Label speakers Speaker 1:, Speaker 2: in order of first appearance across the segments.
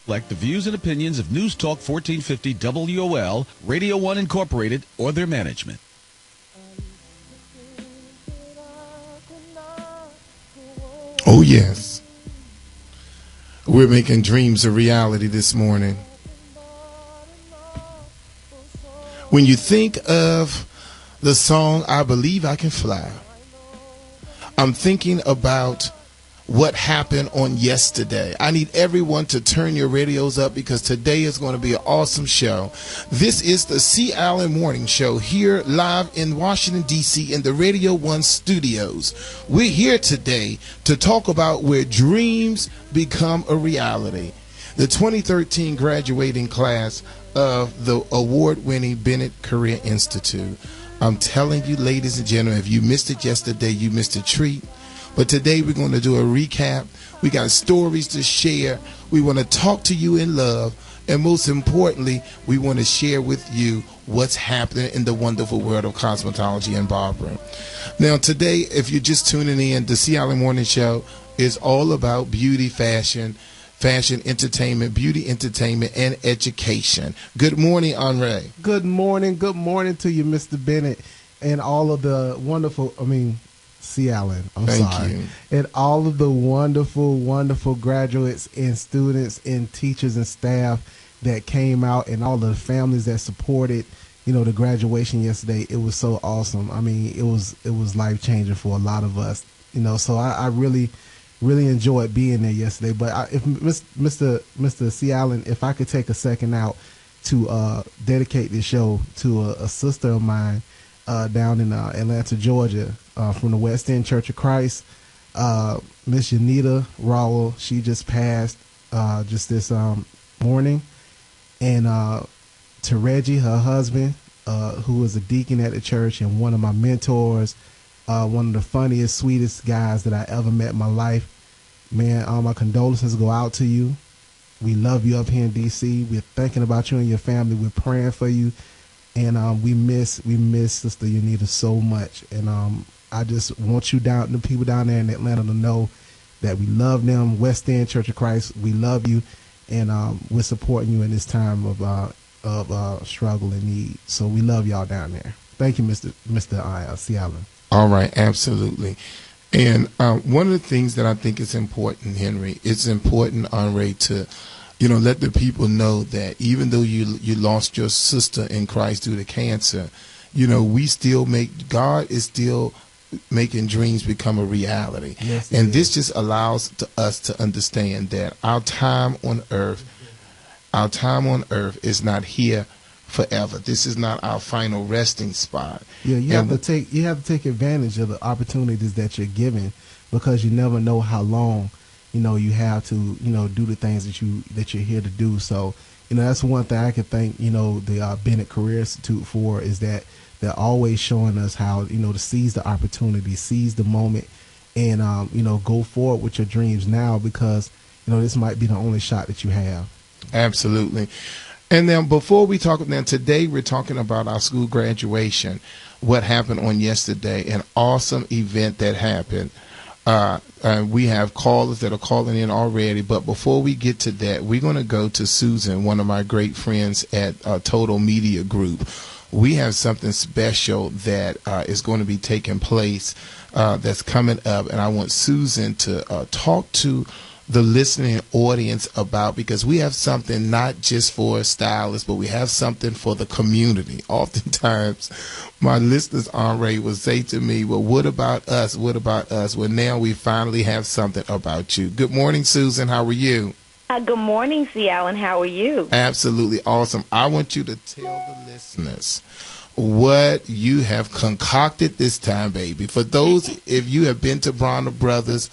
Speaker 1: reflect the views and opinions of News Talk 1450 WOL, Radio 1 Incorporated, or their management.
Speaker 2: Oh, yes. We're making dreams a reality this morning. When you think of the song, I Believe I Can Fly, I'm thinking about what happened on yesterday. I need everyone to turn your radios up because today is going to be an awesome show. This is the C. Allen Morning Show here live in Washington, D.C. in the Radio 1 studios. We're here today to talk about where dreams become a reality. The 2013 graduating class of the award-winning Bennett Career Institute. I'm telling you, ladies and gentlemen, if you missed it yesterday, you missed a treat. But today we're going to do a recap. We got stories to share. We want to talk to you in love. And most importantly, we want to share with you what's happening in the wonderful world of cosmetology and barbering. Now, today, if you're just tuning in, the C. Allen Morning Show is all about beauty, fashion, entertainment, beauty, entertainment, and education. Good morning, Henri.
Speaker 3: Good morning to you, Mr. Bennett, and all of the wonderful, C. Allen,
Speaker 2: Thank you.
Speaker 3: And all of the wonderful, wonderful graduates and students and teachers and staff that came out and all of the families that supported, the graduation yesterday. It was so awesome. It was life-changing for a lot of us, so I really enjoyed being there yesterday. But if Mr. C. Allen, if I could take a second out to dedicate this show to a sister of mine down in Atlanta, Georgia, from the West End Church of Christ, Miss Yanita Rowell. She just passed just this morning. And to Reggie, her husband, who was a deacon at the church and one of my mentors, one of the funniest, sweetest guys that I ever met in my life. Man, my condolences go out to you. We love you up here in D.C. We're thinking about you and your family. We're praying for you. And we miss Sister Yanita so much. And I just want the people down there in Atlanta to know that we love them. West End Church of Christ, we love you. And we're supporting you in this time of struggle and need. So we love y'all down there. Thank you, Mr. C. Allen.
Speaker 2: All right, absolutely. And one of the things that I think is important, Henry, it's important, Henri, to let the people know that even though you lost your sister in Christ due to cancer, we still God is still making dreams become a reality.
Speaker 3: Yes,
Speaker 2: and this just allows us to understand that our time on earth is not here forever. This is not our final resting spot.
Speaker 3: Yeah, you have to take advantage of the opportunities that you're given, because you never know how long you have to do the things that you're here to do. So that's one thing I can thank the Bennett Career Institute for, is that they're always showing us how to seize the opportunity, seize the moment, and go forward with your dreams now, because this might be the only shot that you have.
Speaker 2: Absolutely. And then before we talk, today we're talking about our school graduation, what happened on yesterday, an awesome event that happened. We have callers that are calling in already, but before we get to that, we're going to go to Susan, one of my great friends at Total Media Group. We have something special that is going to be taking place that's coming up, and I want Susan to talk to the listening audience about, because we have something not just for stylists, but we have something for the community. Oftentimes, my listeners, Henri, will say to me, well, what about us? What about us? Well, now we finally have something about you. Good morning, Susan. How are you?
Speaker 4: Good morning, C. Allen. How are you?
Speaker 2: Absolutely awesome. I want you to tell the listeners what you have concocted this time, baby. For those, if you have been to Bronner Brothers,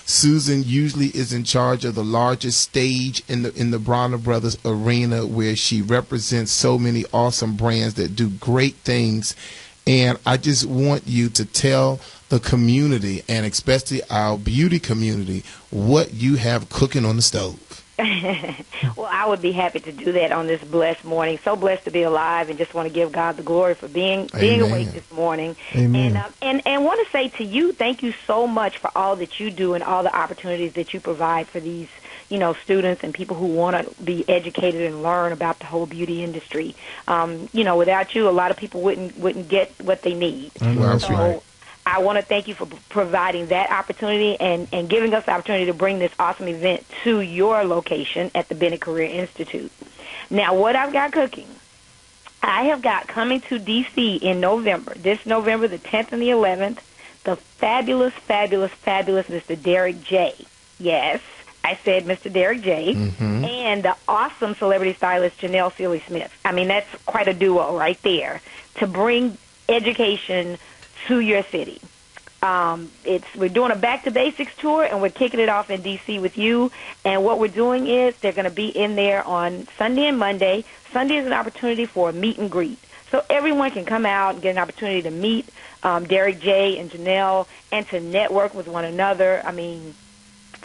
Speaker 2: Susan usually is in charge of the largest stage in the Bronner Brothers arena, where she represents so many awesome brands that do great things. And I just want you to tell the community, and especially our beauty community, what you have cooking on the stove.
Speaker 4: Well, I would be happy to do that on this blessed morning. So blessed to be alive, and just want to give God the glory for being awake this morning.
Speaker 3: Amen.
Speaker 4: And want to say to you, thank you so much for all that you do and all the opportunities that you provide for these students and people who want to be educated and learn about the whole beauty industry. Without you, a lot of people wouldn't get what they need.
Speaker 2: That's right.
Speaker 4: I want to thank you for providing that opportunity and giving us the opportunity to bring this awesome event to your location at the Bennett Career Institute. Now, what I've got cooking, I have got coming to D.C. in November, this November the 10th and the 11th, the fabulous Mr. Derek J. Yes, I said Mr. Derek J.
Speaker 2: Mm-hmm.
Speaker 4: And the awesome celebrity stylist Janelle Sealy-Smith. I mean, that's quite a duo right there to bring education to your city. We're doing a Back to Basics tour, and we're kicking it off in D.C. with you. And what we're doing is they're going to be in there on Sunday and Monday. Sunday is an opportunity for a meet and greet. So everyone can come out and get an opportunity to meet Derek J. and Janelle and to network with one another. I mean,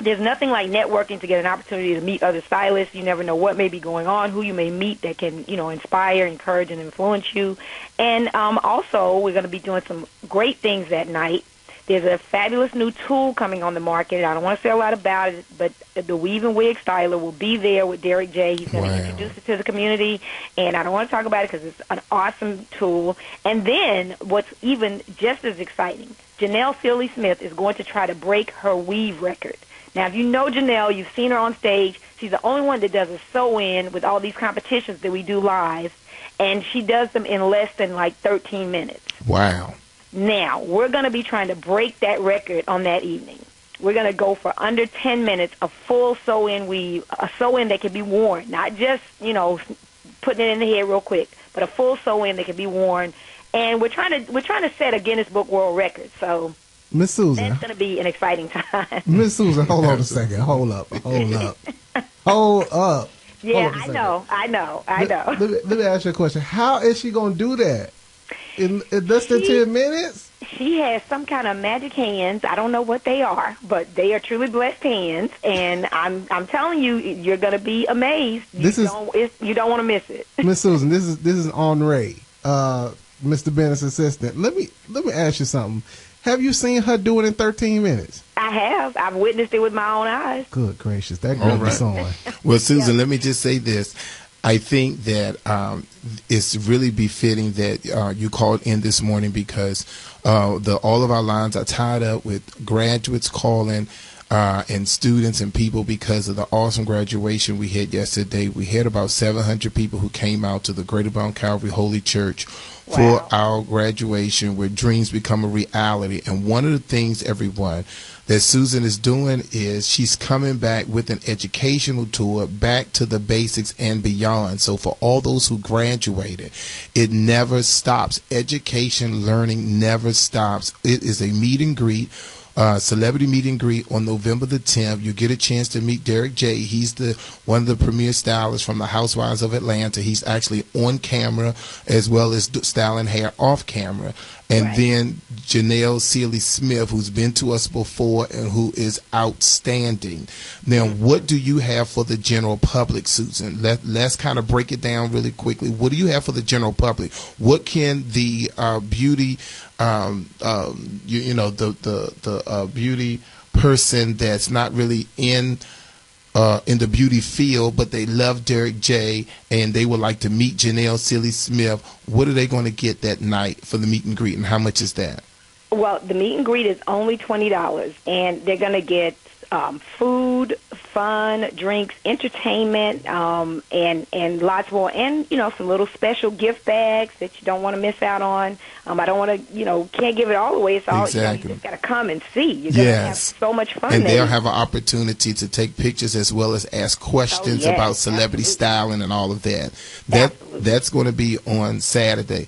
Speaker 4: there's nothing like networking to get an opportunity to meet other stylists. You never know what may be going on, who you may meet that can, inspire, encourage, and influence you. And also, we're going to be doing some great things that night. There's a fabulous new tool coming on the market. I don't want to say a lot about it, but the Weave and Wig Styler will be there with Derek J. He's going to introduce it to the community, and I don't want to talk about it because it's an awesome tool. And then what's even just as exciting, Janelle Sealy-Smith is going to try to break her weave record. Now, if you know Janelle, you've seen her on stage. She's the only one that does a sew-in with all these competitions that we do live, and she does them in less than, 13 minutes.
Speaker 2: Wow.
Speaker 4: Now, we're going to be trying to break that record on that evening. We're going to go for under 10 minutes, a full sew-in weave, a sew-in that can be worn, not just, putting it in the head real quick, but a full sew-in that can be worn. And we're trying to set a Guinness Book World Record. So
Speaker 3: Miss Susan,
Speaker 4: that's going to be an exciting time.
Speaker 3: Miss Susan, hold on a second. Hold up. Hold up.
Speaker 4: Yeah, I know.
Speaker 3: Let me ask you a question. How is she going to do that? In less than 10 minutes?
Speaker 4: She has some kind of magic hands. I don't know what they are, but they are truly blessed hands. And I'm telling you, you're going to be amazed. You don't want to miss it.
Speaker 3: Miss Susan, this is Henri, Mr. Bennett's assistant. Let me ask you something. Have you seen her do it in 13 minutes?
Speaker 4: I have. I've witnessed it with my own eyes.
Speaker 3: Good gracious, that girl is on.
Speaker 2: Well, Susan, let me just say this. I think that it's really befitting that you called in this morning because all of our lines are tied up with graduates calling and students and people because of the awesome graduation we had yesterday. We had about 700 people who came out to the Greater Bound Calvary Holy Church for our graduation where dreams become a reality. And one of the things, everyone, that Susan is doing is she's coming back with an educational tour back to the basics and beyond. So for all those who graduated, it never stops. Education, learning never stops. It is a meet and greet. Celebrity meet and greet on November the 10th. You get a chance to meet Derek J. He's one of the premier stylists from the Housewives of Atlanta. He's actually on camera as well as styling hair off camera. And then Janelle Sealy-Smith, who's been to us before and who is outstanding. Now, what do you have for the general public, Susan? Let's kind of break it down really quickly. What do you have for the general public? What can the beauty, the beauty person that's not really in the beauty field, but they love Derek J. and they would like to meet Janelle Sealy-Smith, what are they going to get that night for the meet and greet, and how much is that?
Speaker 4: Well, the meet and greet is only $20, and they're going to get food, fun, drinks, entertainment, and lots more, and some little special gift bags that you don't want to miss out on. I don't want to, can't give it all away. It's all you just got to come and see. You're going to have so much fun.
Speaker 2: And they'll have an opportunity to take pictures as well as ask questions about celebrity styling and all of that. That's going to be on Saturday.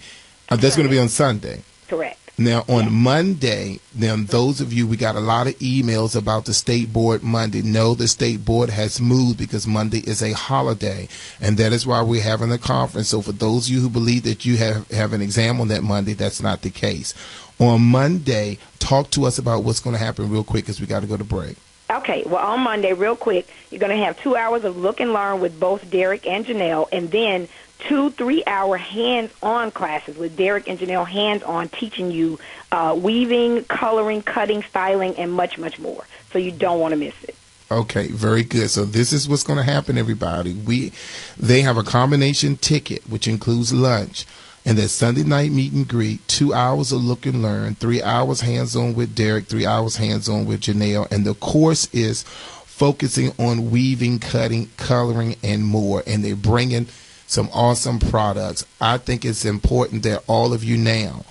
Speaker 2: That's going to be on Sunday.
Speaker 4: Correct.
Speaker 2: Now, on Monday, those of you, we got a lot of emails about the State Board Monday. No, the State Board has moved because Monday is a holiday, and that is why we're having a conference. So for those of you who believe that you have an exam on that Monday, that's not the case. On Monday, talk to us about what's going to happen real quick because we got to go to break.
Speaker 4: Okay, well, on Monday, real quick, you're going to have 2 hours of look and learn with both Derek and Janelle, and then 2 3-hour hands-on classes with Derek and Janelle hands-on, teaching you weaving, coloring, cutting, styling, and much, much more. So you don't want to miss it.
Speaker 2: Okay, very good. So this is what's going to happen, everybody. They have a combination ticket, which includes lunch, and that Sunday night meet and greet, 2 hours of look and learn, 3 hours hands-on with Derek, 3 hours hands-on with Janelle, and the course is focusing on weaving, cutting, coloring, and more, and they're bringing some awesome products. I think it's important that all of you now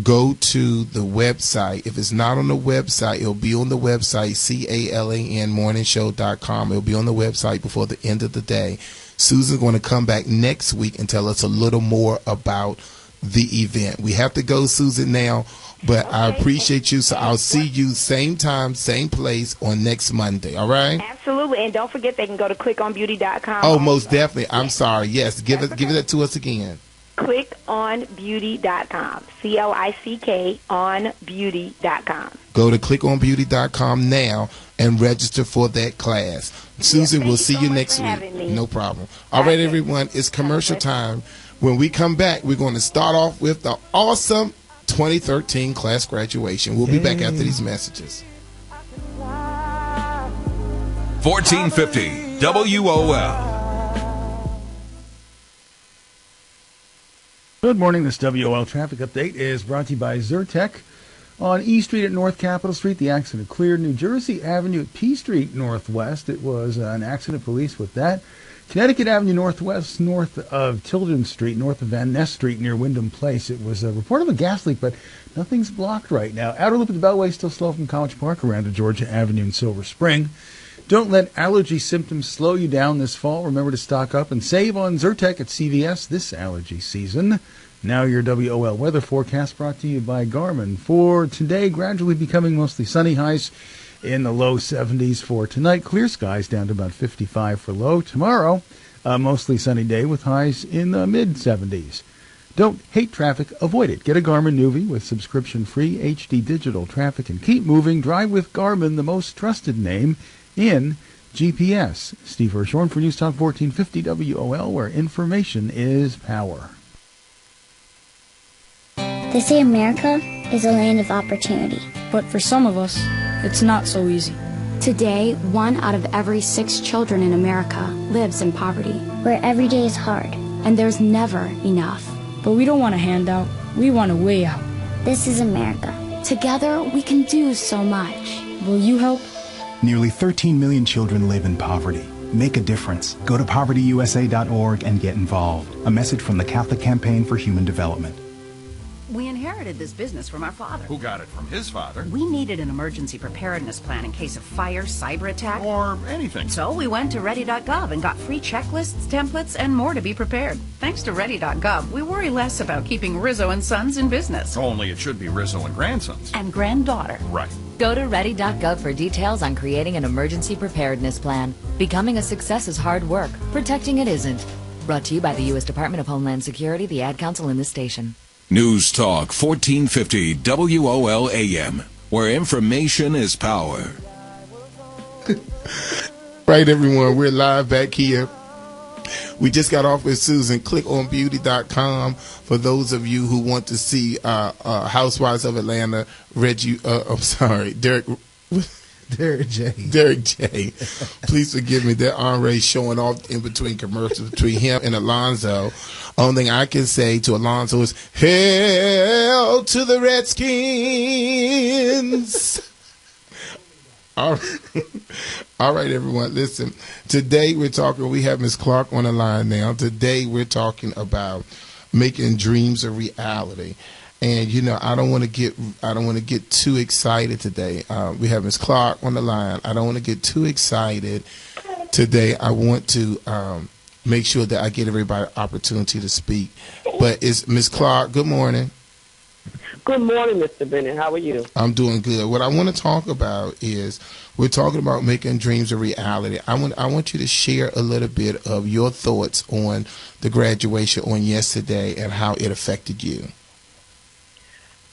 Speaker 2: go to the website. If it's not on the website, it'll be on the website, CALANmorningshow.com. It'll be on the website before the end of the day. Susan's going to come back next week and tell us a little more about the event. We have to go, Susan, now, but okay. I appreciate you, so I'll see you same time, same place on next Monday, all right?
Speaker 4: Absolutely, and don't forget they can go to clickonbeauty.com.
Speaker 2: Oh, most definitely. I'm sorry. Yes, give it to us again.
Speaker 4: clickonbeauty.com. CLICK on beauty.com.
Speaker 2: Go to clickonbeauty.com now and register for that class. Susan, we'll see you next week. No problem. All right, everyone, it's commercial time. When we come back, we're going to start off with the awesome 2013 class graduation. We'll be back after these messages.
Speaker 1: 1450 WOL.
Speaker 5: Good morning. This WOL traffic update is brought to you by Zyrtec. On E Street at North Capitol Street, the accident cleared. New Jersey Avenue at P Street Northwest, it was an accident. Police with that. Connecticut Avenue Northwest, north of Tilden Street, north of Van Ness Street near Wyndham Place. It was a report of a gas leak, but nothing's blocked right now. Outer loop at the Beltway still slow from College Park around to Georgia Avenue in Silver Spring. Don't let allergy symptoms slow you down this fall. Remember to stock up and save on Zyrtec at CVS this allergy season. Now your WOL weather forecast brought to you by Garmin. For today, gradually becoming mostly sunny, highs in the low 70s. For tonight, clear skies down to about 55 for low. Tomorrow, a mostly sunny day with highs in the mid-70s. Don't hate traffic, avoid it. Get a Garmin Nuvi with subscription-free HD digital traffic and keep moving. Drive with Garmin, the most trusted name in GPS. Steve Hirschhorn for News Talk 1450 WOL, where information is power.
Speaker 6: They say America is a land of opportunity.
Speaker 7: But for some of us, it's not so easy.
Speaker 8: Today, 1 out of every 6 children in America lives in poverty.
Speaker 6: Where every day is hard.
Speaker 8: And there's never enough.
Speaker 7: But we don't want a handout. We want a way out.
Speaker 6: This is America.
Speaker 8: Together, we can do so much.
Speaker 7: Will you help?
Speaker 9: Nearly 13 million children live in poverty. Make a difference. Go to povertyusa.org and get involved. A message from the Catholic Campaign for Human Development.
Speaker 10: We inherited this business from our father.
Speaker 1: Who got it from his father?
Speaker 10: We needed an emergency preparedness plan in case of fire, cyber attack,
Speaker 1: or anything.
Speaker 10: So we went to ready.gov and got free checklists, templates, and more to be prepared. Thanks to ready.gov, we worry less about keeping Rizzo and Sons in business.
Speaker 1: Only it should be Rizzo and Grandsons.
Speaker 10: And granddaughter.
Speaker 1: Right.
Speaker 11: Go to ready.gov for details on creating an emergency preparedness plan. Becoming a success is hard work. Protecting it isn't. Brought to you by the U.S. Department of Homeland Security, the Ad Council, and this station.
Speaker 1: News Talk 1450 WOL AM, where information is power.
Speaker 2: Right, everyone, we're live back here. We just got off with Susan. Clickonbeauty.com for those of you who want to see Housewives of Atlanta. Derek J. Please forgive me. That Henri showing off in between commercials between him and Alonzo. Only thing I can say to Alonzo is, "Hail to the Redskins." All right, everyone. Listen, today we have Ms. Clark on the line now. Today we're talking about making dreams a reality. And I don't want to get too excited today. We have Ms. Clark on the line. I don't want to get too excited today. I want to make sure that I get everybody an opportunity to speak. But it's Ms. Clark. Good morning.
Speaker 12: Good morning, Mr. Bennett. How are you?
Speaker 2: I'm doing good. What I want to talk about is we're talking about making dreams a reality. I want you to share a little bit of your thoughts on the graduation on yesterday and how it affected you.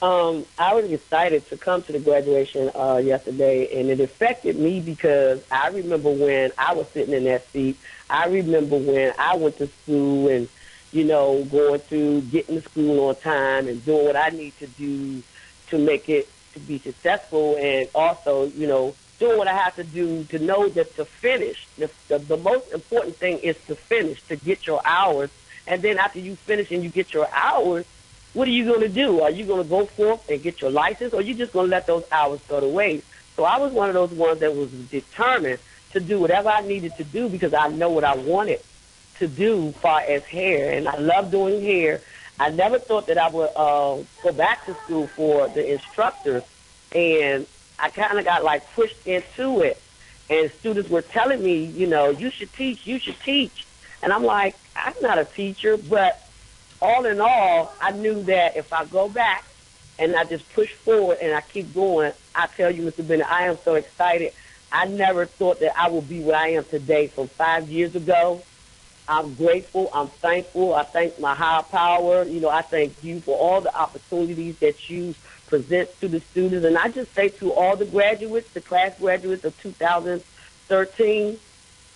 Speaker 12: I was excited to come to the graduation yesterday, and it affected me because I remember when I was sitting in that seat. I remember when I went to school and, going through getting to school on time and doing what I need to do to make it to be successful, and also, doing what I have to do to know that to finish. The most important thing is to finish, to get your hours. And then after you finish and you get your hours, what are you going to do? Are you going to go forth and get your license, or are you just going to let those hours go to waste? So I was one of those ones that was determined to do whatever I needed to do because I know what I wanted to do far as hair. And I love doing hair. I never thought that I would go back to school for the instructors. And I kind of got like pushed into it, and students were telling me, you know, you should teach. And I'm like, I'm not a teacher, but all in all, I knew that if I go back and I just push forward and I keep going, I tell you, Mr. Bennett, I am so excited. I never thought that I would be where I am today from 5 years ago. I'm grateful. I'm thankful. I thank my higher power. You know, I thank you for all the opportunities that you present to the students. And I just say to all the graduates, the class graduates of 2013,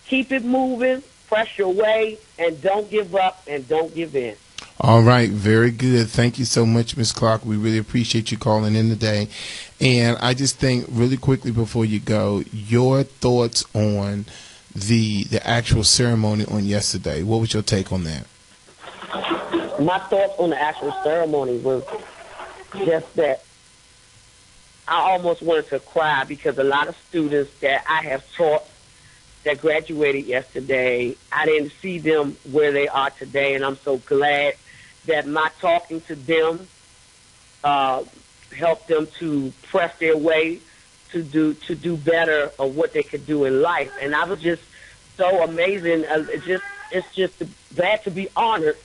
Speaker 12: keep it moving, press your way, and don't give up and don't give in.
Speaker 2: All right, very good. Thank you so much, Ms. Clark. We really appreciate you calling in today. And I just think really quickly before you go, your thoughts on the actual ceremony on yesterday. What was your take on that?
Speaker 12: My thoughts on the actual ceremony was just that I almost wanted to cry because a lot of students that I have taught that graduated yesterday, I didn't see them where they are today, and I'm so glad that my talking to them helped them to press their way to do better of what they could do in life. And I was just so amazing. It's just glad to be honored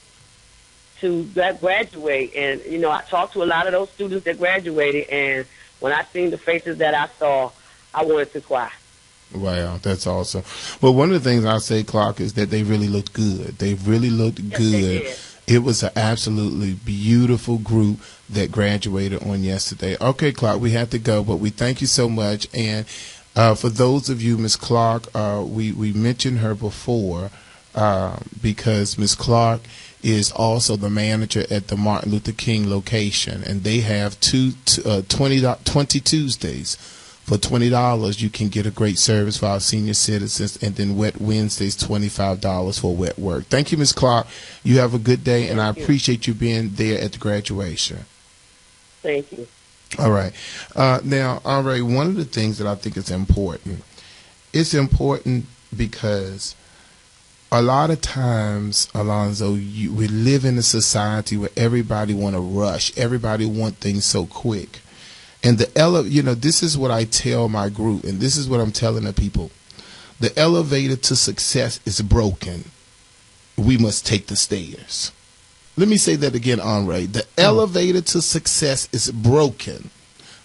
Speaker 12: to graduate. And, you know, I talked to a lot of those students that graduated, and when I seen the faces that I saw, I wanted to cry.
Speaker 2: Wow, that's awesome. Well, one of the things I say, Clark, is that they really looked good. They really looked good. It was an absolutely beautiful group that graduated on yesterday. Okay, Clark, we have to go, but we thank you so much. And for those of you, Ms. Clark, we mentioned her before because Ms. Clark is also the manager at the Martin Luther King location, and they have 20 Tuesdays. For $20, you can get a great service for our senior citizens, and then Wet Wednesdays, $25 for wet work. Thank you, Ms. Clark. You have a good day, and I appreciate you being there at the graduation.
Speaker 12: Thank you.
Speaker 2: All right. Now, all right, one of the things that I think is important, it's important because a lot of times, Alonzo, we live in a society where everybody want to rush. Everybody want things so quick. And this is what I tell my group, and this is what I'm telling the people. The elevator to success is broken. We must take the stairs. Let me say that again, Henri. The elevator to success is broken.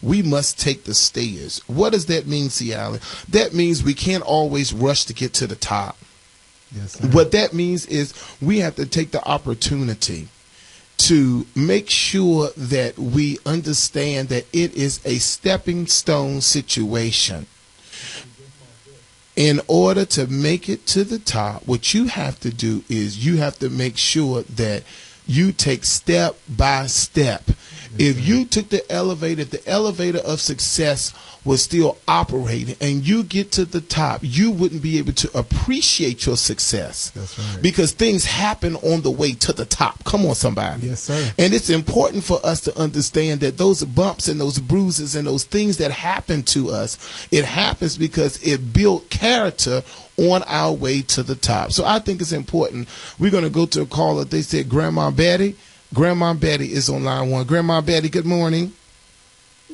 Speaker 2: We must take the stairs. What does that mean, C. Allen? That means we can't always rush to get to the top.
Speaker 3: Yes, sir.
Speaker 2: What that means is we have to take the opportunity to make sure that we understand that it is a stepping stone situation. In order to make it to the top, what you have to do is you have to make sure that you take step by step. If you took the elevator of success was still operating and you get to the top, you wouldn't be able to appreciate your success.
Speaker 3: That's right.
Speaker 2: Because things happen on the way to the top. Come on, somebody.
Speaker 3: Yes, sir.
Speaker 2: And it's important for us to understand that those bumps and those bruises and those things that happen to us, it happens because it built character on our way to the top. So I think it's important. We're going to go to a caller. They said Grandma Betty. Grandma Betty is on line one. Grandma Betty, good morning.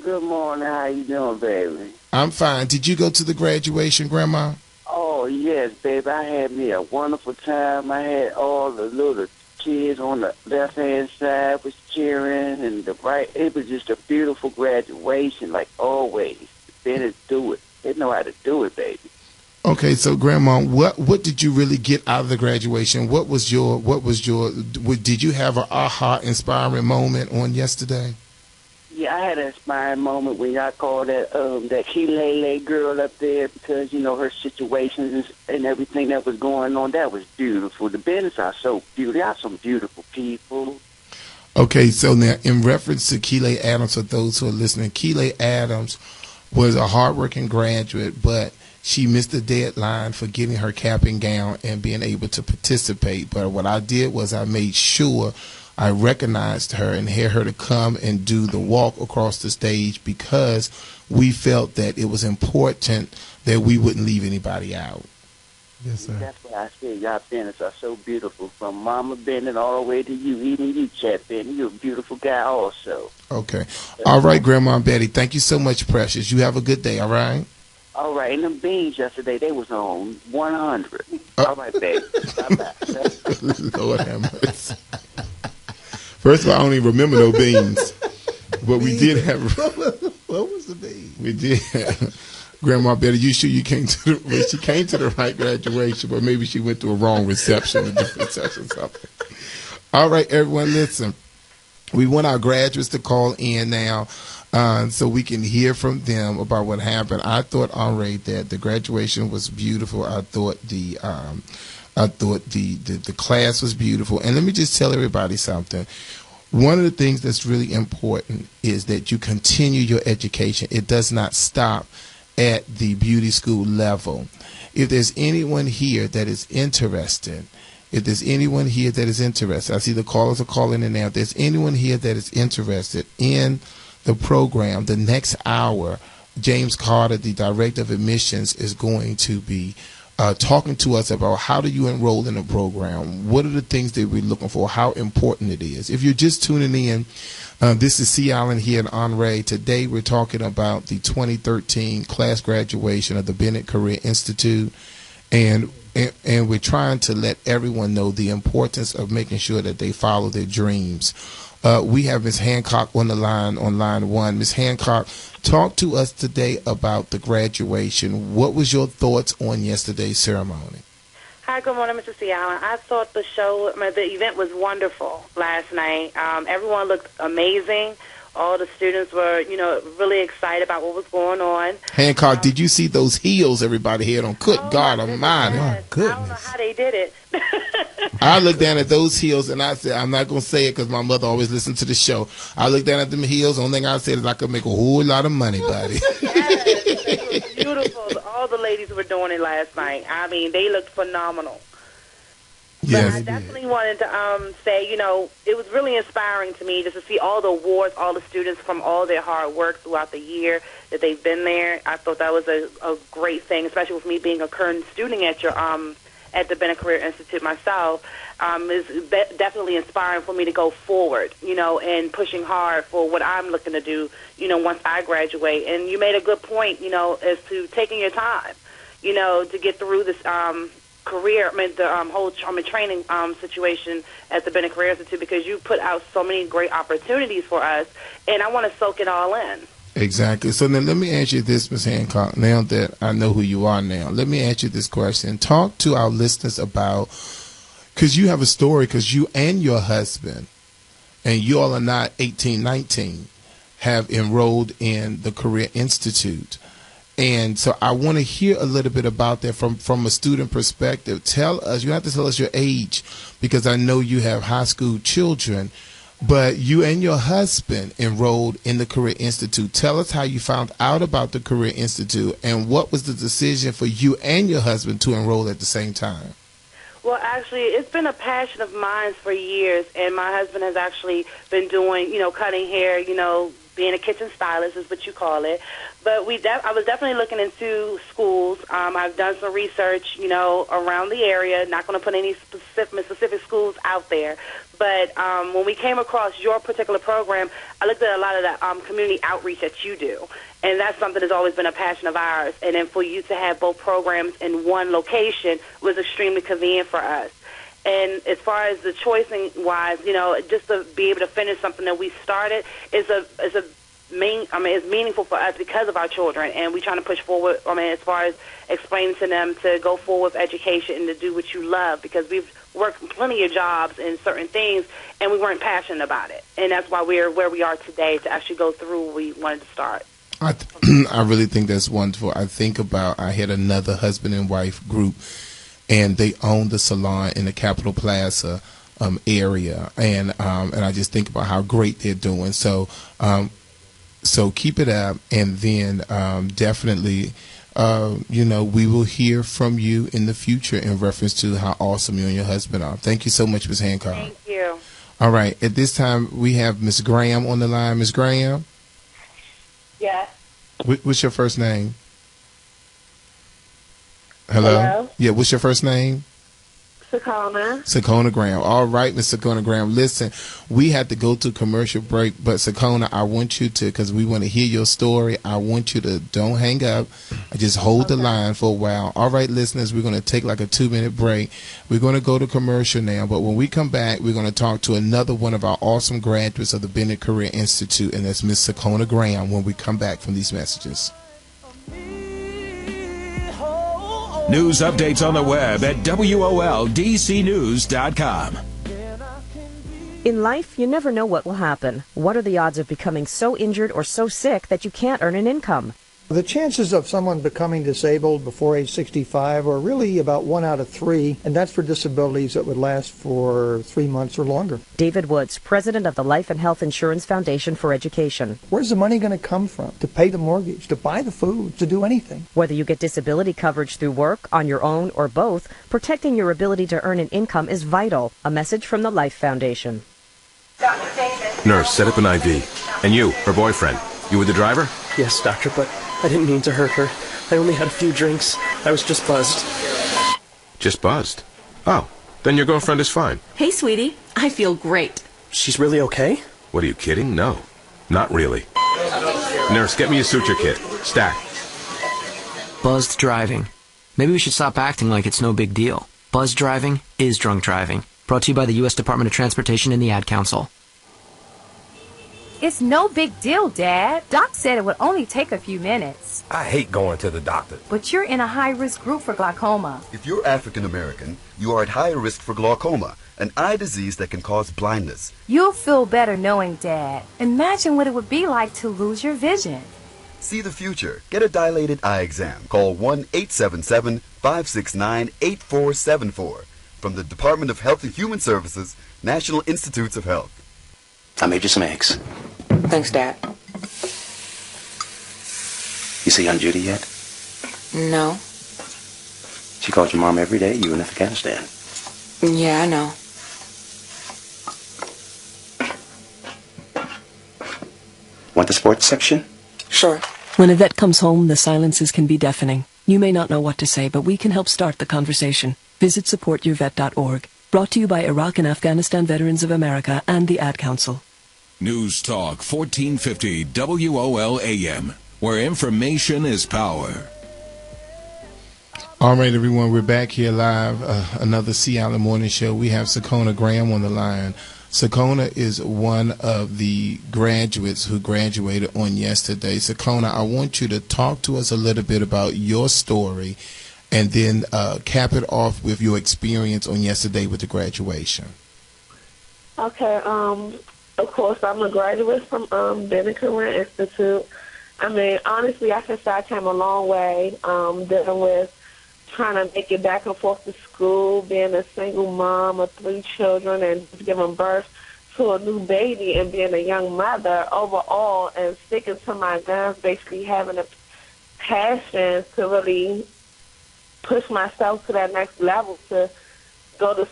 Speaker 13: Good morning. How you doing, baby?
Speaker 2: I'm fine. Did you go to the graduation, Grandma?
Speaker 13: Oh, yes, baby. I had me a wonderful time. I had all the little kids on the left-hand side was cheering, and the right. It was just a beautiful graduation, like always. Better do it. They know how to do it, baby.
Speaker 2: Okay, so Grandma, what did you really get out of the graduation? Did you have an aha inspiring moment on yesterday?
Speaker 13: Yeah, I had an inspiring moment when y'all called that Kilele girl up there because, you know, her situations and everything that was going on. That was beautiful. The Bennetts are so beautiful. They are some beautiful people. Okay, so now in reference to Keeley Adams, for those who are listening, Keeley Adams
Speaker 2: was a hardworking graduate, but she missed the deadline for getting her cap and gown and being able to participate. But what I did was I made sure I recognized her and had her to come and do the walk across the stage, because we felt that it was important that we wouldn't leave anybody out.
Speaker 3: Yes, sir.
Speaker 13: That's why I said y'all Bennetts are so beautiful. From Mama Bennett all the way to you, even you, Chet Bennett. You're a beautiful guy also.
Speaker 2: Okay. All right, Grandma Betty. Thank you so much, Precious. You have a good day, all right?
Speaker 13: All right, and them beans yesterday, they was on 100. All right, baby. Bye-bye.
Speaker 2: Lord have mercy. First of all, I don't even remember no beans. But we did have...
Speaker 3: What was the bean?
Speaker 2: We did Grandma Betty, you sure you came to the... Well, she came to the right graduation, but maybe she went to a wrong reception, a different reception or something. All right, everyone, listen. We want our graduates to call in now so we can hear from them about what happened. I thought, Henri, that the graduation was beautiful. I thought the class was beautiful. And let me just tell everybody something. One of the things that's really important is that you continue your education. It does not stop at the beauty school level. If there's anyone here that is interested, I see the callers are calling in now. If there's anyone here that is interested in the program, the next hour, James Carter, the Director of Admissions, is going to be talking to us about how do you enroll in the program, what are the things that we're looking for, how important it is. If you're just tuning in, this is C. Allen here at Henri. Today we're talking about the 2013 class graduation of the Bennett Career Institute, and we're trying to let everyone know the importance of making sure that they follow their dreams. We have Ms. Hancock on the line, on line one. Ms. Hancock, talk to us today about the graduation. What was your thoughts on yesterday's ceremony?
Speaker 14: Hi, good morning, Mr. C. Allen. I thought the event was wonderful last night. Everyone looked amazing. All the students were, really excited about what was going on.
Speaker 2: Hancock, did you see those heels everybody had on? Good God Almighty.
Speaker 3: My goodness.
Speaker 14: I don't know how they did it.
Speaker 2: I looked down at those heels and I said, I'm not going to say it because my mother always listened to the show. I looked down at them heels. The only thing I said is I could make a whole lot of money, buddy.
Speaker 14: Yes, it was beautiful. All the ladies were doing it last night. I mean, they looked phenomenal.
Speaker 2: Yes.
Speaker 14: But I definitely wanted to say, it was really inspiring to me just to see all the awards, all the students from all their hard work throughout the year that they've been there. I thought that was a great thing, especially with me being a current student at your at the Bennett Career Institute myself. Is definitely inspiring for me to go forward, and pushing hard for what I'm looking to do, once I graduate. And you made a good point, as to taking your time, to get through this career, the whole training situation at the Bennett Career Institute, because you put out so many great opportunities for us, and I want to soak it all in.
Speaker 2: Exactly. So then let me ask you this, Ms. Hancock, now that I know who you are now. Let me ask you this question. Talk to our listeners about, because you have a story, because you and your husband, and you all are not 18, 19, have enrolled in the Career Institute. And so I want to hear a little bit about that from a student perspective. Tell us, you have to tell us your age, because I know you have high school children, but you and your husband enrolled in the Career Institute. Tell us how you found out about the Career Institute, and what was the decision for you and your husband to enroll at the same time?
Speaker 14: Well, actually, it's been a passion of mine for years, and my husband has actually been doing, cutting hair, being a kitchen stylist is what you call it. But I was definitely looking into schools. I've done some research, around the area. Not going to put any specific schools out there. But when we came across your particular program, I looked at a lot of the community outreach that you do. And that's something that's always been a passion of ours. And then for you to have both programs in one location was extremely convenient for us. And as far as the choicing-wise, just to be able to finish something that we started is it's meaningful for us because of our children, and we're trying to push forward. As far as explaining to them to go forward with education and to do what you love, because we've worked plenty of jobs in certain things, and we weren't passionate about it, and that's why we're where we are today to actually go through what we wanted to start.
Speaker 2: I really think that's wonderful. I had another husband and wife group, and they own the salon in the Capitol Plaza area, and I just think about how great they're doing. So So keep it up, and then definitely, we will hear from you in the future in reference to how awesome you and your husband are. Thank you so much, Ms. Hancock.
Speaker 14: Thank you.
Speaker 2: All right. At this time, we have Ms. Graham on the line. Ms. Graham?
Speaker 12: Yes.
Speaker 2: What's your first name? Hello? Yeah, what's your first name? Sakona Graham. All right, Miss Sakona Graham. Listen, we had to go to commercial break, but Sakona, I want you to, because we want to hear your story, I want you to don't hang up. Just hold the line for a while. All right, listeners, we're going to take like a 2-minute break. We're going to go to commercial now, but when we come back, we're going to talk to another one of our awesome graduates of the Bennett Career Institute, and that's Miss Sakona Graham when we come back from these messages.
Speaker 15: News updates on the web at WOLDCnews.com.
Speaker 16: In life, you never know what will happen. What are the odds of becoming so injured or so sick that you can't earn an income?
Speaker 17: The chances of someone becoming disabled before age 65 are really about 1 out of 3, and that's for disabilities that would last for 3 months or longer.
Speaker 16: David Woods, president of the Life and Health Insurance Foundation for Education.
Speaker 17: Where's the money going to come from? To pay the mortgage, to buy the food, to do anything?
Speaker 16: Whether you get disability coverage through work, on your own, or both, protecting your ability to earn an income is vital. A message from the Life Foundation.
Speaker 18: Nurse, set up an IV. And you, her boyfriend, you were the driver?
Speaker 19: Yes, doctor, but I didn't mean to hurt her. I only had a few drinks. I was just buzzed.
Speaker 18: Just buzzed? Oh, then your girlfriend is fine.
Speaker 20: Hey, sweetie. I feel great.
Speaker 19: She's really okay?
Speaker 18: What, are you kidding? No, not really. Nurse, get me a suture kit. Stack.
Speaker 21: Buzzed driving. Maybe we should stop acting like it's no big deal. Buzzed driving is drunk driving. Brought to you by the U.S. Department of Transportation and the Ad Council.
Speaker 22: It's no big deal, Dad. Doc said it would only take a few minutes.
Speaker 23: I hate going to the doctor.
Speaker 22: But you're in a high-risk group for glaucoma.
Speaker 24: If you're African American, you are at higher risk for glaucoma, an eye disease that can cause blindness.
Speaker 22: You'll feel better knowing, Dad. Imagine what it would be like to lose your vision.
Speaker 24: See the future. Get a dilated eye exam. Call 1-877-569-8474. From the Department of Health and Human Services, National Institutes of Health.
Speaker 25: I made you some eggs.
Speaker 26: Thanks, Dad.
Speaker 25: You see Aunt Judy yet?
Speaker 26: No.
Speaker 25: She called your mom every day you were in Afghanistan.
Speaker 26: Yeah, I know.
Speaker 25: Want the sports section?
Speaker 26: Sure.
Speaker 27: When a vet comes home, the silences can be deafening. You may not know what to say, but we can help start the conversation. Visit supportyourvet.org. Brought to you by Iraq and Afghanistan Veterans of America and the Ad Council.
Speaker 15: News Talk 1450 WOL-AM, where information is power.
Speaker 2: All right, everyone, we're back here live. Another Sea Island Morning Show. We have Sakona Graham on the line. Sakona is one of the graduates who graduated on yesterday. Sakona, I want you to talk to us a little bit about your story and then cap it off with your experience on yesterday with the graduation.
Speaker 12: Okay, of course, I'm a graduate from Bennett Career Institute. I mean, honestly, I can say I came a long way dealing with trying to make it back and forth to school, being a single mom of 3 children and giving birth to a new baby and being a young mother overall and sticking to my guns, basically having a passion to really push myself to that next level to go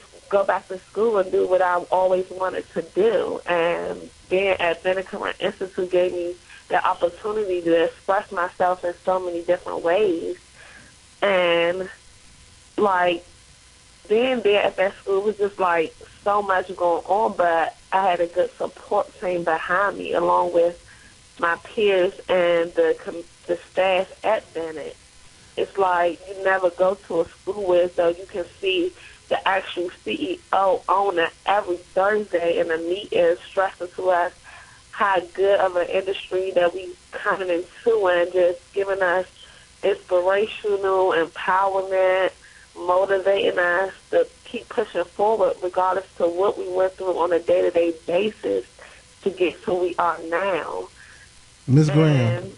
Speaker 12: back to school and do what I always wanted to do. And being at Bennett Career Institute gave me the opportunity to express myself in so many different ways. And, like, being there at that school was just, like, so much going on, but I had a good support team behind me along with my peers and the staff at Bennett. It's like you never go to a school where so you can see the actual CEO owner every Thursday in a meeting stressing to us how good of an industry that we coming into and just giving us inspirational empowerment, motivating us to keep pushing forward regardless to what we went through on a day-to-day basis to get to where we are now.
Speaker 3: Miss Graham.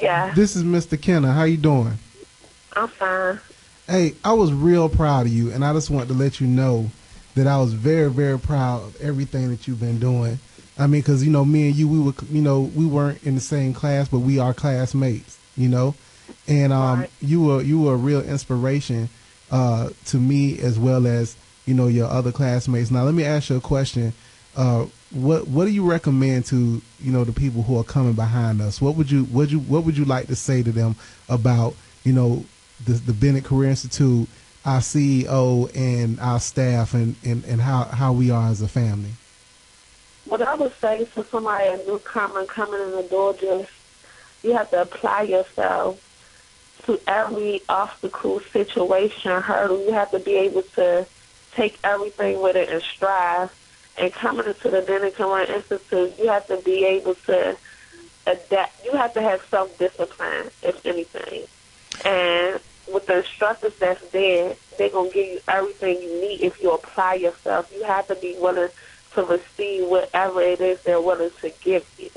Speaker 12: Yeah.
Speaker 3: This is Mr. Kenner. How you doing?
Speaker 12: I'm fine.
Speaker 3: Hey, I was real proud of you, and I just want to let you know that I was very, very proud of everything that you've been doing. I mean, because, me and you, we were, we weren't in the same class, but we are classmates, and you were a real inspiration to me as well as, your other classmates. Now, let me ask you a question. What do you recommend to, the people who are coming behind us? What would you like to say to them about, the Bennett Career Institute, our CEO and our staff, and how we are as a family?
Speaker 4: What I would say to somebody, a newcomer coming in the door, just you have to apply yourself to every obstacle, situation, hurdle. You have to be able to take everything with it and strive. And coming into the Bennett Career Institute, you have to be able to adapt. You have to have self-discipline, if anything. And with the instructors that's there, they're going to give you everything you need if you apply yourself. You have to be willing to receive whatever it is they're willing to give you.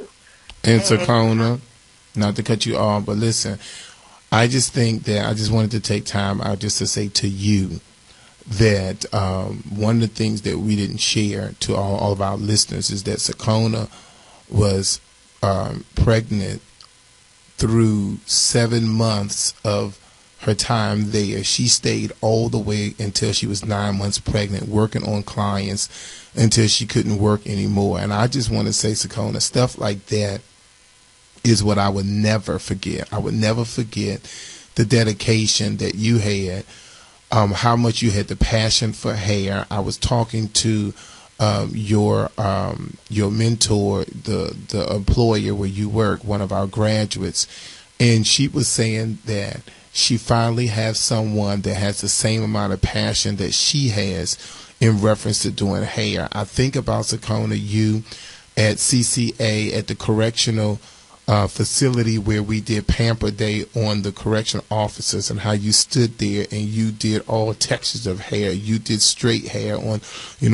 Speaker 2: And Sakona, not to cut you off, but listen, I just think that I just wanted to take time out just to say to you that one of the things that we didn't share to all of our listeners is that Sakona was pregnant through 7 months of her time there. She stayed all the way until she was 9 months pregnant, working on clients until she couldn't work anymore. And I just want to say, Sakona, stuff like that is what I would never forget. I would never forget the dedication that you had, how much you had the passion for hair. I was talking to your mentor, the employer where you work, one of our graduates, and she was saying that she finally has someone that has the same amount of passion that she has in reference to doing hair. I think about, Sakona, you at CCA at the correctional facility where we did Pamper Day on the correctional officers, and how you stood there and you did all textures of hair. You did straight hair on,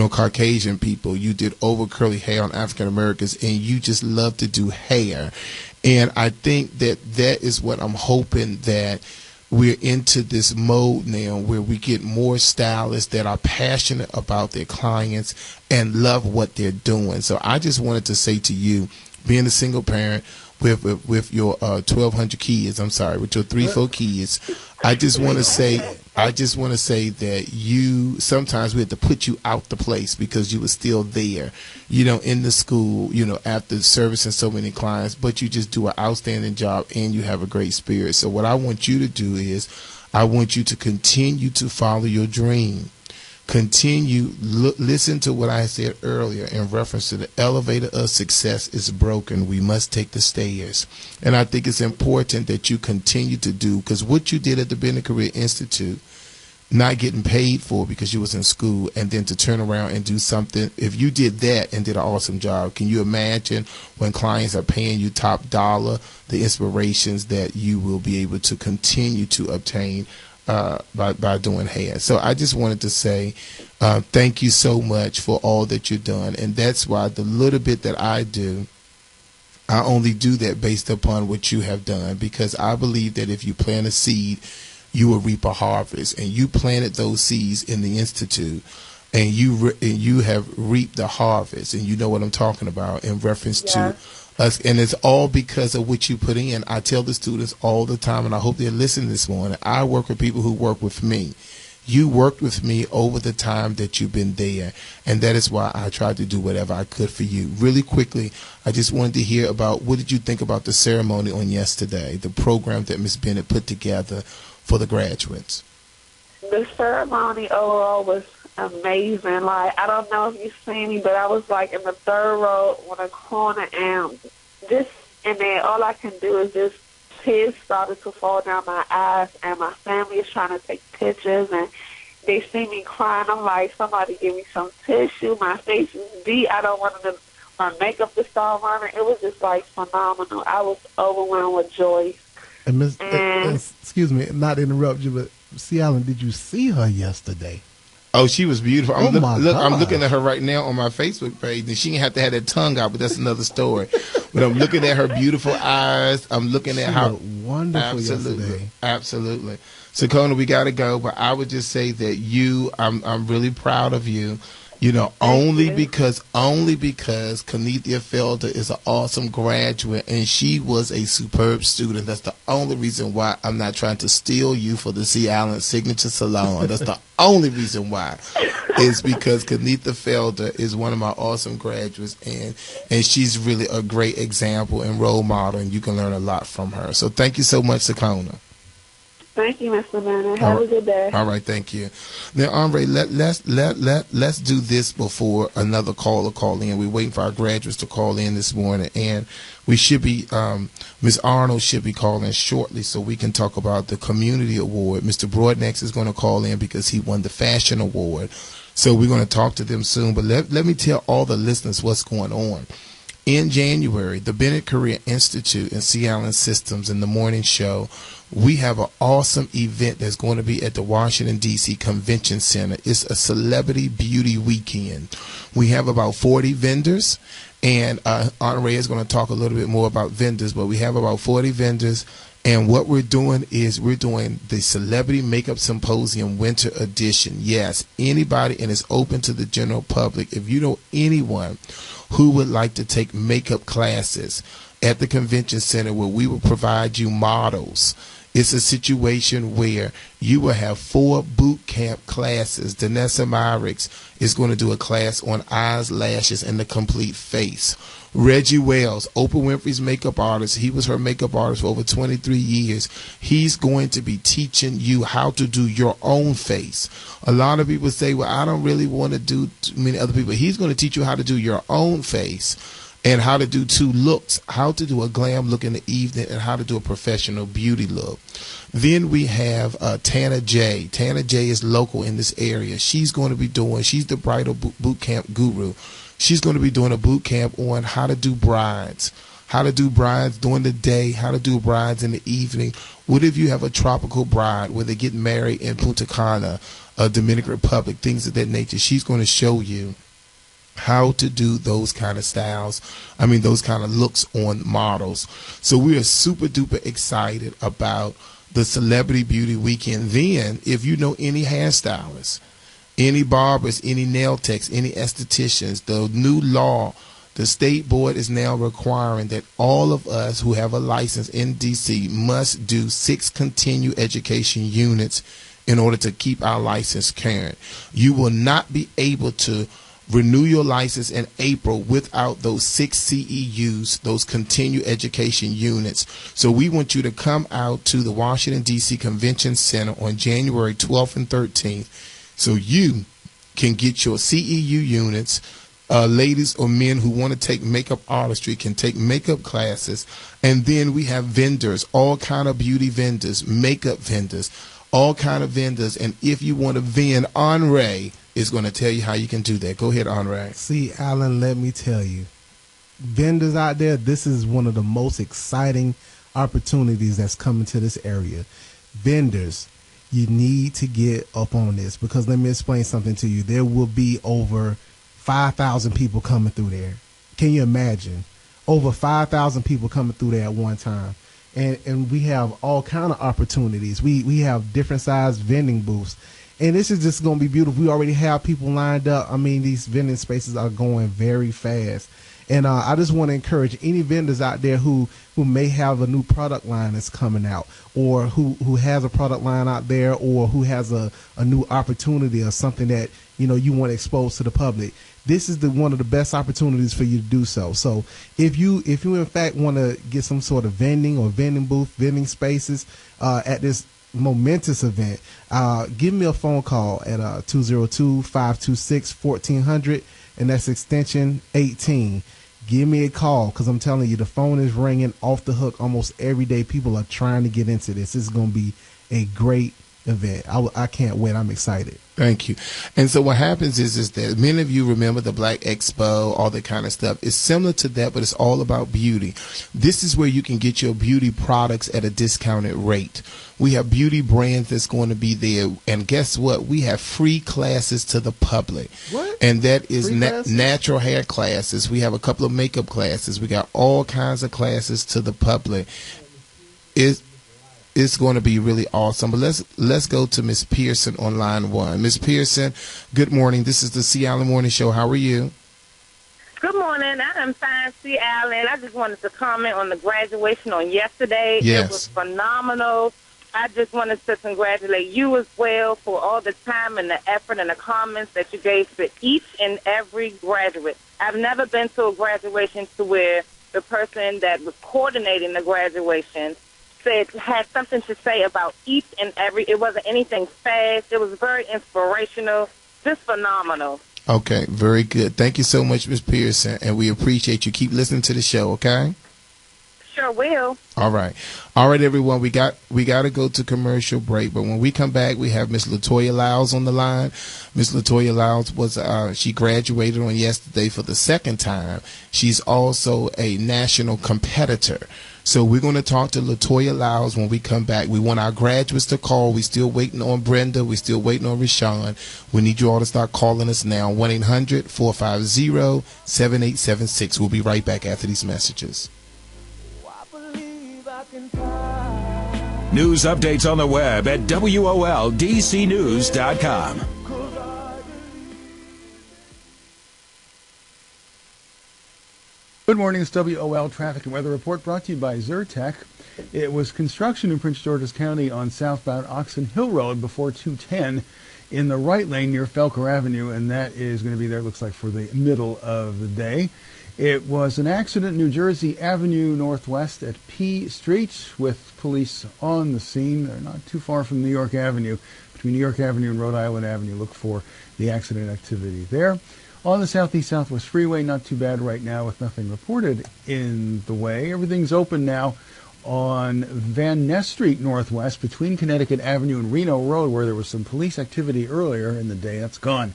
Speaker 2: Caucasian people. You did over curly hair on African Americans, and you just love to do hair. And I think that is what I'm hoping that we're into this mode now where we get more stylists that are passionate about their clients and love what they're doing. So I just wanted to say to you, being a single parent with your 1,200 kids, with your 3-4 kids, I just want to say that you, sometimes we had to put you out the place because you were still there, in the school, after servicing so many clients, but you just do an outstanding job and you have a great spirit. So what I want you to do is I want you to continue to follow your dream. Listen to what I said earlier in reference to the elevator of success is broken. We must take the stairs. And I think it's important that you continue to do, because what you did at the Bennett Career Institute, not getting paid for because you was in school, and then to turn around and do something, if you did that and did an awesome job, can you imagine when clients are paying you top dollar, the inspirations that you will be able to continue to obtain by doing hair. So I just wanted to say thank you so much for all that you've done. And that's why the little bit that I do, I only do that based upon what you have done, because I believe that if you plant a seed, you will reap a harvest. And you planted those seeds in the Institute, and you have reaped the harvest. And you know what I'm talking about in reference to us, and it's all because of what you put in. I tell the students all the time, and I hope they're listening this morning, I work with people who work with me. You worked with me over the time that you've been there, and that is why I tried to do whatever I could for you. Really quickly, I just wanted to hear about, what did you think about the ceremony on yesterday, the program that Ms. Bennett put together for the graduates?
Speaker 4: The ceremony overall was amazing. Like, I don't know if you've seen me, but I was like in the third row on a corner, and all I can do is just tears started to fall down my eyes, and my family is trying to take pictures, and they see me crying. I'm like, somebody give me some tissue. My face is beat. I don't want my makeup to start running. It was just like phenomenal. I was overwhelmed with joy.
Speaker 3: And excuse me, not to interrupt you, but C. Allen, did you see her yesterday?
Speaker 2: Oh, she was beautiful.
Speaker 3: I'm
Speaker 2: looking at her right now on my Facebook page, and she didn't have to have that tongue out, but that's another story. But I'm looking at her beautiful eyes. I'm looking at how
Speaker 3: wonderful yesterday.
Speaker 2: Absolutely. So, Kona, we got to go, but I would just say that I'm really proud of you, You know, only because Kenethia Felder is an awesome graduate and she was a superb student. That's the only reason why I'm not trying to steal you for the C. Allen Signature Salon. That's the only reason why. Is because Kenethia Felder is one of my awesome graduates, and she's really a great example and role model, and you can learn a lot from her. So thank you so much, Sakona.
Speaker 4: Thank you, Mr. Bennett. Have a good day.
Speaker 2: All right, thank you. Now, Andre, let's do this before another caller call in. We're waiting for our graduates to call in this morning, and we should be Ms. Arnold should be calling shortly so we can talk about the community award. Mr. Broadnax is going to call in because he won the fashion award, so we're going to talk to them soon. But let me tell all the listeners what's going on. In January, the Bennett Career Institute and C. Allen Systems in the morning show, we have an awesome event that's going to be at the Washington, D.C. Convention Center. It's a celebrity beauty weekend. We have about 40 vendors, and Andre is going to talk a little bit more about vendors, but we have about 40 vendors. And what we're doing is we're doing the Celebrity Makeup Symposium Winter Edition. Yes, anybody, and it's open to the general public. If you know anyone who would like to take makeup classes at the convention center where we will provide you models, it's a situation where you will have 4 boot camp classes. Danessa Myricks is going to do a class on eyes, lashes, and the complete face. Reggie Wells, Oprah Winfrey's makeup artist, he was her makeup artist for over 23 years. He's going to be teaching you how to do your own face. A lot of people say, well, I don't really want to do too many other people. He's going to teach you how to do your own face and how to do 2 looks, how to do a glam look in the evening and how to do a professional beauty look. Then we have Tana J. Tana J is local in this area. She's going to be doing, she's the bridal boot camp guru. She's going to be doing a boot camp on how to do brides during the day, how to do brides in the evening. What if you have a tropical bride where they get married in Punta Cana, Dominican Republic, things of that nature? She's going to show you how to do those kind of styles, those kind of looks on models. So we are super duper excited about the Celebrity Beauty Weekend. Then, if you know any hairstylists, any barbers, any nail techs, any estheticians, the new law, the state board is now requiring that all of us who have a license in D.C. must do 6 continuing education units in order to keep our license current. You will not be able to renew your license in April without those 6 CEUs, those continuing education units. So we want you to come out to the Washington, D.C. Convention Center on January 12th and 13th so you can get your CEU units. Ladies or men who want to take makeup artistry can take makeup classes. And then we have vendors, all kind of beauty vendors, makeup vendors, all kind of vendors. And if you want to vend, Andre is going to tell you how you can do that. Go ahead, Andre.
Speaker 3: See, Alan, let me tell you, vendors out there, this is one of the most exciting opportunities that's coming to this area. Vendors, you need to get up on this because let me explain something to you. There will be over 5,000 people coming through there. Can you imagine? Over 5,000 people coming through there at one time. And we have all kind of opportunities. We have different size vending booths. And this is just going to be beautiful. We already have people lined up. These vending spaces are going very fast. And I just want to encourage any vendors out there who may have a new product line that's coming out, or who has a product line out there, or who has a new opportunity or something that you want to expose to the public. This is one of the best opportunities for you to do so. So if you in fact want to get some sort of vending or vending booth, vending spaces at this momentous event, give me a phone call at 202-526-1400, and that's extension 18. Give me a call because I'm telling you, the phone is ringing off the hook almost every day. People are trying to get into this. This is going to be a great event. I can't wait. I'm excited.
Speaker 2: Thank you. And so what happens is that many of you remember the Black Expo, all that kind of stuff. It's similar to that, but it's all about beauty. This is where you can get your beauty products at a discounted rate. We have beauty brands that's going to be there. And guess what? We have free classes to the public.
Speaker 3: What?
Speaker 2: And that is
Speaker 3: natural
Speaker 2: hair classes. We have a couple of makeup classes. We got all kinds of classes to the public. it's going to be really awesome. But let's go to Miss Pearson on line 1. Miss Pearson, good morning. This is the C. Allen Morning Show. How are you?
Speaker 5: Good morning. I am fine, C. Allen. I just wanted to comment on the graduation on yesterday.
Speaker 2: Yes.
Speaker 5: It was phenomenal. I just wanted to congratulate you as well for all the time and the effort and the comments that you gave to each and every graduate. I've never been to a graduation to where the person that was coordinating the graduation had something to say about each and every. It wasn't anything fast. It was very inspirational, just phenomenal.
Speaker 2: Okay, very good. Thank you so much, Miss Pearson, and we appreciate you. Keep listening to the show, okay?
Speaker 5: Sure will.
Speaker 2: All right, everyone. We got to go to commercial break, but when we come back, we have Miss Latoya Lyles on the line. Miss Latoya Lyles was she graduated on yesterday for the second time. She's also a national competitor. So we're going to talk to Latoya Lyles when we come back. We want our graduates to call. We're still waiting on Brenda. We're still waiting on Rashawn. We need you all to start calling us now. 1-800-450-7876. We'll be right back after these messages.
Speaker 15: News updates on the web at WOLDCnews.com.
Speaker 6: Good morning, it's WOL Traffic and Weather Report brought to you by Zyrtec. It was construction in Prince George's County on southbound Oxon Hill Road before 210 in the right lane near Felker Avenue, and that is going to be there, looks like, for the middle of the day. It was an accident, New Jersey Avenue Northwest at P Street, with police on the scene. They're not too far from New York Avenue. Between New York Avenue and Rhode Island Avenue, look for the accident activity there. On the Southeast Southwest Freeway, not too bad right now with nothing reported in the way. Everything's open now on Van Ness Street Northwest between Connecticut Avenue and Reno Road, where there was some police activity earlier in the day. That's gone.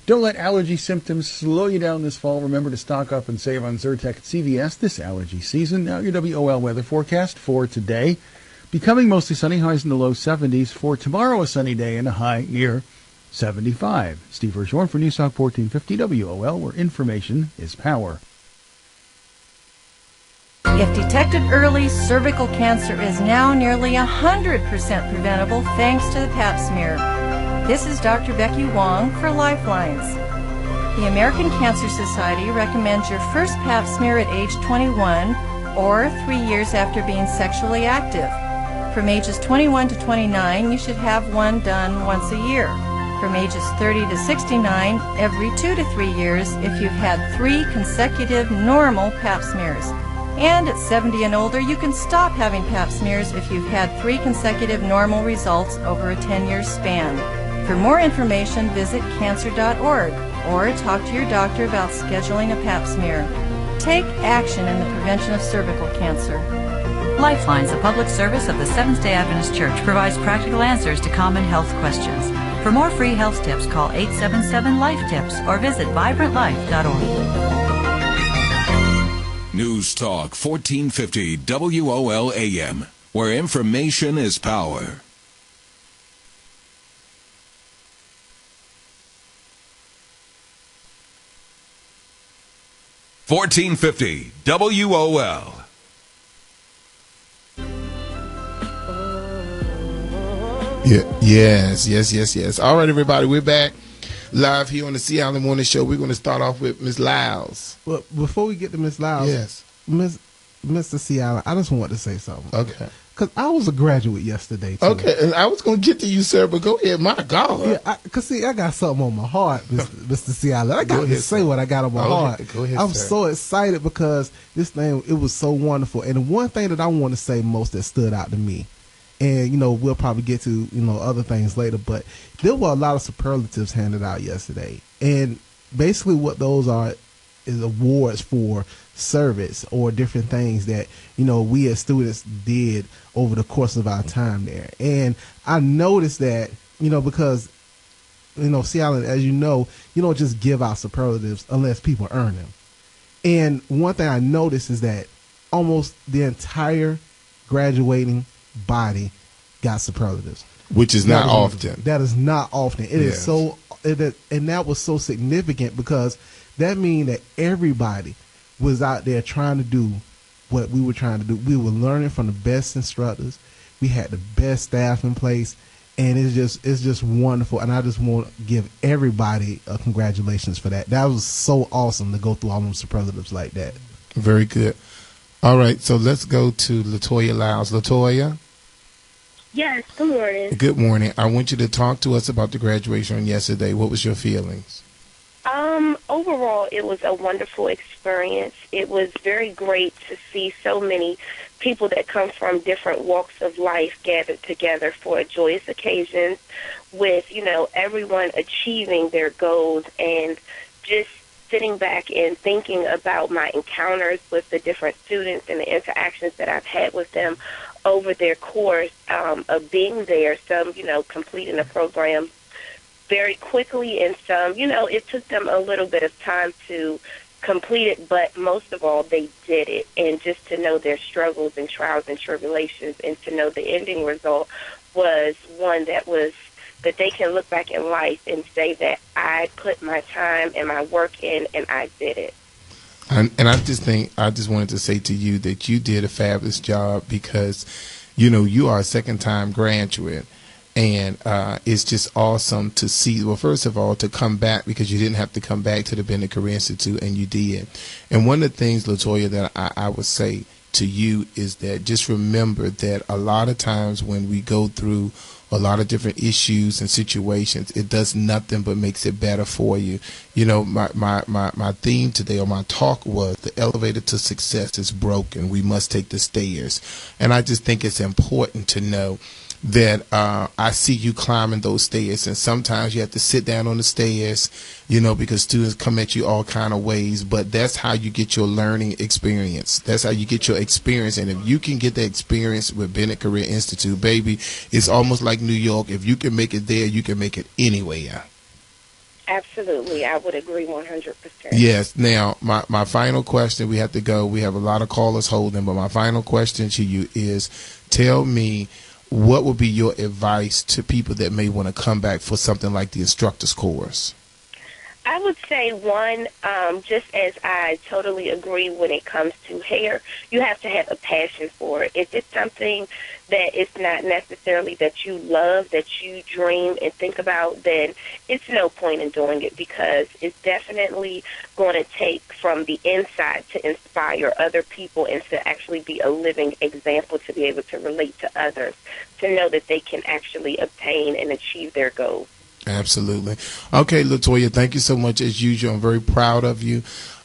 Speaker 6: Don't let allergy symptoms slow you down this fall. Remember to stock up and save on Zyrtec at CVS this allergy season. Now your WOL weather forecast for today. Becoming mostly sunny, highs in the low 70s. For tomorrow, a sunny day and a high near 75. Steve Hirschhorn for News Talk 1450 WOL, where information is power.
Speaker 22: If detected early, cervical cancer is now nearly 100% preventable thanks to the Pap smear. This is Dr. Becky Wong for Lifelines. The American Cancer Society recommends your first Pap smear at age 21 or 3 years after being sexually active. From ages 21 to 29, you should have one done once a year. From ages 30 to 69, every 2 to 3 years if you've had 3 consecutive normal Pap smears. And at 70 and older, you can stop having Pap smears if you've had 3 consecutive normal results over a 10-year span. For more information, visit cancer.org or talk to your doctor about scheduling a Pap smear. Take action in the prevention of cervical cancer.
Speaker 7: Lifelines, a public service of the Seventh-day Adventist Church, provides practical answers to common health questions. For more free health tips, call 877-LIFE-TIPS or visit vibrantlife.org.
Speaker 15: News Talk 1450 WOL AM, where information is power. $14.50 WOL.
Speaker 2: Yes. All right, everybody, we're back live here on the C. Allen Morning Show. We're going to start off with Miss Lyles.
Speaker 3: Well, before we get to Miss Lyles,
Speaker 2: yes,
Speaker 3: Mr. C. Allen, I just want to say something.
Speaker 2: Okay.
Speaker 3: Because I was a graduate yesterday, too.
Speaker 2: Okay, and I was going to get to you, sir, but go ahead. My God.
Speaker 3: Yeah, because, see, I got something on my heart, Mr. C. Allen. I got to say what I got on my heart.
Speaker 2: Go ahead,
Speaker 3: I'm
Speaker 2: sir.
Speaker 3: so excited because this thing, it was so wonderful. And the one thing that I want to say most that stood out to me, and, we'll probably get to, other things later, but there were a lot of superlatives handed out yesterday. And basically what those are is awards for service or different things that, we as students did over the course of our time there. And I noticed that, because, C. Allen, as you know, you don't just give out superlatives unless people earn them. And one thing I noticed is that almost the entire graduating body got superlatives,
Speaker 2: which is not often.
Speaker 3: That is not often. It is so, and that was so significant because that means that everybody was out there trying to do what we were trying to do. We were learning from the best instructors. We had the best staff in place, and it's just wonderful. And I just want to give everybody a congratulations for that. That was so awesome to go through all those superlatives like that.
Speaker 2: Very good. All right, so let's go to Latoya Lyles. Latoya?
Speaker 1: Yes, good morning.
Speaker 2: Good morning. I want you to talk to us about the graduation on yesterday. What was your feelings?
Speaker 1: Overall, it was a wonderful experience. It was very great to see so many people that come from different walks of life gathered together for a joyous occasion with, everyone achieving their goals, and just sitting back and thinking about my encounters with the different students and the interactions that I've had with them over their course of being there. Some, completing a program very quickly, and some, it took them a little bit of time to complete it, but most of all, they did it. And just to know their struggles and trials and tribulations, and to know the ending result was one that they can look back in life and say that I put my time and my work in, and I did it.
Speaker 2: And I just wanted to say to you that you did a fabulous job, because, you are a second-time graduate. And it's just awesome to see, well, first of all, to come back, because you didn't have to come back to the Bennett Career Institute, and you did. And one of the things, Latoya, that I would say to you is that just remember that a lot of times when we go through a lot of different issues and situations, it does nothing but makes it better for you. My theme today, or my talk, was the elevator to success is broken. We must take the stairs. And I just think it's important to know that I see you climbing those stairs, and sometimes you have to sit down on the stairs, because students come at you all kind of ways, but that's how you get your learning experience. That's how you get your experience. And if you can get the experience with Bennett Career Institute, baby, it's almost like New York. If you can make it there, you can make it anywhere.
Speaker 1: Absolutely. I would agree 100%.
Speaker 2: Yes. Now, my final question, we have to go. We have a lot of callers holding, but my final question to you is, tell me, what would be your advice to people that may want to come back for something like the instructor's course?
Speaker 1: I would say, one, just as I totally agree when it comes to hair, you have to have a passion for it. If it's something that it's not necessarily that you love, that you dream and think about, then it's no point in doing it, because it's definitely going to take from the inside to inspire other people and to actually be a living example, to be able to relate to others, to know that they can actually obtain and achieve their goals.
Speaker 2: Absolutely. Okay, Latoya, thank you so much. As usual, I'm very proud of you.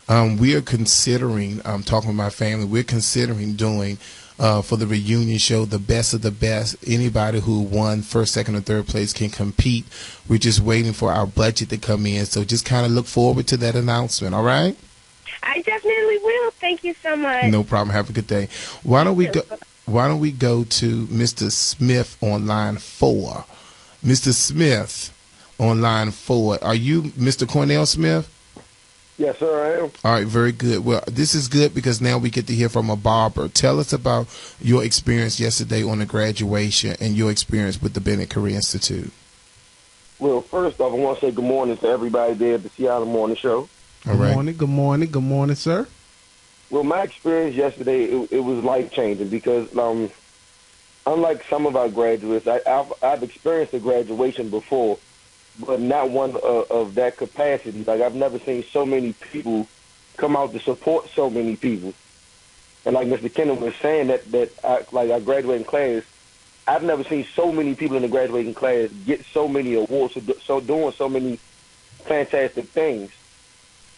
Speaker 2: We are considering, talking with my family, we're considering doing for the reunion show, the best of the best. Anybody who won first, second, or third place can compete. We're just waiting for our budget to come in. So just kind of look forward to that announcement, all right?
Speaker 1: I definitely will. Thank you so much.
Speaker 2: No problem. Have a good day. Why don't we go to Mr. Smith on line 4? Mr. Smith on line 4. Are you Mr. Cornell Smith?
Speaker 8: Yes, sir, I am.
Speaker 2: All right, very good. Well, this is good because now we get to hear from a barber. Tell us about your experience yesterday on the graduation and your experience with the Bennett Career Institute.
Speaker 8: Well, first off, I want to say good morning to everybody there at the Seattle Morning Show.
Speaker 2: All right.
Speaker 3: Good morning, sir.
Speaker 8: Well, my experience yesterday, it was life-changing because unlike some of our graduates, I've experienced a graduation before, but not one of that capacity. Like, I've never seen so many people come out to support so many people. And like Mr. Kendall was saying, that our graduating class, I've never seen so many people in the graduating class get so many awards, so doing so many fantastic things.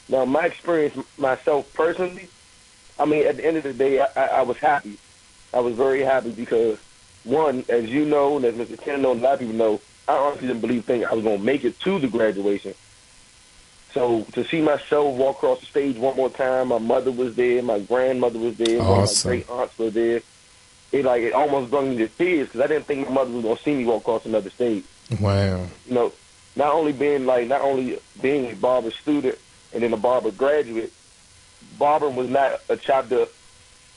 Speaker 8: Now, my experience myself personally, I mean, at the end of the day, I was happy. I was very happy because, one, as you know, and as Mr. Kendall knows, a lot of people know, I honestly didn't think I was going to make it to the graduation. So to see myself walk across the stage one more time, my mother was there, my grandmother was there,
Speaker 2: awesome.
Speaker 8: One of my great aunts were there. It almost brought me to tears because I didn't think my mother was going to see me walk across another stage.
Speaker 2: Wow.
Speaker 8: Not only being a barber student and then a barber graduate, barbering was not a chapter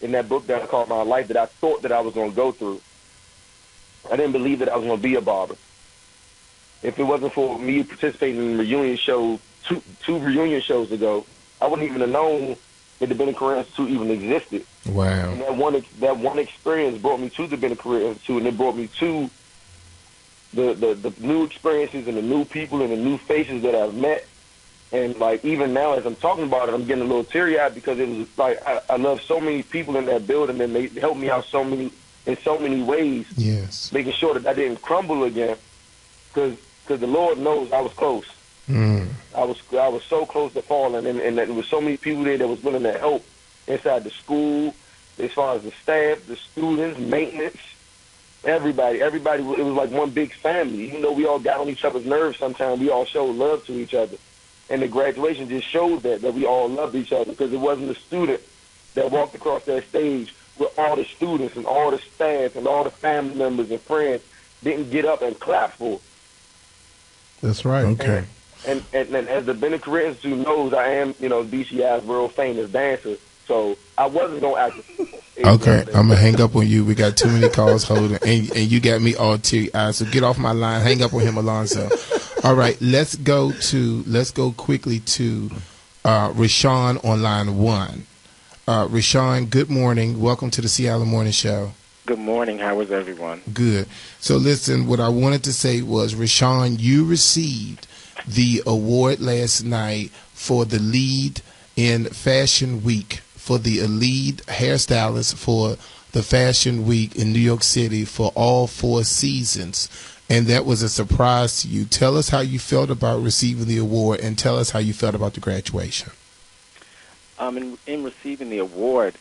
Speaker 8: in that book that I called my life that I thought that I was going to go through. I didn't believe that I was going to be a barber. If it wasn't for me participating in reunion shows, two reunion shows ago, I wouldn't even have known that the Bennett Career Institute even existed.
Speaker 2: Wow.
Speaker 8: And that one experience brought me to the Bennett Career Institute, and it brought me to the new experiences and the new people and the new faces that I've met. And like even now, as I'm talking about it, I'm getting a little teary-eyed because it was like I love so many people in that building, and they helped me out in so many ways.
Speaker 2: Yes.
Speaker 8: Making sure that I didn't crumble again, because the Lord knows I was close. I was so close to falling, and there was so many people there that was willing to help inside the school, as far as the staff, the students, maintenance, everybody. It was like one big family. Even though we all got on each other's nerves sometimes, we all showed love to each other. And the graduation just showed that we all loved each other, because it wasn't a student that walked across that stage with all the students and all the staff and all the family members and friends didn't get up and clap for.
Speaker 3: That's right.
Speaker 2: Okay.
Speaker 8: And as the Bennett Career Institute knows, I am, BCI's world famous dancer. So I wasn't going to act.
Speaker 2: Okay, I'm going to hang up on you. We got too many calls holding, and you got me all teary-eyed. So get off my line. Hang up on him, Alonzo. All right, let's go quickly to Rashawn on line 1. Rashawn, good morning. Welcome to the Seattle Morning Show.
Speaker 9: Good morning. How was everyone?
Speaker 2: Good. So listen, what I wanted to say was, Rashawn, you received the award last night for the lead in Fashion Week, for the lead hairstylist for the Fashion Week in New York City for all 4 seasons. And that was a surprise to you. Tell us how you felt about receiving the award, and tell us how you felt about the graduation.
Speaker 9: In receiving the award,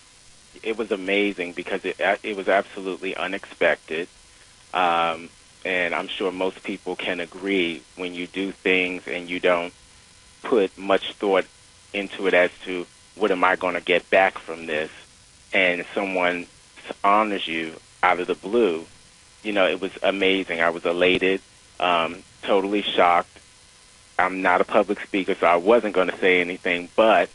Speaker 9: it was amazing because it was absolutely unexpected. And I'm sure most people can agree, when you do things and you don't put much thought into it as to what am I going to get back from this, and someone honors you out of the blue, it was amazing. I was elated, totally shocked. I'm not a public speaker, so I wasn't going to say anything, but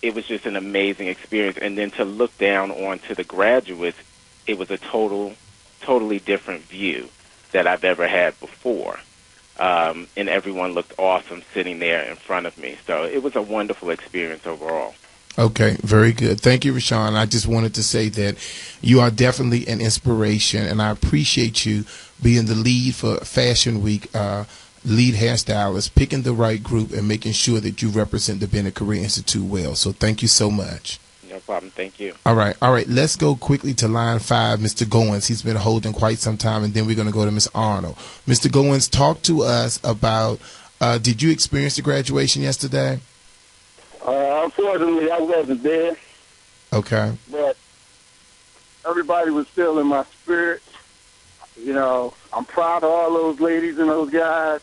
Speaker 9: it was just an amazing experience. And then to look down onto the graduates, it was a totally different view that I've ever had before. And everyone looked awesome sitting there in front of me. So it was a wonderful experience overall.
Speaker 2: Okay, very good. Thank you, Rashawn. I just wanted to say that you are definitely an inspiration, and I appreciate you being the lead for Fashion Week, lead hairstylist, picking the right group, and making sure that you represent the Bennett Career Institute well. So thank you so much.
Speaker 9: No problem. Thank you.
Speaker 2: All right. Let's go quickly to line 5, Mr. Goins. He's been holding quite some time, and then we're going to go to Ms. Arnold. Mr. Goins, talk to us about, did you experience the graduation yesterday?
Speaker 10: Unfortunately, I wasn't there.
Speaker 2: Okay.
Speaker 10: But everybody was still in my spirit. I'm proud of all those ladies and those guys,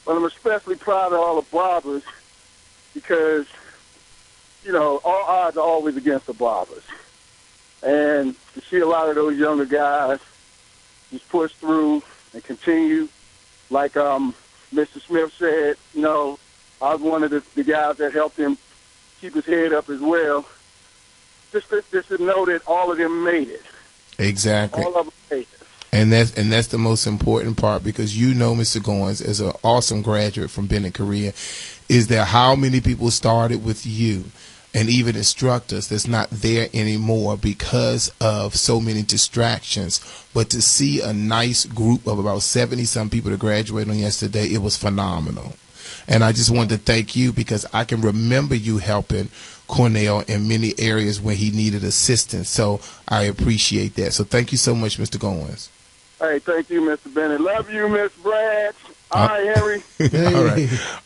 Speaker 10: but I'm especially proud of all the barbers, because all odds are always against the barbers. And to see a lot of those younger guys just push through and continue, like Mr. Smith said, I was one of the guys that helped him keep his head up as well. Just to know that all of them made it.
Speaker 2: Exactly.
Speaker 10: All of them made it.
Speaker 2: And that's the most important part, because Mr. Goins, as an awesome graduate from Bennett Career, is that how many people started with you, and even instructors that's not there anymore because of so many distractions. But to see a nice group of about 70-some people to graduate on yesterday, it was phenomenal. And I just wanted to thank you, because I can remember you helping Cornell in many areas when he needed assistance. So I appreciate that. So thank you so much, Mr. Goins.
Speaker 10: Hey, thank you, Mr. Bennett. Love you, Miss Brad. All right, Henry.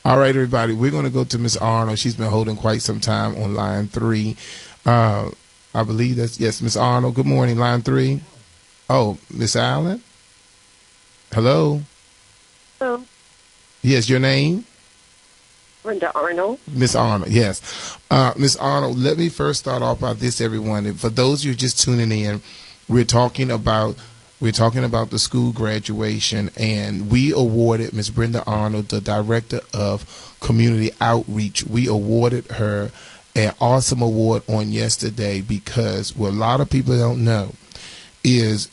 Speaker 2: All right, everybody. We're going to go to Miss Arnold. She's been holding quite some time on line 3. I believe that's, yes, Miss Arnold. Good morning, line 3. Oh, Miss Allen? Hello?
Speaker 1: Hello.
Speaker 2: Yes, your name?
Speaker 1: Brenda Arnold.
Speaker 2: Miss Arnold, yes. Miss Arnold, let me first start off by this, everyone. And for those of you just tuning in, we're talking about the school graduation, and we awarded Miss Brenda Arnold, the Director of Community Outreach. We awarded her an awesome award on yesterday, because what a lot of people don't know is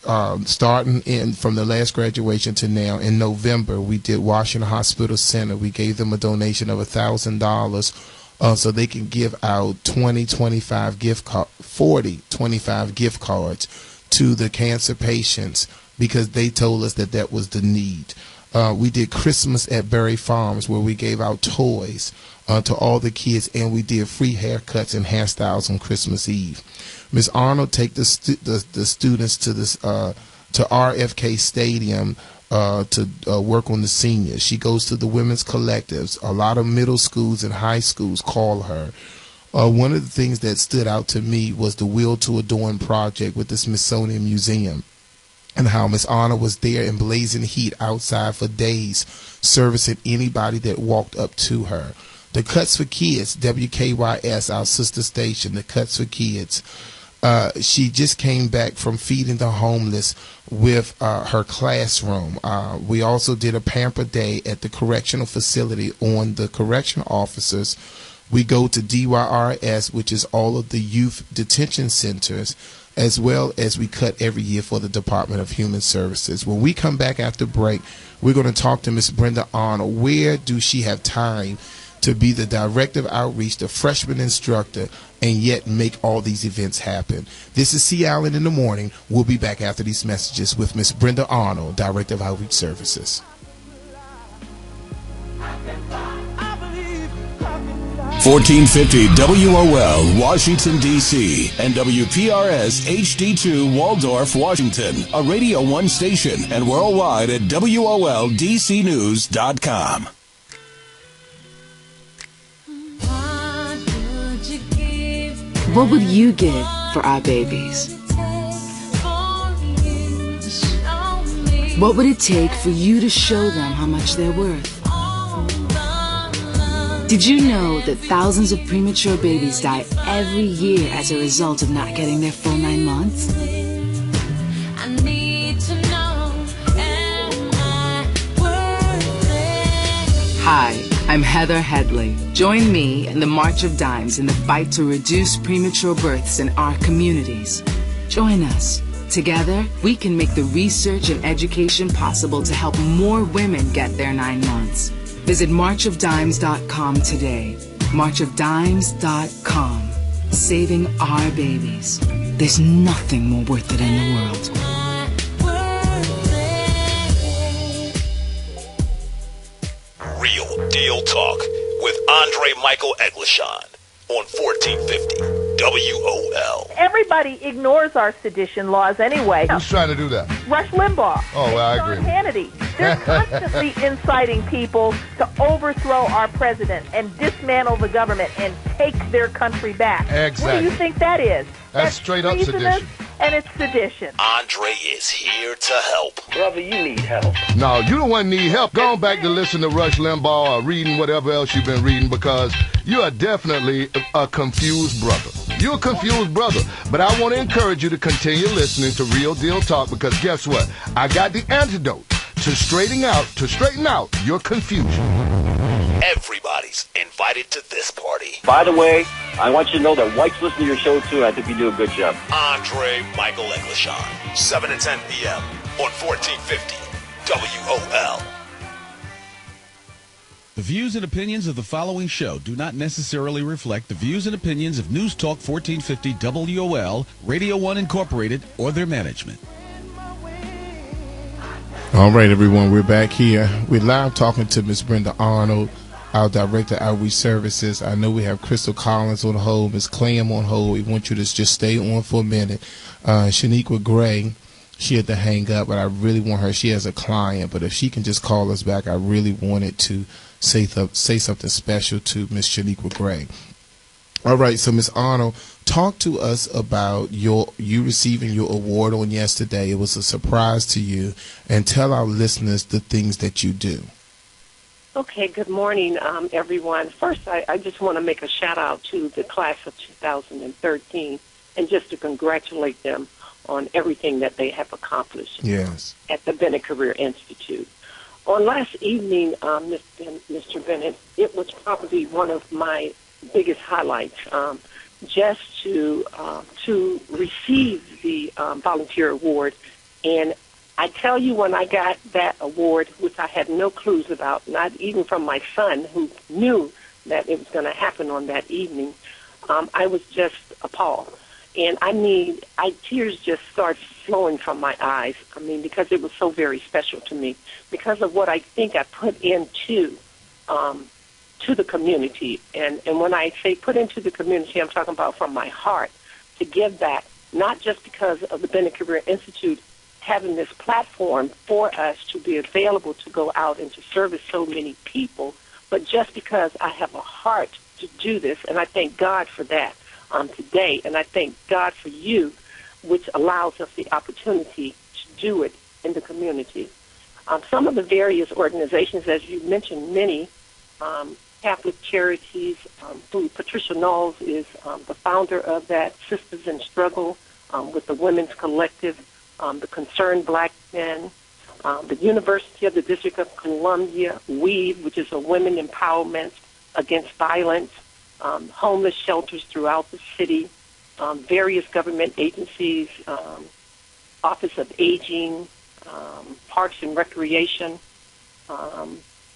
Speaker 2: starting in from the last graduation to now, in November, we did Washington Hospital Center. We gave them a donation of $1,000 so they can give out 25 gift cards to the cancer patients because they told us that was the need. We did Christmas at Berry Farms where we gave out toys to all the kids, and we did free haircuts and hairstyles on Christmas Eve. Ms. Arnold take the students to this to RFK Stadium to work on the seniors. She goes to the women's collectives. A lot of middle schools and high schools call her. One of the things that stood out to me was the Will to Adorn project with the Smithsonian Museum, and how Miss Arnold was there in blazing heat outside for days, servicing anybody that walked up to her. The Cuts for Kids, WKYS, our sister station, the Cuts for Kids. She just came back from feeding the homeless with her classroom. We also did a pamper day at the correctional facility on the correctional officers. We go to DYRS, which is all of the youth detention centers, as well as we cut every year for the Department of Human Services. When we come back after break, we're going to talk to Miss Brenda Arnold. Where do she have time to be the director of outreach, the freshman instructor, and yet make all these events happen? This is C. Allen in the Morning. We'll be back after these messages with Miss Brenda Arnold, Director of Outreach Services.
Speaker 15: 1450 WOL, Washington, D.C., and WPRS HD2, Waldorf, Washington, a Radio 1 station, and worldwide at WOLDCnews.com.
Speaker 26: What would you give for our babies? What would it take for you to show them how much they're worth? Did you know that thousands of premature babies die every year as a result of not getting their full 9 months? Hi, I'm Heather Headley. Join me in the March of Dimes in the fight to reduce premature births in our communities. Join us. Together, we can make the research and education possible to help more women get their 9 months. Visit marchofdimes.com today. Marchofdimes.com. Saving our babies. There's nothing more worth it in the world.
Speaker 11: Real Deal Talk with Andre Michael Eglishon on 1450 WOL.
Speaker 13: Everybody ignores our sedition laws anyway.
Speaker 14: Who's trying to do that?
Speaker 13: Rush Limbaugh.
Speaker 14: Oh, well, I agree.
Speaker 13: Hannity. They're constantly inciting people to overthrow our president and dismantle the government and take their country back.
Speaker 14: Exactly.
Speaker 13: What do you think that is?
Speaker 14: That's straight up sedition.
Speaker 13: And it's sedition.
Speaker 11: Andre is here to help.
Speaker 14: Brother, you need help. No, you don't want to need help. Go on back to listen to Rush Limbaugh or reading whatever else you've been reading, because you are definitely a confused brother. You're a confused brother. But I want to encourage you to continue listening to Real Deal Talk, because guess what? I got the antidote to straighten out your confusion.
Speaker 11: Everybody's invited to this party.
Speaker 16: By the way, I want you to know that whites listen to your show too, and I think you do a good job.
Speaker 11: Andre Michael Eglishon, 7 to 10 p.m. on 1450 WOL.
Speaker 17: The views and opinions of the following show do not necessarily reflect the views and opinions of News Talk 1450 WOL, Radio 1 Incorporated, or their management.
Speaker 2: All right, everyone, we're back here. We're live talking to Miss Brenda Arnold, our Director of Outreach Services. I know we have Crystal Collins on hold, Miss Clam on hold. We want you to just stay on for a minute. Shaniqua Gray, she had to hang up, but I really want her. She has a client, but if she can just call us back, I really wanted to say something special to Miss Shaniqua Gray. All right, so Miss Arnold, talk to us about you receiving your award on yesterday. It was a surprise to you, and tell our listeners the things that you do.
Speaker 20: Okay, good morning, everyone. First, I just want to make a shout-out to the class of 2013 and just to congratulate them on everything that they have accomplished at the Bennett Career Institute. On last evening, Mr. Bennett, it was probably one of my biggest highlights, just to receive the volunteer award. And I tell you, when I got that award, which I had no clues about, not even from my son, who knew that it was going to happen on that evening, I was just appalled. And tears just started flowing from my eyes. I mean, because it was so very special to me, because of what I think I put into to the community. And when I say put into the community, I'm talking about from my heart, to give back, not just because of the Bennett Career Institute having this platform for us to be available to go out and to service so many people, but just because I have a heart to do this, and I thank God for that today, and I thank God for you, which allows us the opportunity to do it in the community. Some of the various organizations, as you mentioned, many Catholic Charities, who Patricia Knowles is the founder of that, Sisters in Struggle, with the Women's Collective, the Concerned Black Men, the University of the District of Columbia, WEAVE, which is a women empowerment against violence, homeless shelters throughout the city, various government agencies, Office of Aging, Parks and Recreation,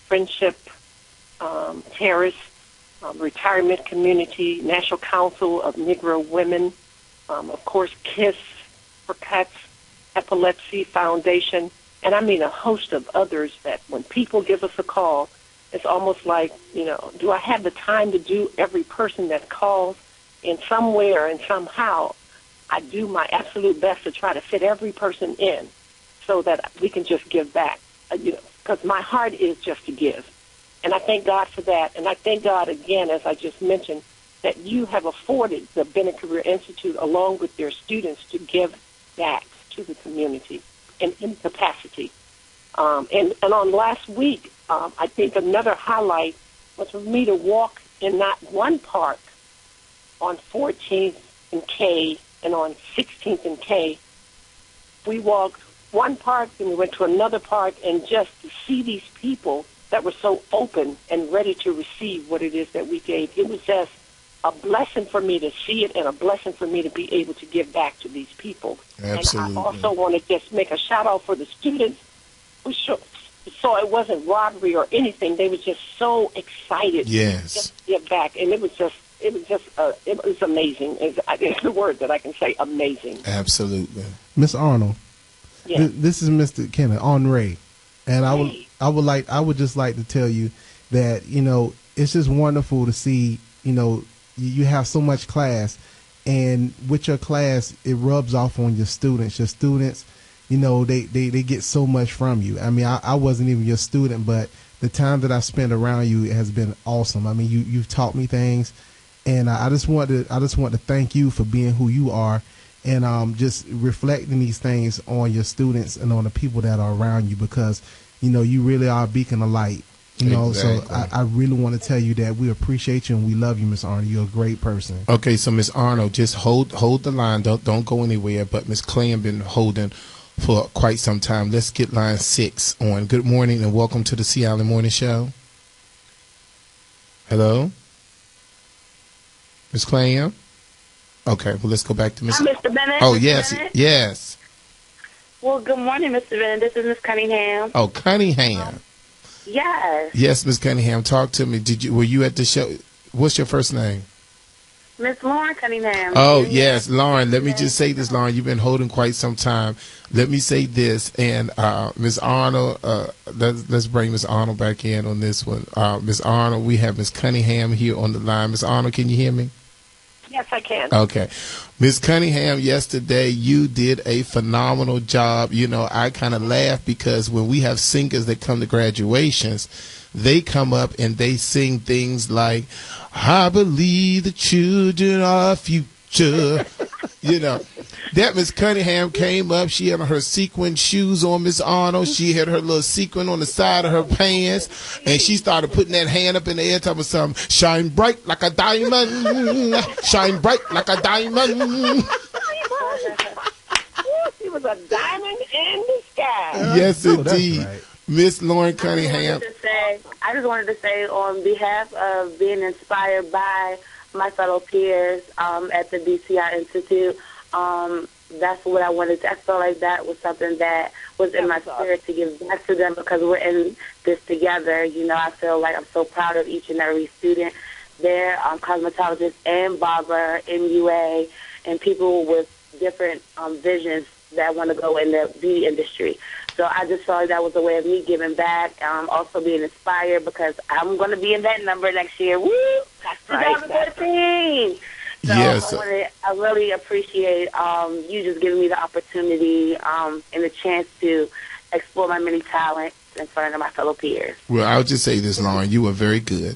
Speaker 20: Friendship Terrace, Retirement Community, National Council of Negro Women, of course, KISS for Pets, Epilepsy Foundation, and I mean a host of others that when people give us a call, it's almost like, do I have the time to do every person that calls? In some way or in somehow, I do my absolute best to try to fit every person in so that we can just give back, because my heart is just to give. And I thank God for that. And I thank God, again, as I just mentioned, that you have afforded the Bennett Career Institute, along with their students, to give back to the community in capacity. And on last week, I think another highlight was for me to walk in not one park on 14th and K and on 16th and K. We walked one park and we went to another park, and just to see these people that were so open and ready to receive what it is that we gave, it was just a blessing for me to see it and a blessing for me to be able to give back to these people.
Speaker 2: Absolutely.
Speaker 20: And I also want to just make a shout out for the students who saw it wasn't robbery or anything. They were just so excited
Speaker 2: Yes.
Speaker 20: to give back, and it was amazing. It's the word that I can say, amazing.
Speaker 2: Absolutely.
Speaker 3: Miss Arnold,
Speaker 20: Yes.
Speaker 3: this is Mr. Kenneth Henri, and I would just like to tell you that it's just wonderful to see you have so much class, and with your class it rubs off on your students. Your students, they get so much from you. I mean, I wasn't even your student, but the time that I spent around you has been awesome. I mean, you've taught me things, and I just want to thank you for being who you are, and just reflecting these things on your students and on the people that are around you, because you really are a beacon of light.
Speaker 2: Exactly.
Speaker 3: So I really want to tell you that we appreciate you and we love you, Miss Arnold. You're a great person.
Speaker 2: Okay, so Miss Arnold, just hold the line. Don't go anywhere. But Miss Clam been holding for quite some time. Let's get line 6 on. Good morning and welcome to the Sea Island Morning Show. Hello, Miss Clam. Okay, well let's go back to Miss.
Speaker 18: Hi, Mr. Bennett.
Speaker 2: Oh
Speaker 18: Mr.
Speaker 2: yes,
Speaker 18: Bennett.
Speaker 2: yes.
Speaker 18: Well, good morning, Mr. Bennett. This is Miss Cunningham.
Speaker 2: Oh, Cunningham.
Speaker 18: Yes.
Speaker 2: Yes, Miss Cunningham. Talk to me. Were you at the show? What's your first name?
Speaker 18: Miss Lauren Cunningham.
Speaker 2: Oh, yes, Lauren. Let me just say this, Lauren. You've been holding quite some time. Let me say this, and Miss Arnold, let's bring Miss Arnold back in on this one. Miss Arnold, we have Miss Cunningham here on the line. Miss Arnold, can you hear me?
Speaker 20: Yes, I can.
Speaker 2: Okay. Miss Cunningham, yesterday you did a phenomenal job. I kind of laugh because when we have singers that come to graduations, they come up and they sing things like, I believe the children are future. That Miss Cunningham came up. She had her sequin shoes on, Miss Arnold. She had her little sequin on the side of her pants. And she started putting that hand up in the air, talking something, shine bright like a diamond. Shine bright like a diamond.
Speaker 20: She was a diamond in the sky.
Speaker 2: Yes, indeed. Right. Miss Lauren Cunningham.
Speaker 18: I just wanted to say on behalf of being inspired by my fellow peers at the BCI Institute, that's what I wanted. I felt like that was something that was in my spirit to give back to them because we're in this together. You know, I feel like I'm so proud of each and every student there, cosmetologists and barber, MUA, and people with different visions that want to go in the beauty industry. So I just felt like that was a way of me giving back, also being inspired because I'm going to be in that number next year. Woo! That's 2013. So
Speaker 2: Yes.
Speaker 18: I really appreciate you just giving me the opportunity and the chance to explore my many talents in front of my fellow peers.
Speaker 2: Well, I'll just say this, Lauren. You were very good.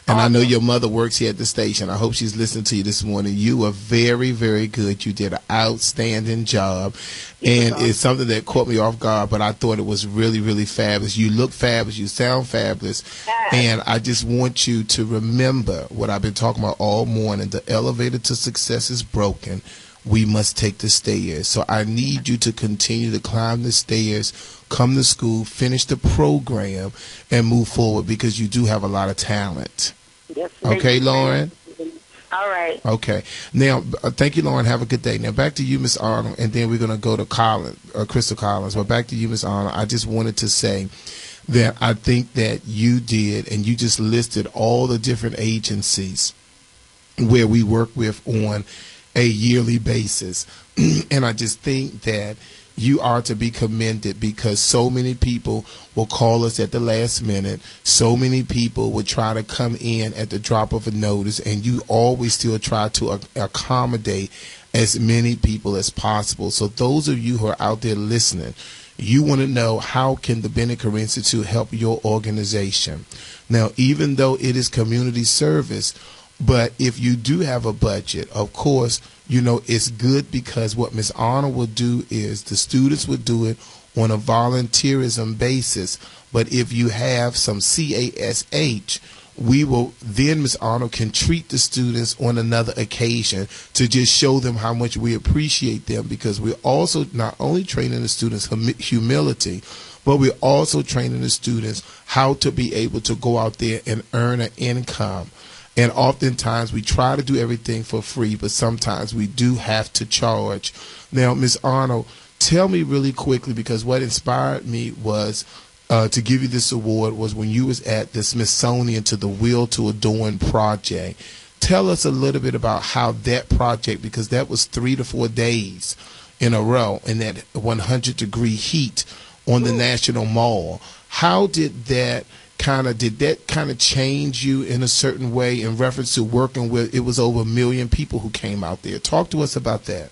Speaker 2: And I know your mother works here at the station. I hope she's listening to you this morning. You were very, very good. You did an outstanding job. And it's something that caught me off guard, but I thought it was really, really fabulous. You look fabulous. You sound fabulous. And I just want you to remember what I've been talking about all morning. The elevator to success is broken. We must take the stairs. So I need you to continue to climb the stairs, come to school, finish the program, and move forward because you do have a lot of talent.
Speaker 18: Yes.
Speaker 2: Okay, Lauren?
Speaker 18: All right.
Speaker 2: Okay. Now, thank you, Lauren. Have a good day. Now, back to you, Miss Arnold, and then we're going to go to Crystal Collins. But back to you, Miss Arnold. I just wanted to say that I think that you did, and you just listed all the different agencies where we work with on a yearly basis. And I just think that you are to be commended because so many people will call us at the last minute. So many people will try to come in at the drop of a notice, and you always still try to accommodate as many people as possible. So those of you who are out there listening, you want to know how can the Bennett Career Institute help your organization. Now, even though it is community service, but if you do have a budget, of course, you know, it's good because what Ms. Arnold will do is the students will do it on a volunteerism basis. But if you have some CASH, we will then, Ms. Arnold, can treat the students on another occasion to just show them how much we appreciate them because we're also not only training the students humility, but we're also training the students how to be able to go out there and earn an income. And oftentimes we try to do everything for free, but sometimes we do have to charge. Now, Ms. Arnold, tell me really quickly, because what inspired me was to give you this award was when you was at the Smithsonian to the Will to Adorn project. Tell us a little bit about how that project, because that was 3 to 4 days in a row in that 100-degree heat on the National Mall. How did that kind of change you in a certain way in reference to working with, it was over 1 million people who came out there. Talk to us about that.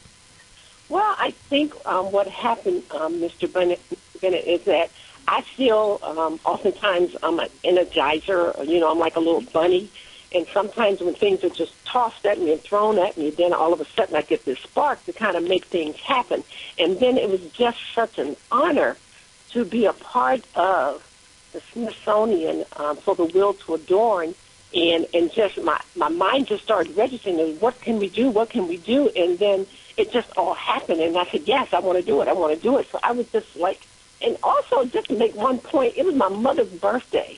Speaker 20: Well, I think what happened, Mr. Bennett, is that I feel oftentimes I'm an energizer. You know, I'm like a little bunny. And sometimes when things are just tossed at me and thrown at me, then all of a sudden I get this spark to kind of make things happen. And then it was just such an honor to be a part of the Smithsonian for the Will to Adorn, and just my mind just started registering, what can we do, and then it just all happened, and I said, yes, I want to do it. So I was just like, and also just to make one point, it was my mother's birthday.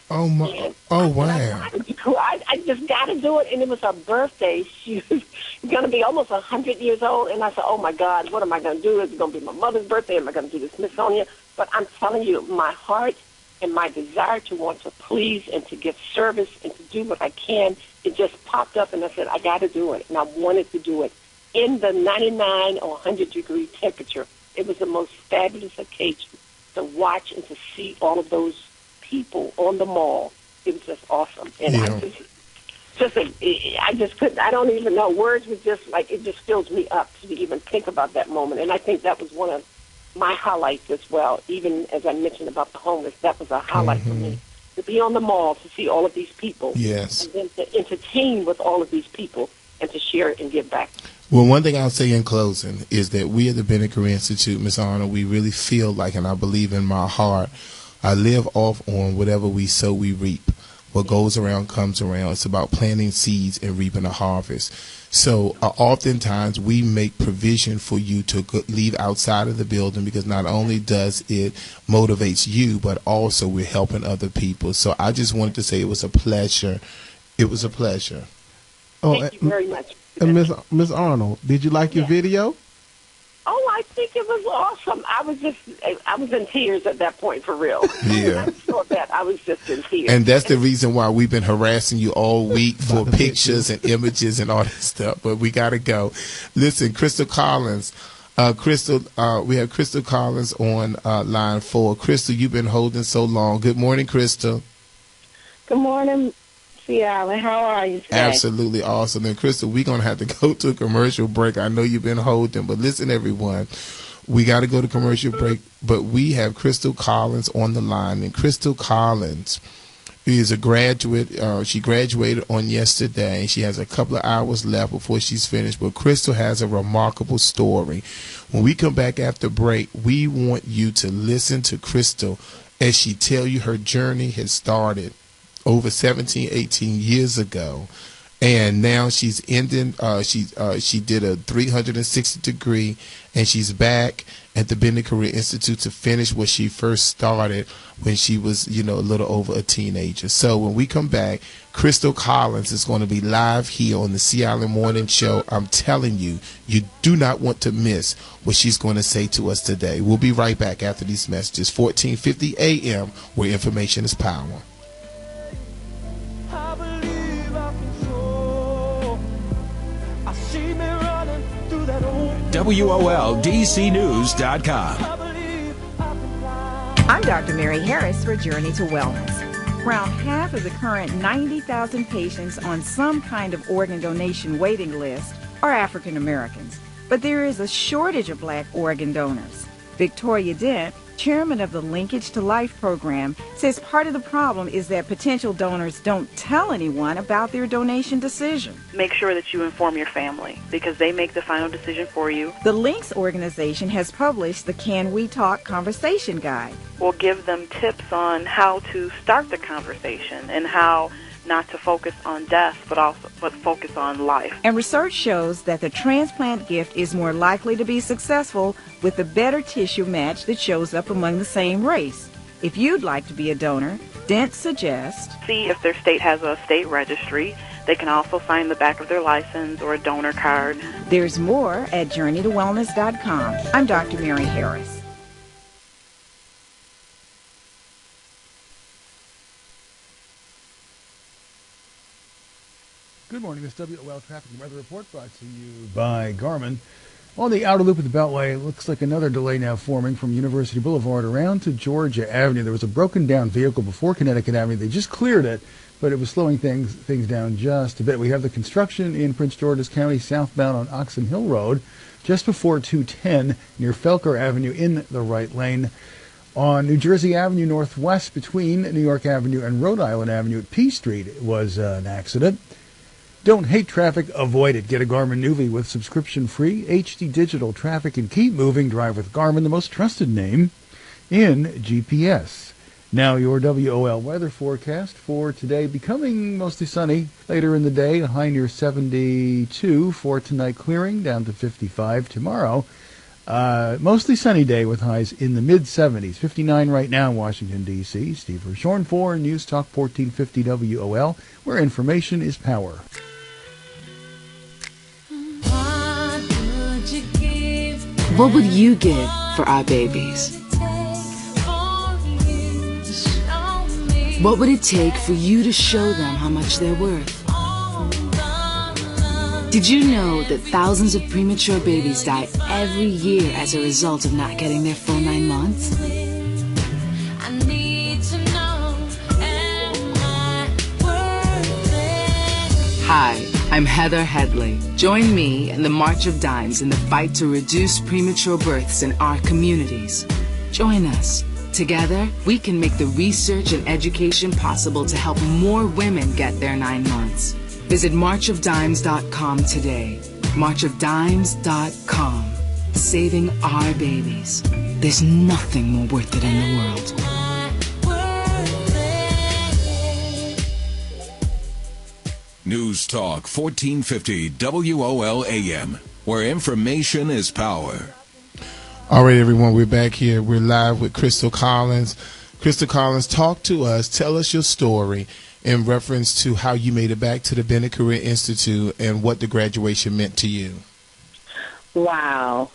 Speaker 2: Oh, my! Oh, wow!
Speaker 20: I just got to do it, and it was her birthday. She was going to be almost 100 years old, and I said, oh, my God, what am I going to do? It's going to be my mother's birthday. Am I going to do the Smithsonian? But I'm telling you, my heart and my desire to want to please and to give service and to do what I can, it just popped up, and I said, I got to do it, and I wanted to do it in the 99 or 100-degree temperature. It was the most fabulous occasion to watch and to see all of those people on the mall. It was just awesome, and I just couldn't. I don't even know. Words were just like, it just fills me up to even think about that moment, and I think that was one of my highlights as well. Even as I mentioned about the homeless, that was a highlight for me, to be on the mall, to see all of these people,
Speaker 2: yes,
Speaker 20: and then to entertain with all of these people and to share and give back.
Speaker 2: Well, one thing I'll say in closing is that we at the Bennett Career Institute, Ms. Arnold, we really feel like, and I believe in my heart, I live off on whatever we sow, we reap. What goes around comes around. It's about planting seeds and reaping a harvest. So oftentimes we make provision for you to leave outside of the building, because not only does it motivates you, but also we're helping other people. So I just wanted to say it was a pleasure. It was a pleasure.
Speaker 20: Thank you very much.
Speaker 3: And Miss Arnold, did you like your video?
Speaker 20: I think it was awesome. I was in tears at that point, for real.
Speaker 2: Yeah.
Speaker 20: I saw that. I was just in tears.
Speaker 2: And that's the reason why we've been harassing you all week for pictures and images and all that stuff. But we got to go. Listen, Crystal Collins. We have Crystal Collins on line 4. Crystal, you've been holding so long. Good morning, Crystal.
Speaker 12: Good morning, C. Allen. How are you today?
Speaker 2: Absolutely awesome. And Crystal, we're going to have to go to a commercial break. I know you've been holding, but listen, everyone, we got to go to commercial break. But we have Crystal Collins on the line. And Crystal Collins is a graduate. She graduated on yesterday. She has a couple of hours left before she's finished. But Crystal has a remarkable story. When we come back after break, we want you to listen to Crystal as she tell you her journey has started over 17, 18 years ago. And now she's ending, she did a 360 degree, and she's back at the Bennett Career Institute to finish what she first started when she was, a little over a teenager. So when we come back, Crystal Collins is going to be live here on the Sea Island Morning Show. I'm telling you, you do not want to miss what she's going to say to us today. We'll be right back after these messages. 1450 AM, where information is power.
Speaker 15: WOLDCnews.com.
Speaker 19: I'm Dr. Mary Harris for Journey to Wellness. Around half of the current 90,000 patients on some kind of organ donation waiting list are African Americans, but there is a shortage of black organ donors. Victoria Dent, chairman of the Linkage to Life program, says part of the problem is that potential donors don't tell anyone about their donation decision.
Speaker 21: Make sure that you inform your family because they make the final decision for you.
Speaker 19: The Links organization has published the Can We Talk Conversation Guide.
Speaker 21: We'll give them tips on how to start the conversation and how not to focus on death, but focus on life.
Speaker 19: And research shows that the transplant gift is more likely to be successful with a better tissue match that shows up among the same race. If you'd like to be a donor, Dent suggests
Speaker 21: see if their state has a state registry. They can also sign the back of their license or a donor card.
Speaker 19: There's more at JourneyToWellness.com. I'm Dr. Mary Harris.
Speaker 6: Good morning. This WOL Traffic and Weather Report brought to you by Garmin. On the outer loop of the Beltway, it looks like another delay now forming from University Boulevard around to Georgia Avenue. There was a broken down vehicle before Connecticut Avenue. They just cleared it, but it was slowing things down just a bit. We have the construction in Prince George's County southbound on Oxon Hill Road just before 210 near Felker Avenue in the right lane. On New Jersey Avenue Northwest between New York Avenue and Rhode Island Avenue at P Street, it was an accident. Don't hate traffic, avoid it. Get a Garmin Nuvi with subscription-free HD digital traffic and keep moving. Drive with Garmin, the most trusted name in GPS. Now your WOL weather forecast for today, becoming mostly sunny later in the day, a high near 72 for tonight, clearing down to 55 tomorrow. Mostly sunny day with highs in the mid-70s. 59 right now in Washington, D.C. Steve Hirshorn for News Talk 1450 WOL, where information is power.
Speaker 26: What would you give for our babies? What would it take for you to show them how much they're worth? Did you know that thousands of premature babies die every year as a result of not getting their full 9 months? Hi, I'm Heather Headley. Join me in the March of Dimes in the fight to reduce premature births in our communities. Join us. Together, we can make the research and education possible to help more women get their 9 months. Visit marchofdimes.com today. Marchofdimes.com. Saving our babies. There's nothing more worth it in the world.
Speaker 15: News Talk 1450 WOL AM, where information is power.
Speaker 2: All right, everyone, we're back here. We're live with Crystal Collins. Crystal Collins, talk to us. Tell us your story in reference to how you made it back to the Bennett Career Institute and what the graduation meant to you.
Speaker 12: Wow.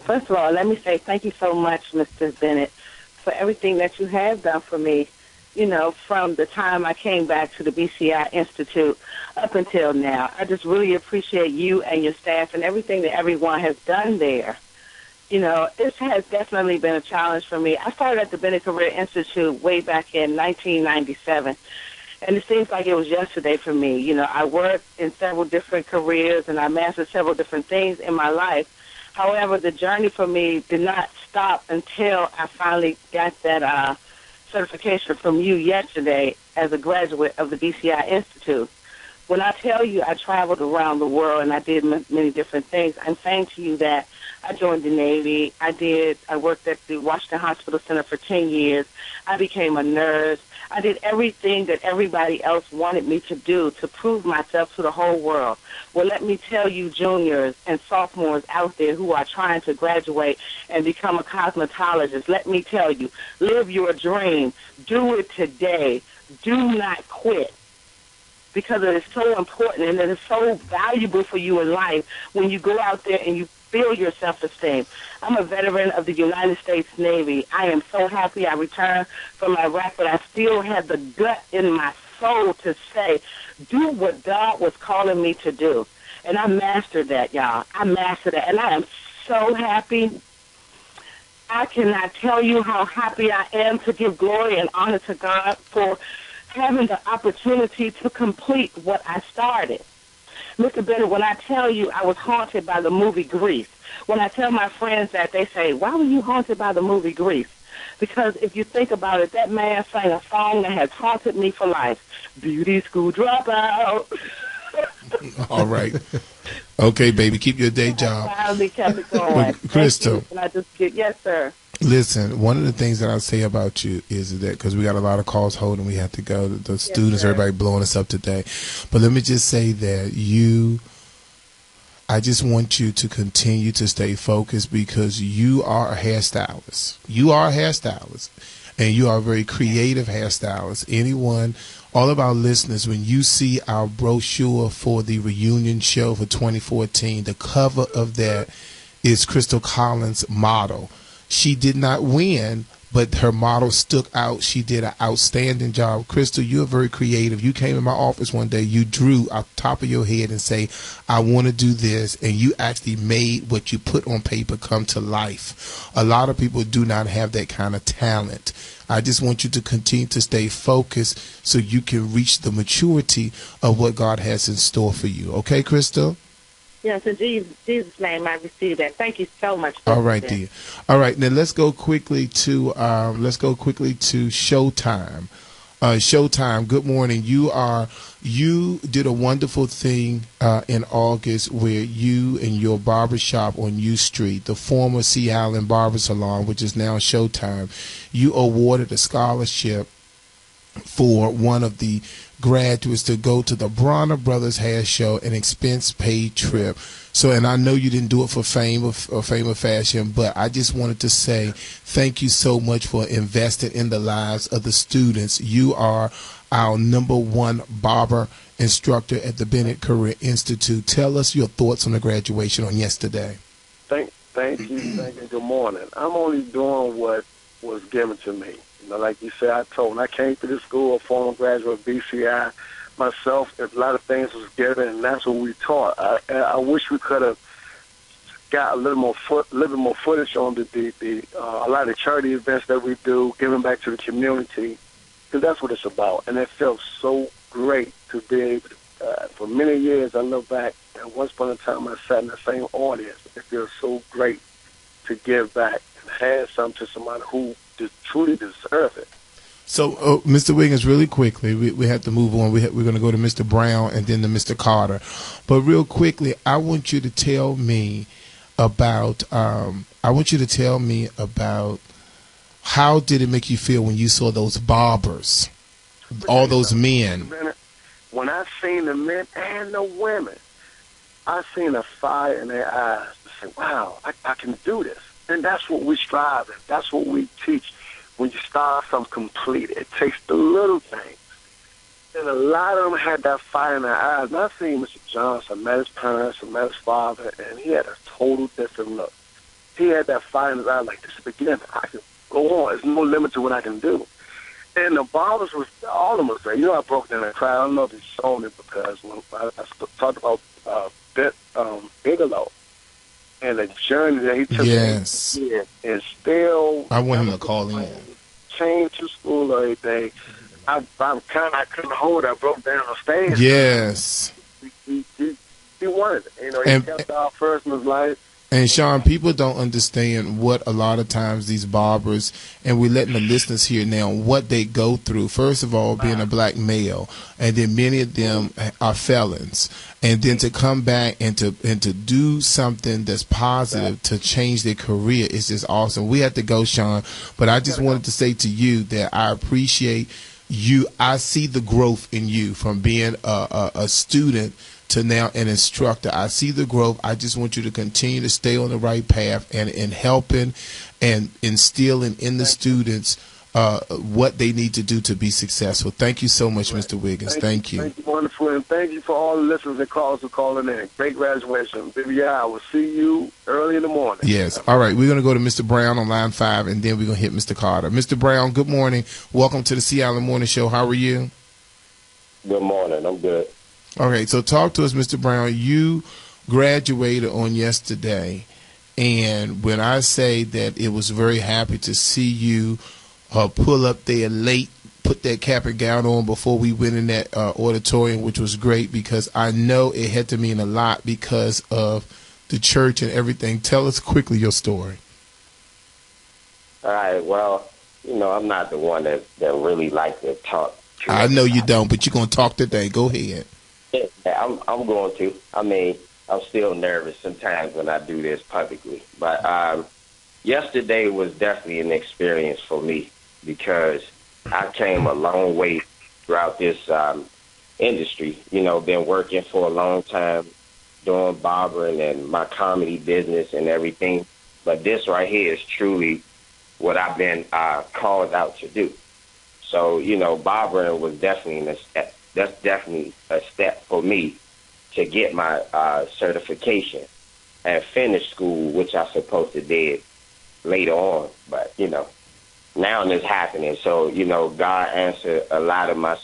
Speaker 12: First of all, let me say thank you so much, Mr. Bennett, for everything that you have done for me, you know, from the time I came back to the BCI Institute up until now. I just really appreciate you and your staff and everything that everyone has done there. You know, it has definitely been a challenge for me. I started at the Bennett Career Institute way back in 1997, and it seems like it was yesterday for me. You know, I worked in several different careers, and I mastered several different things in my life. However, the journey for me did not stop until I finally got that certification from you yesterday as a graduate of the BCI Institute. When I tell you I traveled around the world and I did many different things, I'm saying to you that I joined the Navy. I worked at the Washington Hospital Center for 10 years. I became a nurse. I did everything that everybody else wanted me to do to prove myself to the whole world. Well, let me tell you, juniors and sophomores out there who are trying to graduate and become a cosmetologist, let me tell you, live your dream. Do it today. Do not quit, because it is so important and it is so valuable for you in life when you go out there and you build your self-esteem. I'm a veteran of the United States Navy. I am so happy I returned from Iraq, but I still had the gut in my soul to say, do what God was calling me to do. And I mastered that, y'all. I mastered it, and I am so happy. I cannot tell you how happy I am to give glory and honor to God for having the opportunity to complete what I started. Mr. Bennett, when I tell you I was haunted by the movie Grease, when I tell my friends that, they say, why were you haunted by the movie Grease? Because if you think about it, that man sang a song that has haunted me for life. Beauty school dropout.
Speaker 2: All right. Okay, baby, keep your day job.
Speaker 12: I finally kept it going.
Speaker 2: Crystal.
Speaker 12: And I just get, yes, sir.
Speaker 2: Listen, one of the things that I say about you is that, because we got a lot of calls holding, we have to go. The students, everybody blowing us up today. But let me just say that I just want you to continue to stay focused, because you are a hairstylist. You are a hairstylist, and you are a very creative hairstylist. All of our listeners, when you see our brochure for the reunion show for 2014, the cover of that is Crystal Collins' model. She did not win, but her model stuck out. She did an outstanding job. Crystal, you're very creative. You came in my office one day, you drew out the top of your head and say, I want to do this, and you actually made what you put on paper come to life. A lot of people do not have that kind of talent. I just want you to continue to stay focused so you can reach the maturity of what God has in store for you. Okay, Crystal?
Speaker 12: Yes, in Jesus' name, I receive that. Thank you so much.
Speaker 2: All right, dear. All right, now let's go quickly to Showtime. Showtime, good morning. You did a wonderful thing in August where you and your barbershop on U Street, the former Sea Island Barber Salon, which is now Showtime, you awarded a scholarship for one of the graduates to go to the Bronner Brothers Hair Show, an expense-paid trip. So, and I know you didn't do it for fame or fashion, but I just wanted to say thank you so much for investing in the lives of the students. You are our #1 barber instructor at the Bennett Career Institute. Tell us your thoughts on the graduation on yesterday.
Speaker 10: Thank you. Good morning. I'm only doing what was given to me. You know, like you said, when I came to this school, a former graduate of BCI, myself, a lot of things was given, and that's what we taught. I wish we could have got a little more footage on a lot of charity events that we do, giving back to the community, because that's what it's about. And it felt so great to be able to, for many years, I look back, and once upon a time I sat in the same audience. It feels so great to give back and hand something to somebody who truly deserve it.
Speaker 2: So, Mr. Wiggins, really quickly, we have to move on. We're going to go to Mr. Brown and then to Mr. Carter. But real quickly, I want you to tell me about how did it make you feel when you saw those barbers, all those men?
Speaker 10: When I seen the men and the women, I seen a fire in their eyes to say, wow, I can do this. And that's what we strive in. That's what we teach. When you start something complete, it takes the little things. And a lot of them had that fire in their eyes. And I seen Mr. Johnson, I met his parents, I met his father, and he had a total different look. he had that fire in his eye, like, this is the beginning. I can go on. There's no limit to what I can do. And the barbers was, all of them was there. You know, I broke down and cried. I don't know if you saw me because when I talked about Bigelow and the journey that he took.
Speaker 2: Yes.
Speaker 10: And still,
Speaker 2: I want him to call in.
Speaker 10: Changed to school or anything. I couldn't hold it. I broke down on stage.
Speaker 2: Yes.
Speaker 10: He won it. You know, he
Speaker 2: And-
Speaker 10: kept our first in his life.
Speaker 2: And Sean, people don't understand what a lot of times these barbers, and we're letting the listeners hear now what they go through. First of all, being a black male, and then many of them are felons, and then to come back and to do something that's positive to change their career is just awesome. We have to go, Sean, but I just wanted to say to you that I appreciate you. I see the growth in you from being a student to now an instructor. I see the growth. I just want you to continue to stay on the right path and in helping and instilling in the students what they need to do to be successful. Thank you so much, Mr. Wiggins. Thank you.
Speaker 10: Thank you, wonderful. And thank you for all the listeners and callers who calling in. Great graduation. BCI, I will see you early in the morning.
Speaker 2: Yes. All right. We're going to go to Mr. Brown on line 5, and then we're going to hit Mr. Carter. Mr. Brown, good morning. Welcome to the Sea Island Morning Show. How are you?
Speaker 4: Good morning. I'm good.
Speaker 2: Okay, so talk to us, Mr. Brown. You graduated on yesterday, and when I say that it was very happy to see you pull up there late, put that cap and gown on before we went in that auditorium, which was great because I know it had to mean a lot because of the church and everything. Tell us quickly your story.
Speaker 4: All right. Well, you know, I'm not the one that really like to talk.
Speaker 2: I know you don't, but you're going to talk today. Go ahead.
Speaker 4: Yeah, I'm going to. I mean, I'm still nervous sometimes when I do this publicly. But yesterday was definitely an experience for me because I came a long way throughout this industry. You know, been working for a long time, doing barbering and my comedy business and everything. But this right here is truly what I've been called out to do. So, you know, barbering was definitely a step. That's definitely a step for me to get my certification and finish school, which I supposed to did later on. But, you know, now it's happening. So, you know, God answered a lot of my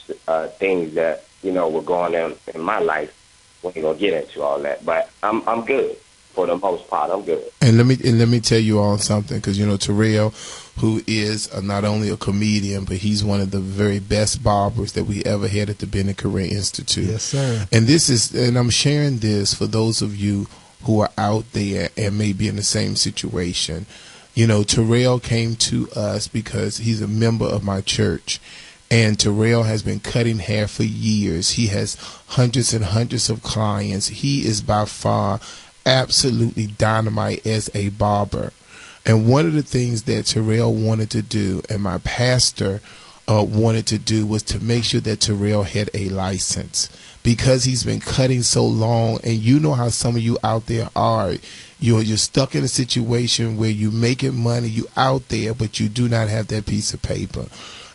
Speaker 4: things that, you know, were going on in my life. We ain't gonna get into all that, but I'm good. For the most part, I'm good.
Speaker 2: And let me tell you all something, because you know Terrell, who is not only a comedian, but he's one of the very best barbers that we ever had at the Bennett Career Institute.
Speaker 3: Yes, sir.
Speaker 2: And I'm sharing this for those of you who are out there and may be in the same situation. You know, Terrell came to us because he's a member of my church. And Terrell has been cutting hair for years. He has hundreds and hundreds of clients. He is by far absolutely dynamite as a barber. And one of the things that Terrell wanted to do and my pastor wanted to do was to make sure that Terrell had a license, because he's been cutting so long. And you know how some of you out there are. You're stuck in a situation where you're making money, you out there, but you do not have that piece of paper.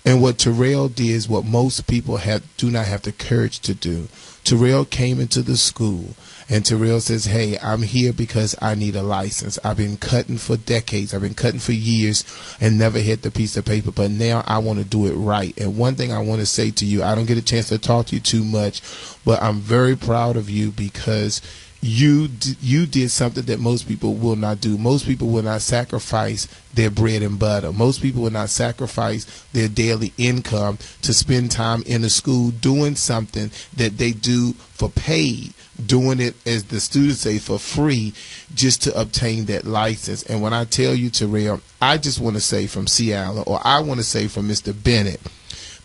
Speaker 2: And what Terrell did is what most people do not have the courage to do. Terrell came into the school, and Terrell says, hey, I'm here because I need a license. I've been cutting for decades. I've been cutting for years and never hit the piece of paper, but now I want to do it right. And one thing I want to say to you, I don't get a chance to talk to you too much, but I'm very proud of you because you did something that most people will not do. Most people will not sacrifice their bread and butter. Most people will not sacrifice their daily income to spend time in a school doing something that they do for paid, doing it, as the students say, for free, just to obtain that license. And when I tell you, Terrell, I just want to say from Seattle, or I want to say from Mr. Bennett,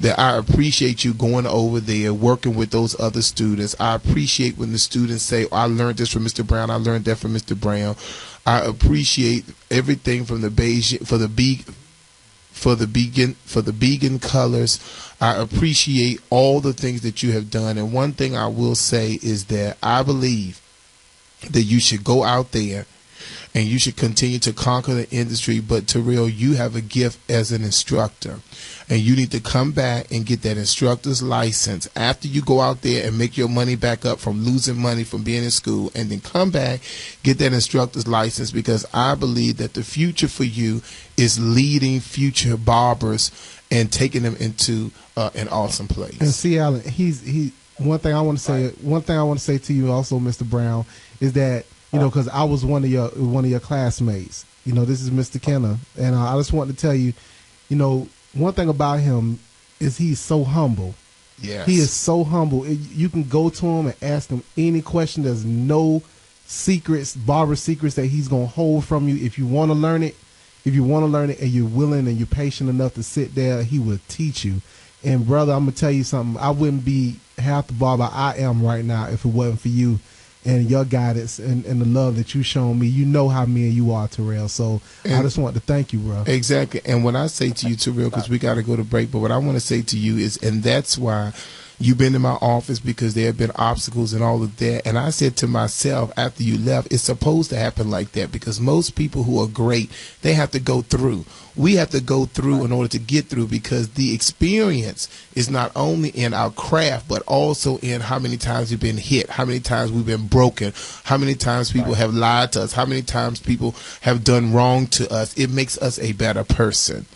Speaker 2: that I appreciate you going over there, working with those other students. I appreciate when the students say, I learned this from Mr. Brown, I learned that from Mr. Brown. I appreciate everything from the beige, for the vegan colors. I appreciate all the things that you have done. And one thing I will say is that I believe that you should go out there and you should continue to conquer the industry. But Terrell, you have a gift as an instructor, and you need to come back and get that instructor's license after you go out there and make your money back up from losing money from being in school, and then come back, get that instructor's license, because I believe that the future for you is leading future barbers and taking them into an awesome place.
Speaker 3: And see, Alan, he. One thing I want to say to you also, Mr. Brown, is that because I was one of your classmates. This is Mr. Kenner, and I just want to tell you, one thing about him is he's so humble.
Speaker 2: Yes.
Speaker 3: He is so humble. You can go to him and ask him any question. There's no secrets, barber secrets that he's gonna hold from you. If you want to learn it, and you're willing and you're patient enough to sit there, he will teach you. And brother, I'm gonna tell you something. I wouldn't be half the barber I am right now if it wasn't for you and your guidance and the love that you shown me. You know how me and you are, Terrell. So I just want to thank you, bro.
Speaker 2: Exactly. And when I say to you, Terrell, because we got to go to break, but what I want to say to you is, and that's why you've been in my office, because there have been obstacles and all of that. And I said to myself after you left, it's supposed to happen like that, because most people who are great, they have to go through. We have to go through in order to get through, because the experience is not only in our craft, but also in how many times we've been hit, how many times we've been broken, how many times people have lied to us, how many times people have done wrong to us. It makes us a better person.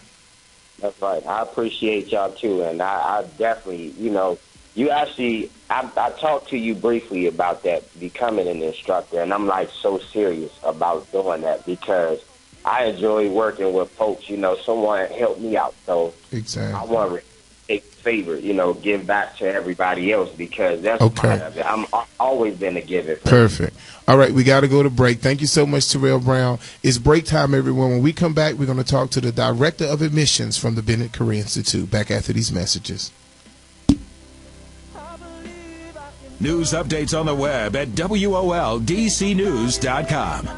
Speaker 4: That's right. I appreciate y'all too, and I definitely, you actually, I talked to you briefly about that, becoming an instructor, and I'm like so serious about doing that because I enjoy working with folks. Someone helped me out, so
Speaker 2: exactly.
Speaker 4: I want to take favor, give back to everybody else, because that's part of it. I've always been a giver.
Speaker 2: Perfect. All right, we got to go to break. Thank you so much, Terrell Brown. It's break time, everyone. When we come back, we're going to talk to the Director of Admissions from the Bennett Career Institute. Back after these messages.
Speaker 15: News updates on the web at WOLDCnews.com.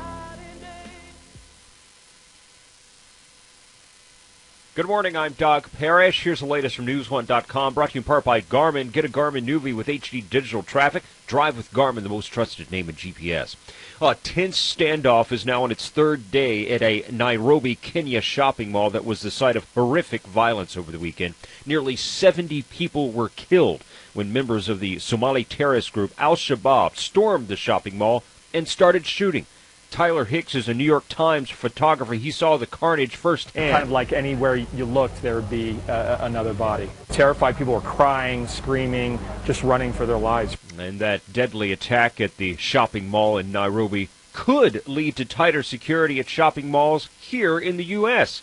Speaker 5: Good morning, I'm Doug Parrish. Here's the latest from NewsOne.com, brought to you in part by Garmin. Get a Garmin Nuvie with HD digital traffic. Drive with Garmin, the most trusted name in GPS. A tense standoff is now on its third day at a Nairobi, Kenya shopping mall that was the site of horrific violence over the weekend. Nearly 70 people were killed when members of the Somali terrorist group Al-Shabaab stormed the shopping mall and started shooting. Tyler Hicks is a New York Times photographer. He saw the carnage firsthand.
Speaker 7: Kind of like anywhere you looked, there would be another body. Terrified people were crying, screaming, just running for their lives.
Speaker 5: And that deadly attack at the shopping mall in Nairobi could lead to tighter security at shopping malls here in the U.S.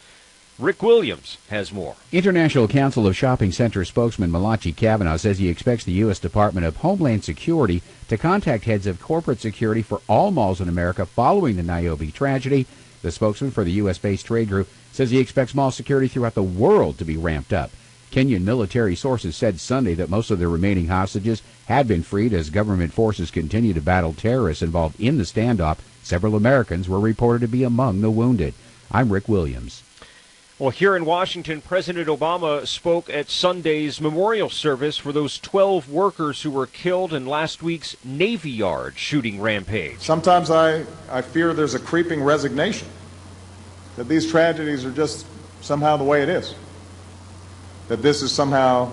Speaker 5: Rick Williams has more.
Speaker 22: International Council of Shopping Center spokesman Malachi Kavanaugh says he expects the U.S. Department of Homeland Security to contact heads of corporate security for all malls in America following the Nairobi tragedy. The spokesman for the U.S.-based trade group says he expects mall security throughout the world to be ramped up. Kenyan military sources said Sunday that most of the remaining hostages had been freed as government forces continue to battle terrorists involved in the standoff. Several Americans were reported to be among the wounded. I'm Rick Williams.
Speaker 5: Well, here in Washington, President Obama spoke at Sunday's memorial service for those 12 workers who were killed in last week's Navy Yard shooting rampage.
Speaker 23: Sometimes I fear there's a creeping resignation, that these tragedies are just somehow the way it is, that this is somehow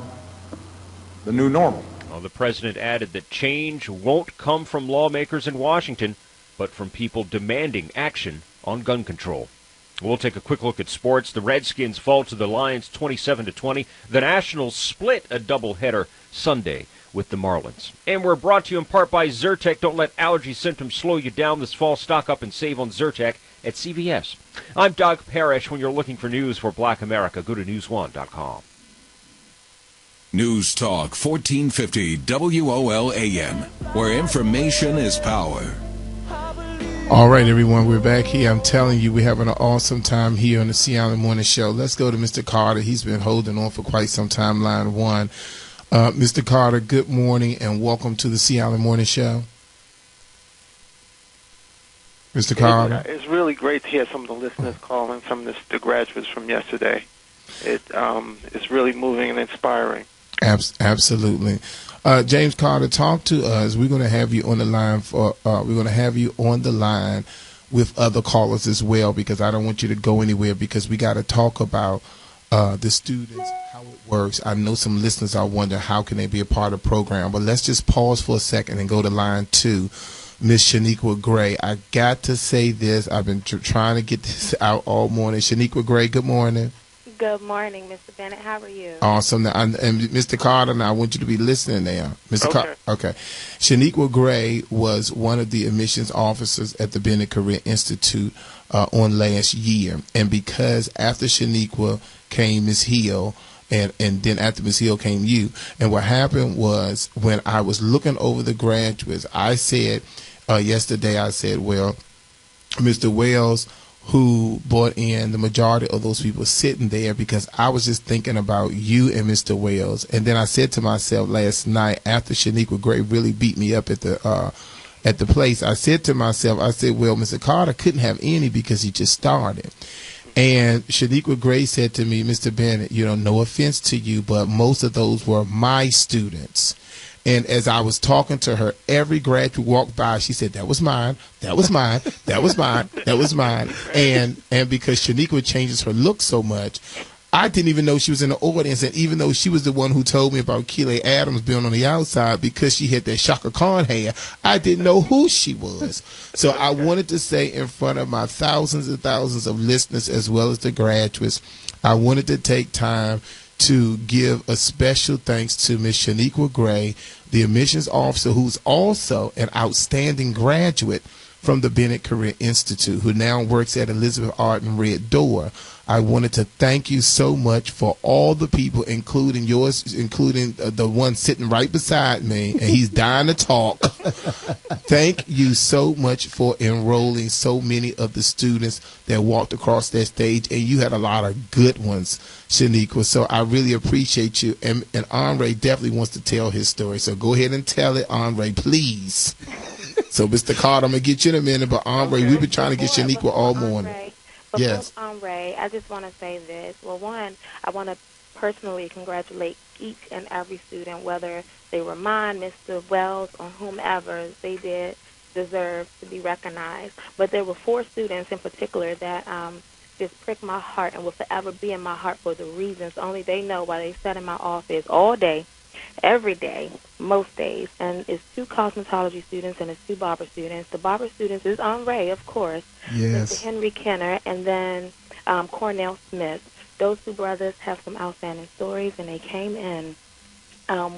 Speaker 23: the new normal.
Speaker 5: Well, the president added that change won't come from lawmakers in Washington, but from people demanding action on gun control. We'll take a quick look at sports. The Redskins fall to the Lions 27-20. The Nationals split a doubleheader Sunday with the Marlins. And we're brought to you in part by Zyrtec. Don't let allergy symptoms slow you down this fall. Stock up and save on Zyrtec at CVS. I'm Doug Parrish. When you're looking for news for Black America, go to newsone.com.
Speaker 15: News Talk 1450 WOL-AM, where information is power.
Speaker 2: All right, everyone, we're back here. I'm telling you, we're having an awesome time here on the Seattle Morning Show. Let's go to Mr. Carter. He's been holding on for quite some time, line one. Mr. Carter, good morning and welcome to the Seattle Morning Show. Mr. Carter.
Speaker 24: It's really great to hear some of the listeners calling from the graduates from yesterday. It's really moving and inspiring.
Speaker 2: Absolutely. James Carter, talk to us. We're going to have you on the line with other callers as well, because I don't want you to go anywhere, because we got to talk about the students, how it works. I know some listeners are wondering how can they be a part of the program, but let's just pause for a second and go to line 2. Miss Shaniqua Gray. I got to say this. I've been trying to get this out all morning. Shaniqua Gray, good morning.
Speaker 1: Good morning, Mr. Bennett. How are you?
Speaker 2: Awesome. Now, and Mr. Carter, now I want you to be listening there. Mr. Carter. Okay. Shaniqua Gray was one of the admissions officers at the Bennett Career Institute on last year. And because after Shaniqua came Ms. Hill, and then after Ms. Hill came you. And what happened was, when I was looking over the graduates, I said, yesterday, I said, well, Mr. Wells, who brought in the majority of those people sitting there, because I was just thinking about you and Mr. Wells. And then I said to myself last night, after Shaniqua Gray really beat me up at the place, I said to myself, I said, well, Mr. Carter couldn't have any because he just started. And Shaniqua Gray said to me, Mr. Bennett, no offense to you, but most of those were my students. And as I was talking to her, every graduate walked by, she said, that was mine, that was mine, that was mine, that was mine. And because Shaniqua changes her look so much, I didn't even know she was in the audience. And even though she was the one who told me about Keeley Adams being on the outside because she had that Shaka Khan hair, I didn't know who she was. So I wanted to say, in front of my thousands and thousands of listeners, as well as the graduates, I wanted to take time to give a special thanks to Miss Shaniqua Gray, the admissions officer, who's also an outstanding graduate from the Bennett Career Institute, who now works at Elizabeth Arden Red Door. I wanted to thank you so much for all the people, including yours, including the one sitting right beside me, and he's dying to talk. Thank you so much for enrolling so many of the students that walked across that stage, and you had a lot of good ones, Shaniqua. So I really appreciate you. And Andre definitely wants to tell his story. So go ahead and tell it, Andre, please. So, Mr. Carter, I'm going to get you in a minute, but Andre, we've been trying to get Shaniqua all morning. Yes.
Speaker 1: Andre, I just want to say this. Well, one, I want to personally congratulate each and every student, whether they were mine, Mr. Wells, or whomever. They did deserve to be recognized. But there were 4 students in particular that just pricked my heart and will forever be in my heart for the reasons only they know, why they sat in my office all day, every day, most days. And it's 2 cosmetology students and it's 2 barber students. The barber students is Andre, of course.
Speaker 3: Yes.
Speaker 1: Mr. Henry Kenner, and then Cornell Smith. Those 2 brothers have some outstanding stories, and they came in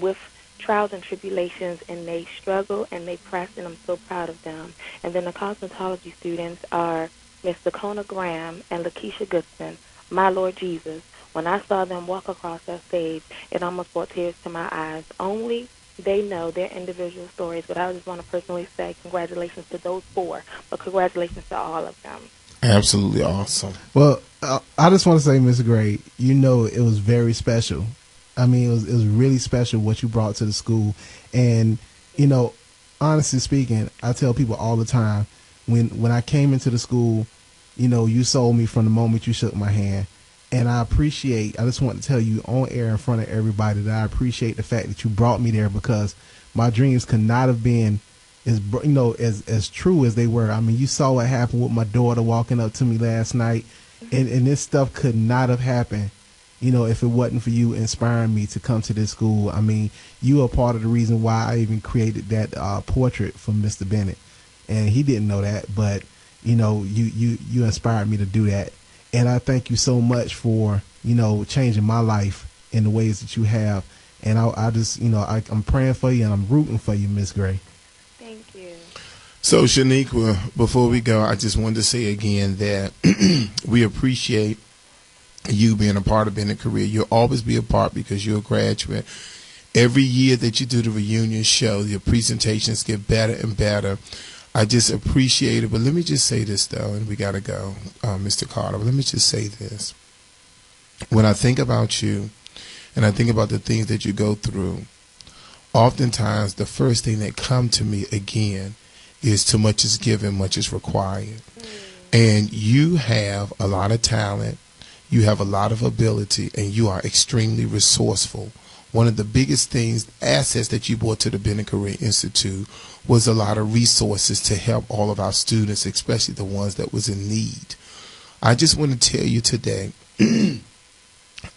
Speaker 1: with trials and tribulations, and they struggled and they pressed, and I'm so proud of them. And then the cosmetology students are Miss Dakona Graham and Lakeisha Goodson. My Lord Jesus, when I saw them walk across that stage, it almost brought tears to my eyes. Only they know their individual stories, but I just want to personally say congratulations to those 4, but congratulations to all of them.
Speaker 2: Absolutely awesome.
Speaker 3: Well, I just want to say, Ms. Gray, it was very special. I mean, it was really special what you brought to the school. And, honestly speaking, I tell people all the time, when I came into the school, you sold me from the moment you shook my hand. And I just want to tell you on air in front of everybody that I appreciate the fact that you brought me there, because my dreams could not have been as true as they were. I mean, you saw what happened with my daughter walking up to me last night, and this stuff could not have happened, if it wasn't for you inspiring me to come to this school. I mean, you are part of the reason why I even created that portrait for Mr. Bennett, and he didn't know that, but you inspired me to do that. And I thank you so much for, changing my life in the ways that you have. And I just, I'm praying for you and I'm rooting for you, Miss Gray.
Speaker 1: Thank you.
Speaker 2: So, Shaniqua, before we go, I just wanted to say again that we appreciate you being a part of Bennett Career. You'll always be a part because you're a graduate. Every year that you do the reunion show, your presentations get better and better. I just appreciate it. But let me just say this, though, and we got to go, Mr. Carter. But let me just say this. When I think about you and I think about the things that you go through, oftentimes the first thing that comes to me again is too much is given, much is required. And you have a lot of talent. You have a lot of ability, and you are extremely resourceful one of the biggest things, assets that you brought to the Bennett Career Institute was a lot of resources to help all of our students, especially the ones that was in need. I just want to tell you today,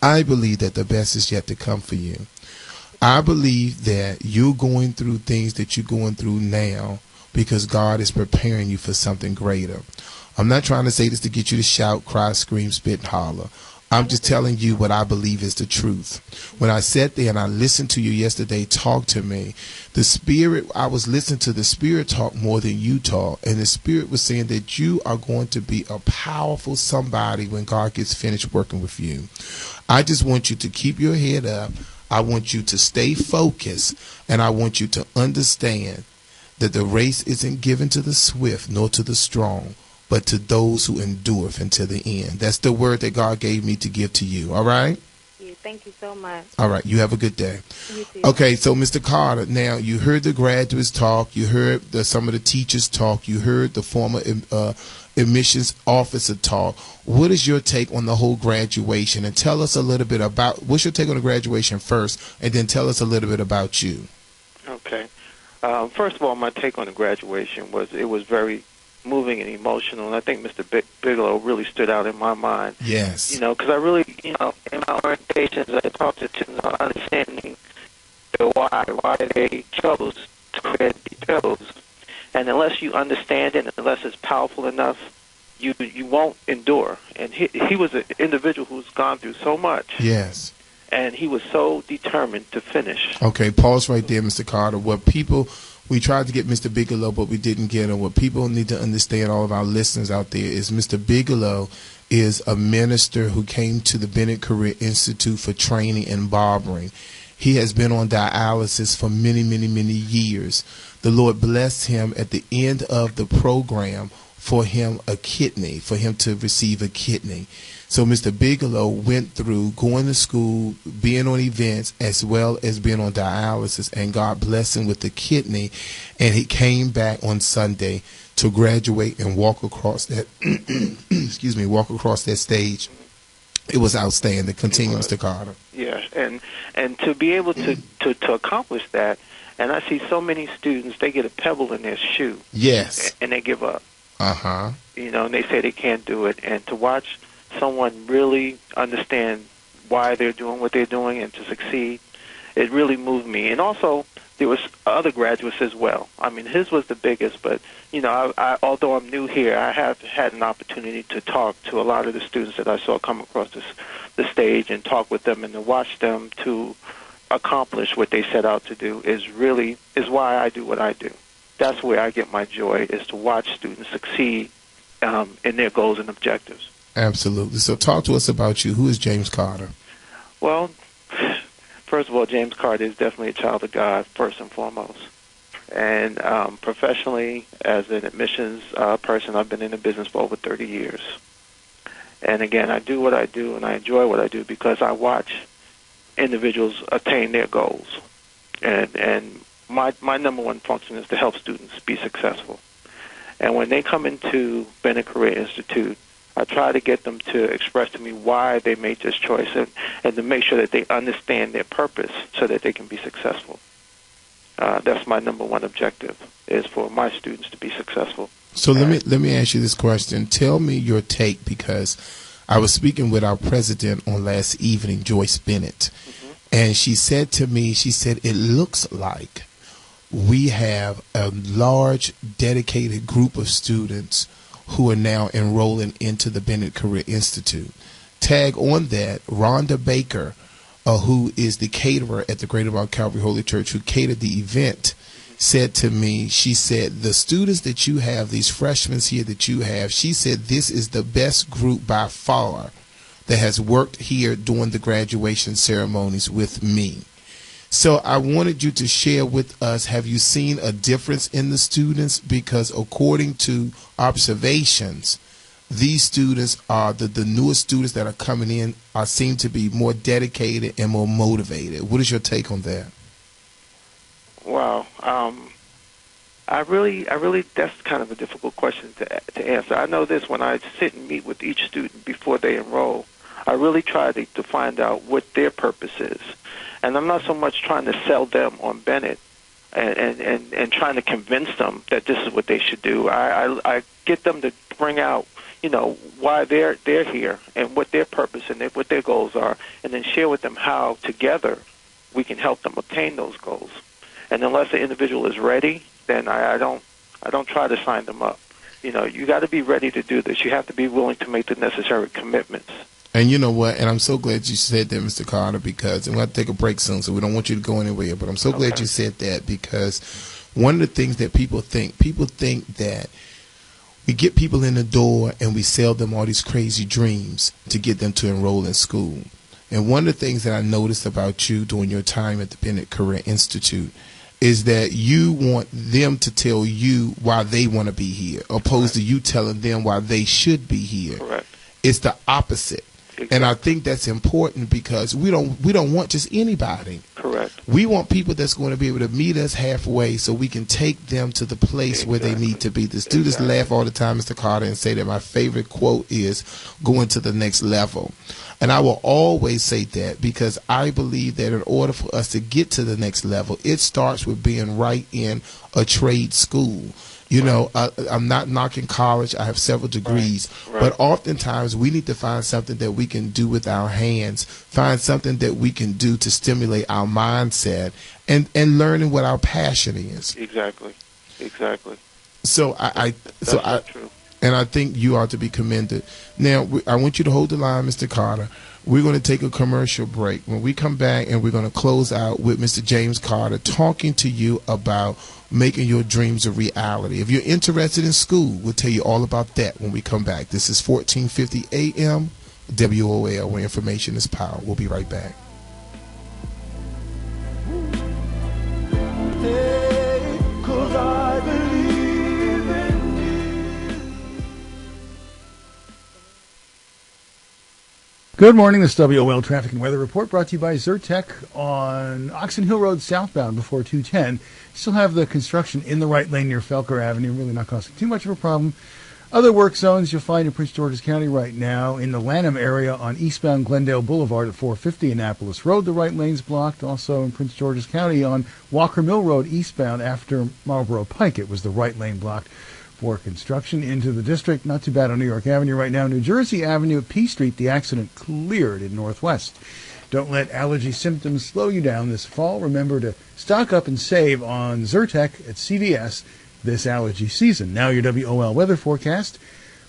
Speaker 2: I believe that the best is yet to come for you. I believe that you're going through things that you're going through now because God is preparing you for something greater. I'm not trying to say this to get you to shout, cry, scream, spit, and holler. I'm just telling you what I believe is the truth. When I sat there and I listened to you yesterday talk to me, the Spirit, I was listening to the Spirit talk more than you talk, and the Spirit was saying that you are going to be a powerful somebody when God gets finished working with you. I just want you to keep your head up. I want you to stay focused, and I want you to understand that the race isn't given to the swift nor to the strong, but to those who endureth until the end. That's the word that God gave me to give to you. All right?
Speaker 1: Yeah, thank you so much.
Speaker 2: All right. You have a good day.
Speaker 1: You too.
Speaker 2: Okay, so Mr. Carter, now you heard the graduates talk. You heard some of the teachers talk. You heard the former admissions officer talk. What is your take on the whole graduation? And tell us a little bit about, what's your take on the graduation first, and then tell us a little bit about you.
Speaker 24: Okay. First of all, my take on the graduation was it was very moving and emotional, and I think Mr. Bigelow really stood out in my mind.
Speaker 2: Yes.
Speaker 24: You know, because I really, you know, in my orientations, I talked to students on understanding why they chose to create these chose. And unless you understand it, unless it's powerful enough, you won't endure. And he was an individual who's gone through so much.
Speaker 2: Yes.
Speaker 24: And he was so determined to finish.
Speaker 2: Okay, pause right there, Mr. Carter. We tried to get Mr. Bigelow, but we didn't get him. What people need to understand, all of our listeners out there, is Mr. Bigelow is a minister who came to the Bennett Career Institute for training and barbering. He has been on dialysis for many, many, many years. The Lord blessed him at the end of the program for him to receive a kidney. So Mr. Bigelow went through going to school, being on events, as well as being on dialysis, and God blessed him with the kidney, and he came back on Sunday to graduate and walk across that walk across that stage. It was outstanding. Continue, Mr. Carter.
Speaker 24: Yeah, and to be able to accomplish that, and I see so many students, they get a pebble in their shoe.
Speaker 2: Yes.
Speaker 24: And they give up.
Speaker 2: Uh-huh.
Speaker 24: You know, and they say they can't do it. And to watch someone really understand why they're doing what they're doing and to succeed, it really moved me. And also, there was other graduates as well. I mean, his was the biggest, but, you know, I although I'm new here, I have had an opportunity to talk to a lot of the students that I saw come across the stage and talk with them, and to watch them to accomplish what they set out to do is why I do what I do. That's where I get my joy, is to watch students succeed in their goals and objectives.
Speaker 2: Absolutely. So talk to us about you. Who is James Carter?
Speaker 24: Well, first of all, James Carter is definitely a child of God, first and foremost. And professionally, as an admissions person, I've been in the business for over 30 years. And again, I do what I do, and I enjoy what I do because I watch individuals attain their goals. And my number one function is to help students be successful. And when they come into Bennett Career Institute, I try to get them to express to me why they made this choice, and to make sure that they understand their purpose so that they can be successful. That's my number one objective, is for my students to be successful.
Speaker 2: So let me ask you this question. Tell me your take, because I was speaking with our president on last evening, Joyce Bennett, and she said to me, it looks like we have a large, dedicated group of students who are now enrolling into the Bennett Career Institute. Tag on that, Rhonda Baker, who is the caterer at the Greater Mount Calvary Holy Church, who catered the event, said to me, she said, the students that you have, these freshmen here that you have, she said this is the best group by far that has worked here during the graduation ceremonies with me. So I wanted you to share with us, have you seen a difference in the students? Because according to observations, these students are the newest students that are coming in seem to be more dedicated and more motivated. What is your take on that?
Speaker 24: Wow. I really, that's kind of a difficult question to answer. I know this, when I sit and meet with each student before they enroll, I really try to find out what their purpose is. And I'm not so much trying to sell them on Bennett and trying to convince them that this is what they should do. I get them to bring out, why they're here and what their purpose and what their goals are, and then share with them how together we can help them obtain those goals. And unless the individual is ready, then I don't try to sign them up. You got to be ready to do this. You have to be willing to make the necessary commitments.
Speaker 2: And you know what? And I'm so glad you said that, Mr. Carter, because and we'll have to take a break soon, so we don't want you to go anywhere. But I'm so glad you said that, because one of the things that people think that we get people in the door and we sell them all these crazy dreams to get them to enroll in school. And one of the things that I noticed about you during your time at the Bennett Career Institute is that you want them to tell you why they want to be here, opposed to you telling them why they should be here.
Speaker 24: Correct.
Speaker 2: It's the opposite. Exactly. And I think that's important, because we don't want just anybody.
Speaker 24: Correct.
Speaker 2: We want people that's going to be able to meet us halfway so we can take them to the place where they need to be. The students laugh all the time, Mr. Carter, and say that my favorite quote is going to the next level. And I will always say that, because I believe that in order for us to get to the next level, it starts with being right in a trade school. I'm not knocking college. I have several degrees. Right. But oftentimes we need to find something that we can do with our hands, find something that we can do to stimulate our mindset and learning what our passion is.
Speaker 24: Exactly.
Speaker 2: So true. And I think you ought to be commended. Now, I want you to hold the line, Mr. Carter. We're going to take a commercial break. When we come back, and we're going to close out with Mr. James Carter talking to you about making your dreams a reality. If you're interested in school, we'll tell you all about that when we come back. This is 1450 AM WOL, where information is power. We'll be right back.
Speaker 8: Hey, 'cause I believe in you.
Speaker 6: Good morning. This is WOL Traffic and Weather Report, brought to you by Zyrtec on Oxon Hill Road southbound before 210. Still have the construction in the right lane near Felker Avenue, really not causing too much of a problem. Other work zones you'll find in Prince George's County right now. In the Lanham area on eastbound Glendale Boulevard at 450 Annapolis Road, the right lane's blocked. Also in Prince George's County on Walker Mill Road eastbound after Marlboro Pike, it was the right lane blocked for construction into the district. Not too bad on New York Avenue right now. New Jersey Avenue at P Street, the accident cleared in Northwest. Don't let allergy symptoms slow you down this fall. Remember to stock up and save on Zyrtec at CVS this allergy season. Now your WOL weather forecast.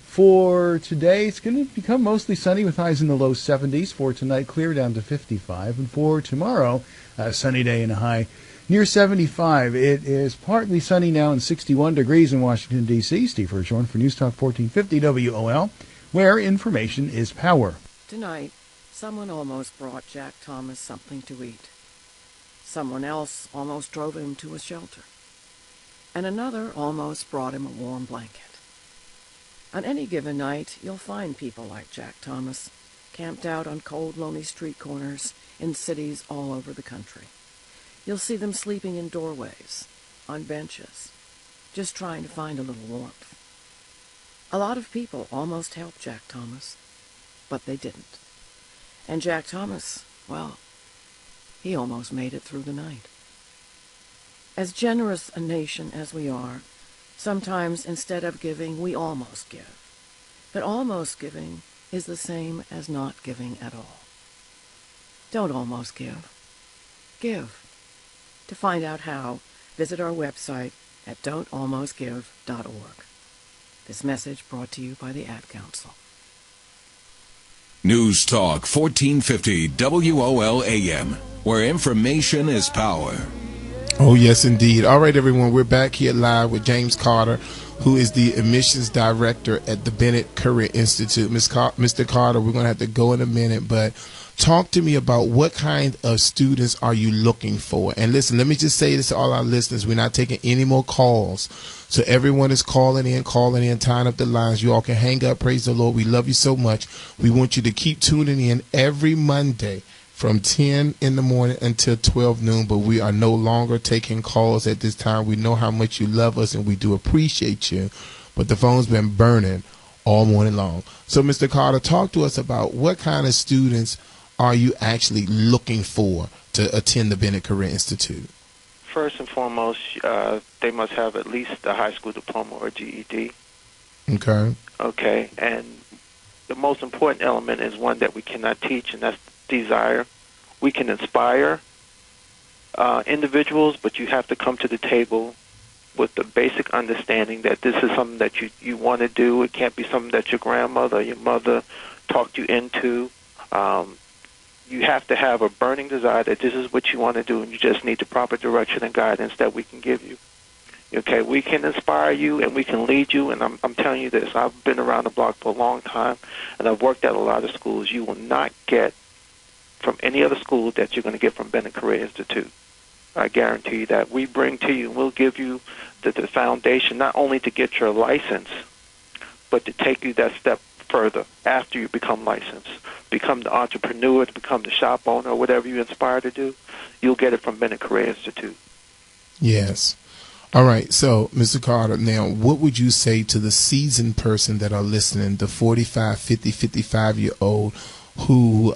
Speaker 6: For today, it's going to become mostly sunny with highs in the low 70s. For tonight, clear down to 55. And for tomorrow, a sunny day and a high near 75. It is partly sunny now and 61 degrees in Washington, D.C. Steve Hirschhorn for News Talk 1450 WOL, where information is power.
Speaker 9: Tonight, someone almost brought Jack Thomas something to eat. Someone else almost drove him to a shelter. And another almost brought him a warm blanket. On any given night, you'll find people like Jack Thomas, camped out on cold, lonely street corners in cities all over the country. You'll see them sleeping in doorways, on benches, just trying to find a little warmth. A lot of people almost helped Jack Thomas, but they didn't. And Jack Thomas, well, he almost made it through the night. As generous a nation as we are, sometimes instead of giving, we almost give. But almost giving is the same as not giving at all. Don't almost give. Give. To find out how, visit our website at don'talmostgive.org. This message brought to you by the Ad Council.
Speaker 15: News Talk 1450 WOL AM, where information is power.
Speaker 2: Oh, yes, indeed. All right, everyone, we're back here live with James Carter, who is the admissions director at the Bennett Career Institute. Mr. Carter, we're going to have to go in a minute, but talk to me about what kind of students are you looking for? And listen, let me just say this to all our listeners. We're not taking any more calls. So everyone is calling in, tying up the lines. You all can hang up. Praise the Lord. We love you so much. We want you to keep tuning in every Monday from 10 in the morning until 12 noon, but we are no longer taking calls at this time. We know how much you love us, and we do appreciate you, but the phone's been burning all morning long. So, Mr. Carter, talk to us about what kind of students are you actually looking for to attend the Bennett Career Institute?
Speaker 24: First and foremost, they must have at least a high school diploma or GED.
Speaker 2: Okay.
Speaker 24: Okay, and the most important element is one that we cannot teach, and that's desire. We can inspire individuals, but you have to come to the table with the basic understanding that this is something that you want to do. It can't be something that your grandmother or your mother talked you into. You have to have a burning desire that this is what you want to do, and you just need the proper direction and guidance that we can give you. Okay, we can inspire you and we can lead you, and I'm telling you this. I've been around the block for a long time, and I've worked at a lot of schools. You will not get from any other school that you're going to get from Bennett Career Institute. I guarantee you that. We bring to you, and we'll give you the foundation not only to get your license, but to take you that step further after you become licensed. Become the entrepreneur, to become the shop owner, or whatever you inspire to do. You'll get it from Bennett Career Institute.
Speaker 2: Yes. All right. So, Mr. Carter, now, what would you say to the seasoned person that are listening, the 45, 50, 55-year-old who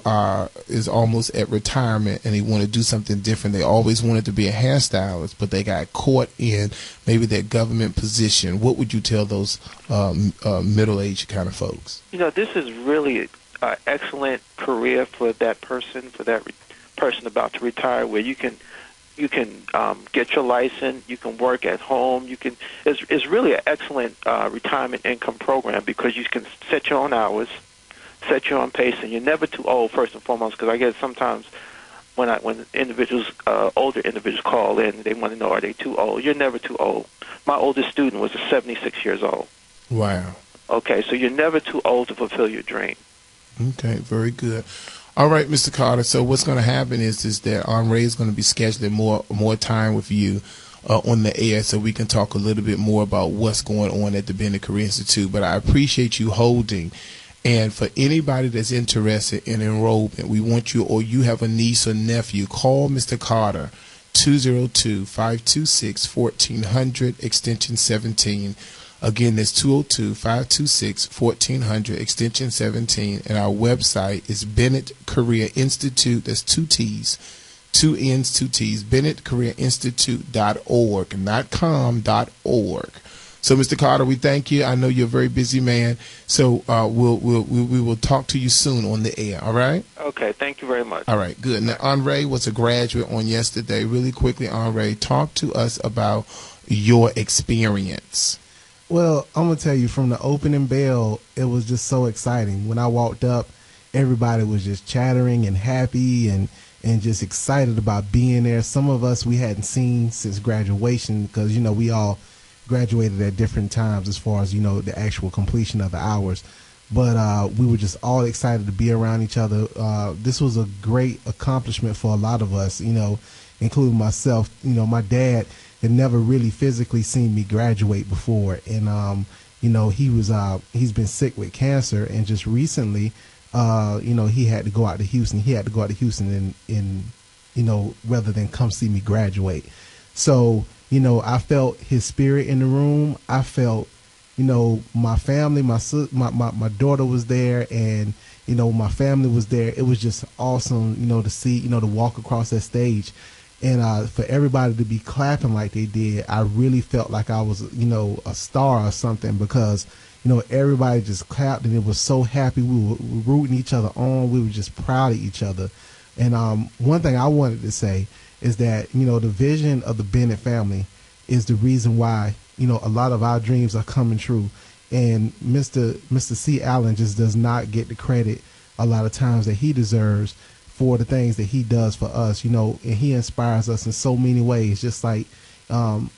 Speaker 2: is almost at retirement and they want to do something different? They always wanted to be a hairstylist, but they got caught in maybe that government position. What would you tell those middle-aged kind of folks?
Speaker 24: You know, this is really an excellent career for that person, person about to retire, where you can get your license, you can work at home, it's really an excellent retirement income program because you can set your own hours, set your own pace, and you're never too old, first and foremost, because I guess sometimes when individuals, older individuals call in, they want to know, are they too old? You're never too old. My oldest student was 76 years old.
Speaker 2: Wow.
Speaker 24: Okay, so you're never too old to fulfill your dream.
Speaker 2: Okay, very good. All right, Mr. Carter. So what's going to happen is that Henri is going to be scheduling more time with you on the air so we can talk a little bit more about what's going on at the Bennett Career Institute. But I appreciate you holding. And for anybody that's interested in enrollment, we want you, or you have a niece or nephew, call Mr. Carter, 202-526-1400, extension 17. Again, that's 202-526-1400, extension 17. And our website is Bennett Career Institute. That's 2 T's, 2 N's, 2 T's, BennettCareerInstitute.org, not com.org. So, Mr. Carter, we thank you. I know you're a very busy man. So we will talk to you soon on the air, all right?
Speaker 24: Okay, thank you very much.
Speaker 2: All right, good. Now, Henri was a graduate on yesterday. Really quickly, Henri, talk to us about your experience.
Speaker 3: Well, I'm going to tell you, from the opening bell, it was just so exciting. When I walked up, everybody was just chattering and happy and just excited about being there. Some of us we hadn't seen since graduation because, you know, we all graduated at different times as far as, you know, the actual completion of the hours. But we were just all excited to be around each other. This was a great accomplishment for a lot of us, you know, including myself. You know, my dad had never really physically seen me graduate before. And, you know, he's been sick with cancer. And just recently, you know, he had to go out to Houston. He had to go out to Houston in you know, rather than come see me graduate. So, you know, I felt his spirit in the room. I felt, you know, my family, my daughter was there, and, you know, my family was there. It was just awesome, you know, to see, you know, to walk across that stage. And for everybody to be clapping like they did, I really felt like I was, you know, a star or something, because, you know, everybody just clapped and it was so happy. We were rooting each other on. We were just proud of each other. And one thing I wanted to say is that, you know, the vision of the Bennett family is the reason why, you know, a lot of our dreams are coming true. And Mr. C. Allen just does not get the credit a lot of times that he deserves for the things that he does for us, you know, and he inspires us in so many ways, just like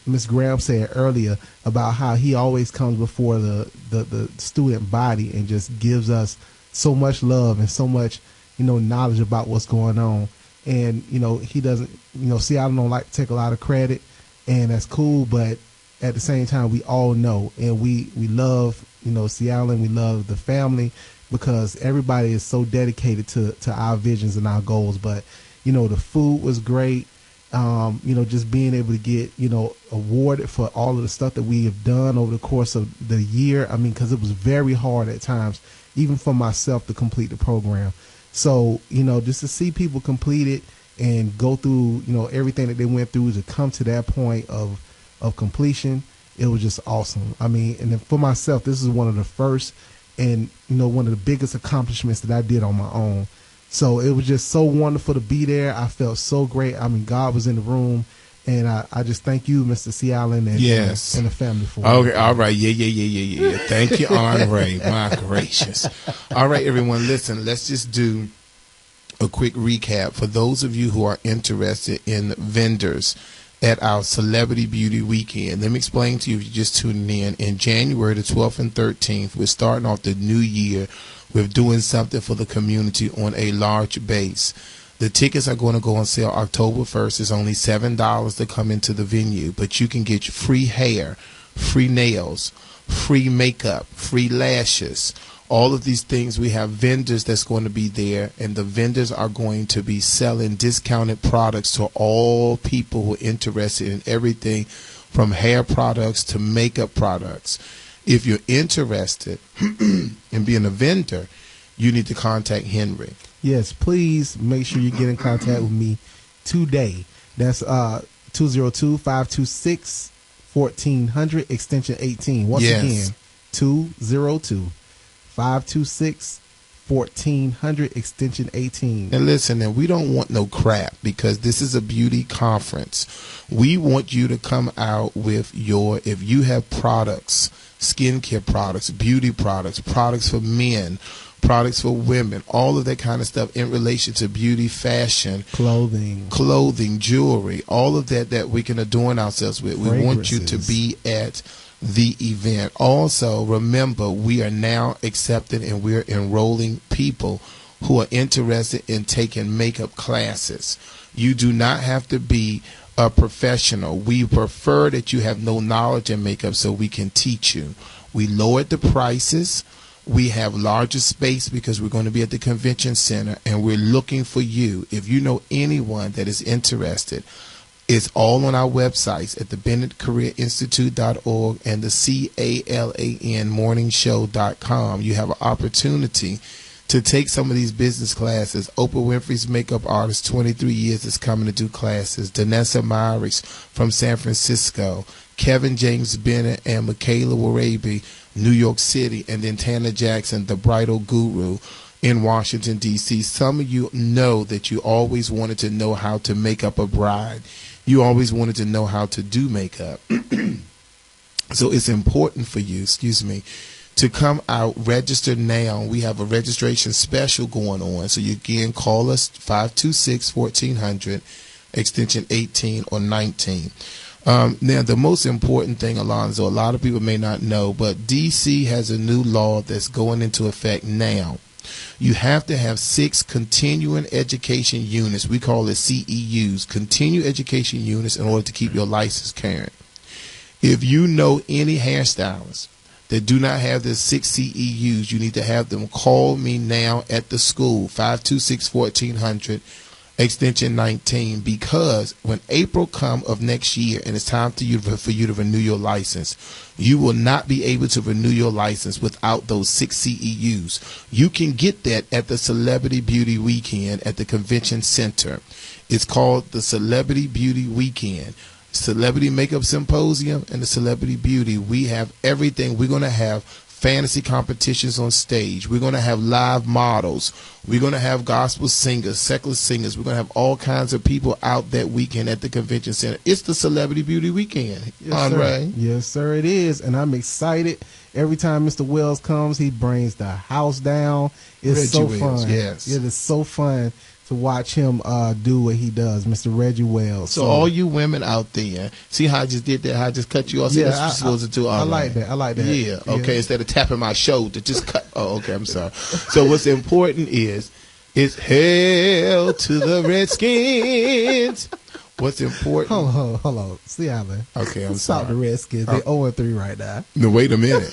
Speaker 3: Ms. Graham said earlier about how he always comes before the student body and just gives us so much love and so much, you know, knowledge about what's going on. And, you know, he doesn't, you know, see, I don't like to take a lot of credit, and that's cool, but at the same time, we all know, and we love, you know, C. Allen, we love the family, because everybody is so dedicated to our visions and our goals. But, you know, the food was great. You know, just being able to get, you know, awarded for all of the stuff that we have done over the course of the year. I mean, because it was very hard at times, even for myself, to complete the program. So, you know, just to see people complete it and go through, everything that they went through to come to that point of completion. It was just awesome. I mean, and then for myself, this is one of the first and, one of the biggest accomplishments that I did on my own. So it was just so wonderful to be there. I felt so great. I mean, God was in the room. And I just thank you, Mr. C. Allen, and the family for it.
Speaker 2: Okay, all right. Yeah. Thank you, Andre. My gracious. All right, everyone, listen, let's just do a quick recap. For those of you who are interested in vendors at our Celebrity Beauty Weekend, let me explain to you if you're just tuning in. In January the 12th and 13th, we're starting off the new year with doing something for the community on a large base. The tickets are going to go on sale October 1st. It's only $7 to come into the venue, but you can get free hair, free nails, free makeup, free lashes, all of these things. We have vendors that's going to be there, and the vendors are going to be selling discounted products to all people who are interested in everything from hair products to makeup products. If you're interested in being a vendor, you need to contact Henry.
Speaker 3: Yes, please make sure you get in contact with me today. That's 202-526-1400, extension 18. Once again, 202-526-1400, extension 18.
Speaker 2: And listen, and we don't want no crap, because this is a beauty conference. We want you to come out with if you have products, skincare products, beauty products, products for men, products for women, all of that kind of stuff in relation to beauty, fashion, clothing, jewelry, all of that we can adorn ourselves with. We want you to be at the event. Also, remember, we are now accepting and we're enrolling people who are interested in taking makeup classes. You do not have to be a professional. We prefer that you have no knowledge in makeup so we can teach you. We lowered the prices. We have larger space because we're going to be at the convention center, and we're looking for you. If you know anyone that is interested, it's all on our websites at the BennettCareerInstitute.org and the CALAN morningshow.com. You have an opportunity to take some of these business classes. Oprah Winfrey's makeup artist, 23 years, is coming to do classes. Danessa Myrick from San Francisco. Kevin James Bennett and Michaela Warabi, New York City, and then Tanner Jackson, the bridal guru in Washington, D.C. Some of you know that you always wanted to know how to make up a bride. You always wanted to know how to do makeup. So it's important for you, to come out, register now. We have a registration special going on. So you can call us 526-1400, extension 18 or 19. Now, the most important thing, Alonzo, a lot of people may not know, but D.C. has a new law that's going into effect now. You have to have 6 continuing education units. We call it CEUs, continuing education units, in order to keep your license current. If you know any hairstylists that do not have the 6 CEUs, you need to have them call me now at the school, 526-1400. Extension 19, because when April come of next year and it's time for you to renew your license, you will not be able to renew your license without those 6 CEUs. You can get that at the Celebrity Beauty Weekend at the Convention Center. It's called the Celebrity Beauty Weekend. Celebrity Makeup Symposium and the Celebrity Beauty. We have everything. We're going to have fantasy competitions on stage. We're going to have live models. We're going to have gospel singers, secular singers. We're going to have all kinds of people out that weekend at the convention center. It's the Celebrity Beauty Weekend.
Speaker 3: Yes, sir. Yes, sir, it is. And I'm excited. Every time Mr. Wells comes, he brings the house down. It's so fun.
Speaker 2: Yes.
Speaker 3: It is so fun to watch him do what he does, Mr. Reggie Wells.
Speaker 2: So all you women out there, see how I just did that? How I just cut you off? See,
Speaker 3: Yeah,
Speaker 2: that's what you're supposed to do.
Speaker 3: I like that. I like that.
Speaker 2: Yeah, okay. Instead of tapping my shoulder, just cut. Oh, okay, I'm sorry. So what's important is hail to the Redskins. What's important?
Speaker 3: Hold on. See, Alan.
Speaker 2: Okay, I'm
Speaker 3: Stop
Speaker 2: sorry.
Speaker 3: the Redskins. They're 0-3 right now.
Speaker 2: No, wait a minute.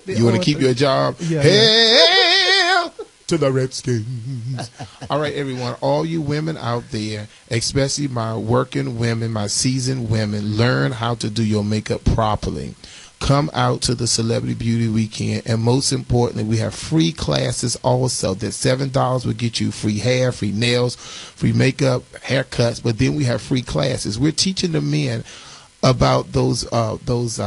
Speaker 2: You want to keep your job?
Speaker 3: Yeah,
Speaker 2: Hail to the Redskins. All right, everyone, all you women out there, especially my working women, my seasoned women, learn how to do your makeup properly. Come out to the Celebrity Beauty Weekend, and most importantly, we have free classes also. That $7 will get you free hair, free nails, free makeup, haircuts, but then we have free classes. We're teaching the men about those bumps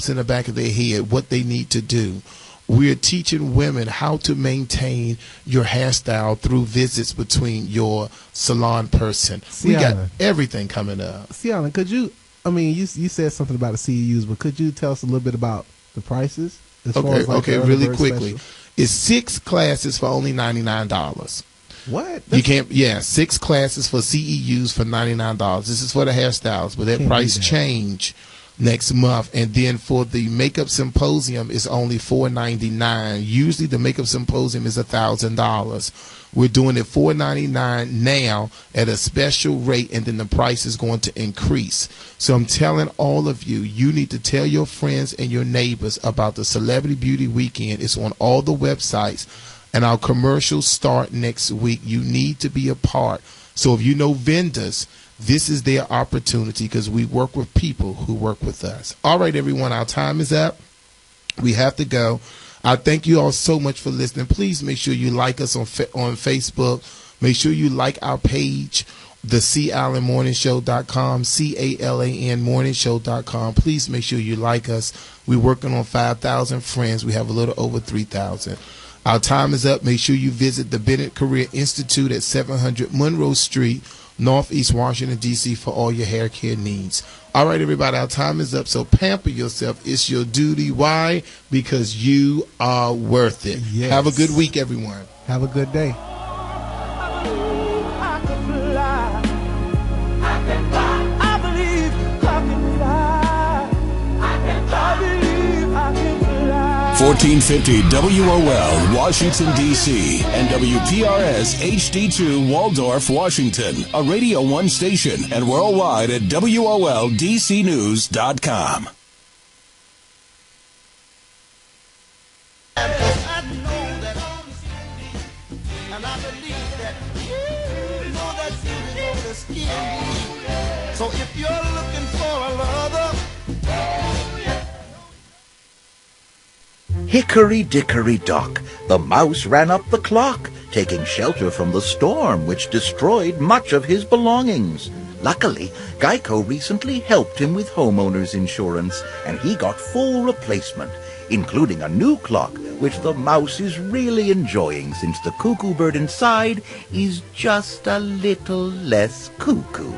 Speaker 2: in the back of their head, what they need to do. We're teaching women how to maintain your hairstyle through visits between your salon person. We got everything coming up.
Speaker 3: Cialan, could you, you said something about the CEUs, but could you tell us a little bit about the prices?
Speaker 2: Okay, really quickly. Special? It's 6 classes for only $99.
Speaker 3: What?
Speaker 2: You can't, 6 classes for CEUs for $99. This is for the hairstyles, but that price change next month. And then for the makeup symposium is only $499. Usually the makeup symposium is $1,000. We're doing it $499 now at a special rate, and then the price is going to increase. So I'm telling all of you, you need to tell your friends and your neighbors about the Celebrity Beauty Weekend. It's on all the websites, and our commercials start next week. You need to be a part. So if you know vendors, this is their opportunity, because we work with people who work with us. All right, everyone, our time is up. We have to go. I thank you all so much for listening. Please make sure you like us on Facebook. Make sure you like our page, the CAlanMorningshow.com, CALAN morningshow.com. Please make sure you like us. We're working on 5,000 friends. We have a little over 3,000. Our time is up. Make sure you visit the Bennett Career Institute at 700 Monroe Street, Northeast Washington, D.C. for all your hair care needs. All right, everybody, our time is up, so pamper yourself. It's your duty. Why? Because you are worth it.
Speaker 3: Yes.
Speaker 2: Have a good week, everyone.
Speaker 3: Have a good day.
Speaker 8: I can fly. I can fly. I believe I can fly. I can fly. I believe I can fly.
Speaker 15: 1450 WOL, Washington, D.C. and WPRS HD2, Waldorf, Washington. A Radio 1 station and worldwide at WOLDCnews.com.
Speaker 8: I know that and I believe that you know that you know the skin. So if you're looking for a lover,
Speaker 11: Hickory dickory dock, the mouse ran up the clock, taking shelter from the storm which destroyed much of his belongings. Luckily, Geico recently helped him with homeowner's insurance, and he got full replacement, including a new clock, which the mouse is really enjoying since the cuckoo bird inside is just a little less cuckoo.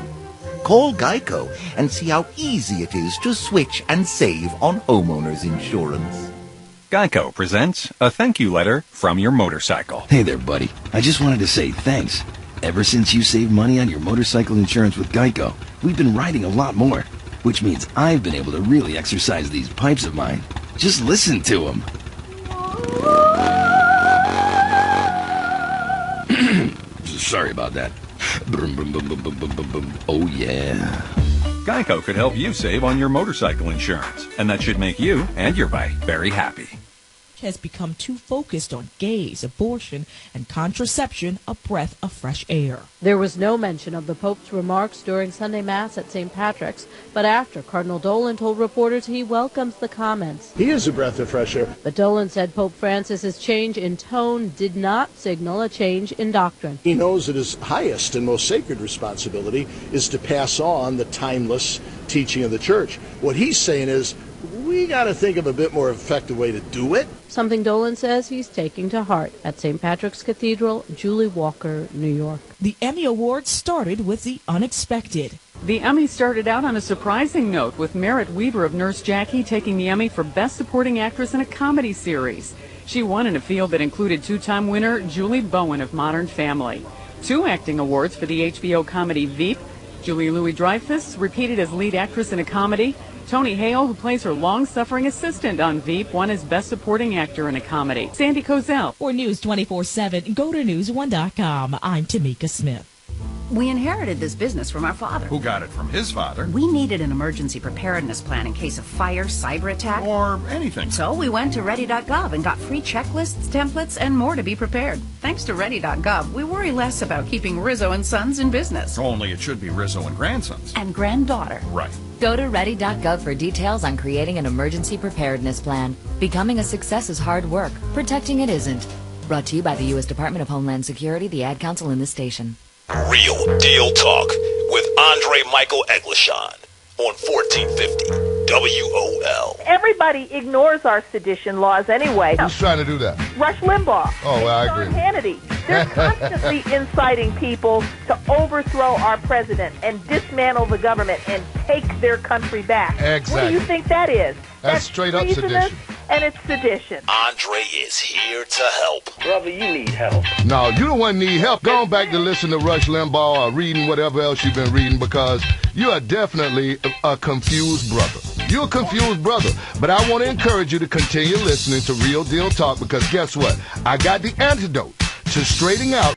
Speaker 11: Call Geico and see how easy it is to switch and save on homeowner's insurance.
Speaker 13: Geico presents a thank you letter from your motorcycle.
Speaker 14: Hey there, buddy. I just wanted to say thanks. Ever since you saved money on your motorcycle insurance with Geico, we've been riding a lot more, which means I've been able to really exercise these pipes of mine. Just listen to them. Sorry about that. Oh, yeah.
Speaker 13: Geico could help you save on your motorcycle insurance, and that should make you and your bike very happy.
Speaker 16: Has become too focused on gays, abortion, and contraception, a breath of fresh air.
Speaker 17: There was no mention of the Pope's remarks during Sunday Mass at St. Patrick's, but after, Cardinal Dolan told reporters he welcomes the comments.
Speaker 25: He is a breath of fresh air.
Speaker 17: But Dolan said Pope Francis's change in tone did not signal a change in doctrine.
Speaker 25: He knows that his highest and most sacred responsibility is to pass on the timeless teaching of the Church. What he's saying is, we got to think of a bit more effective way to do it.
Speaker 17: Something Dolan says he's taking to heart at St. Patrick's Cathedral, Julie Walker, New York.
Speaker 16: The Emmy Awards started with the unexpected.
Speaker 27: The Emmy started out on a surprising note, with Merritt Weaver of Nurse Jackie taking the Emmy for Best Supporting Actress in a Comedy Series. She won in a field that included two-time winner Julie Bowen of Modern Family. 2 acting awards for the HBO comedy Veep. Julie Louis-Dreyfus repeated as lead actress in a comedy. Tony Hale, who plays her long-suffering assistant on Veep, won as Best Supporting Actor in a Comedy. Sandy Kozel.
Speaker 16: For News 24/7, go to news1.com. I'm Tamika Smith.
Speaker 10: We inherited this business from our father.
Speaker 13: Who got it from his father?
Speaker 10: We needed an emergency preparedness plan in case of fire, cyber attack,
Speaker 13: or anything.
Speaker 10: So we went to ready.gov and got free checklists, templates, and more to be prepared. Thanks to ready.gov, we worry less about keeping Rizzo and Sons in business.
Speaker 13: Only it should be Rizzo and Grandsons.
Speaker 10: And granddaughter.
Speaker 13: Right.
Speaker 12: Go to ready.gov for details on creating an emergency preparedness plan. Becoming a success is hard work. Protecting it isn't. Brought to you by the U.S. Department of Homeland Security, the Ad Council, and this station.
Speaker 15: Real Deal Talk with Andre Michael Eglishon on 1450 WOL.
Speaker 18: Everybody ignores our sedition laws anyway.
Speaker 19: Who's trying to do that?
Speaker 18: Rush Limbaugh.
Speaker 19: Oh, well, I agree.
Speaker 18: Hannity. They're constantly inciting people to overthrow our president and dismantle the government and take their country back.
Speaker 19: Exactly.
Speaker 18: What do you think that is?
Speaker 19: That's straight up sedition.
Speaker 18: And it's sedition.
Speaker 15: Andre is here to help.
Speaker 19: Brother, you need help. No, you don't want to need help. Go on back to listen to Rush Limbaugh or reading whatever else you've been reading, because you are definitely a confused brother. You're a confused brother. But I want to encourage you to continue listening to Real Deal Talk, because guess what? I got the antidote to straightening out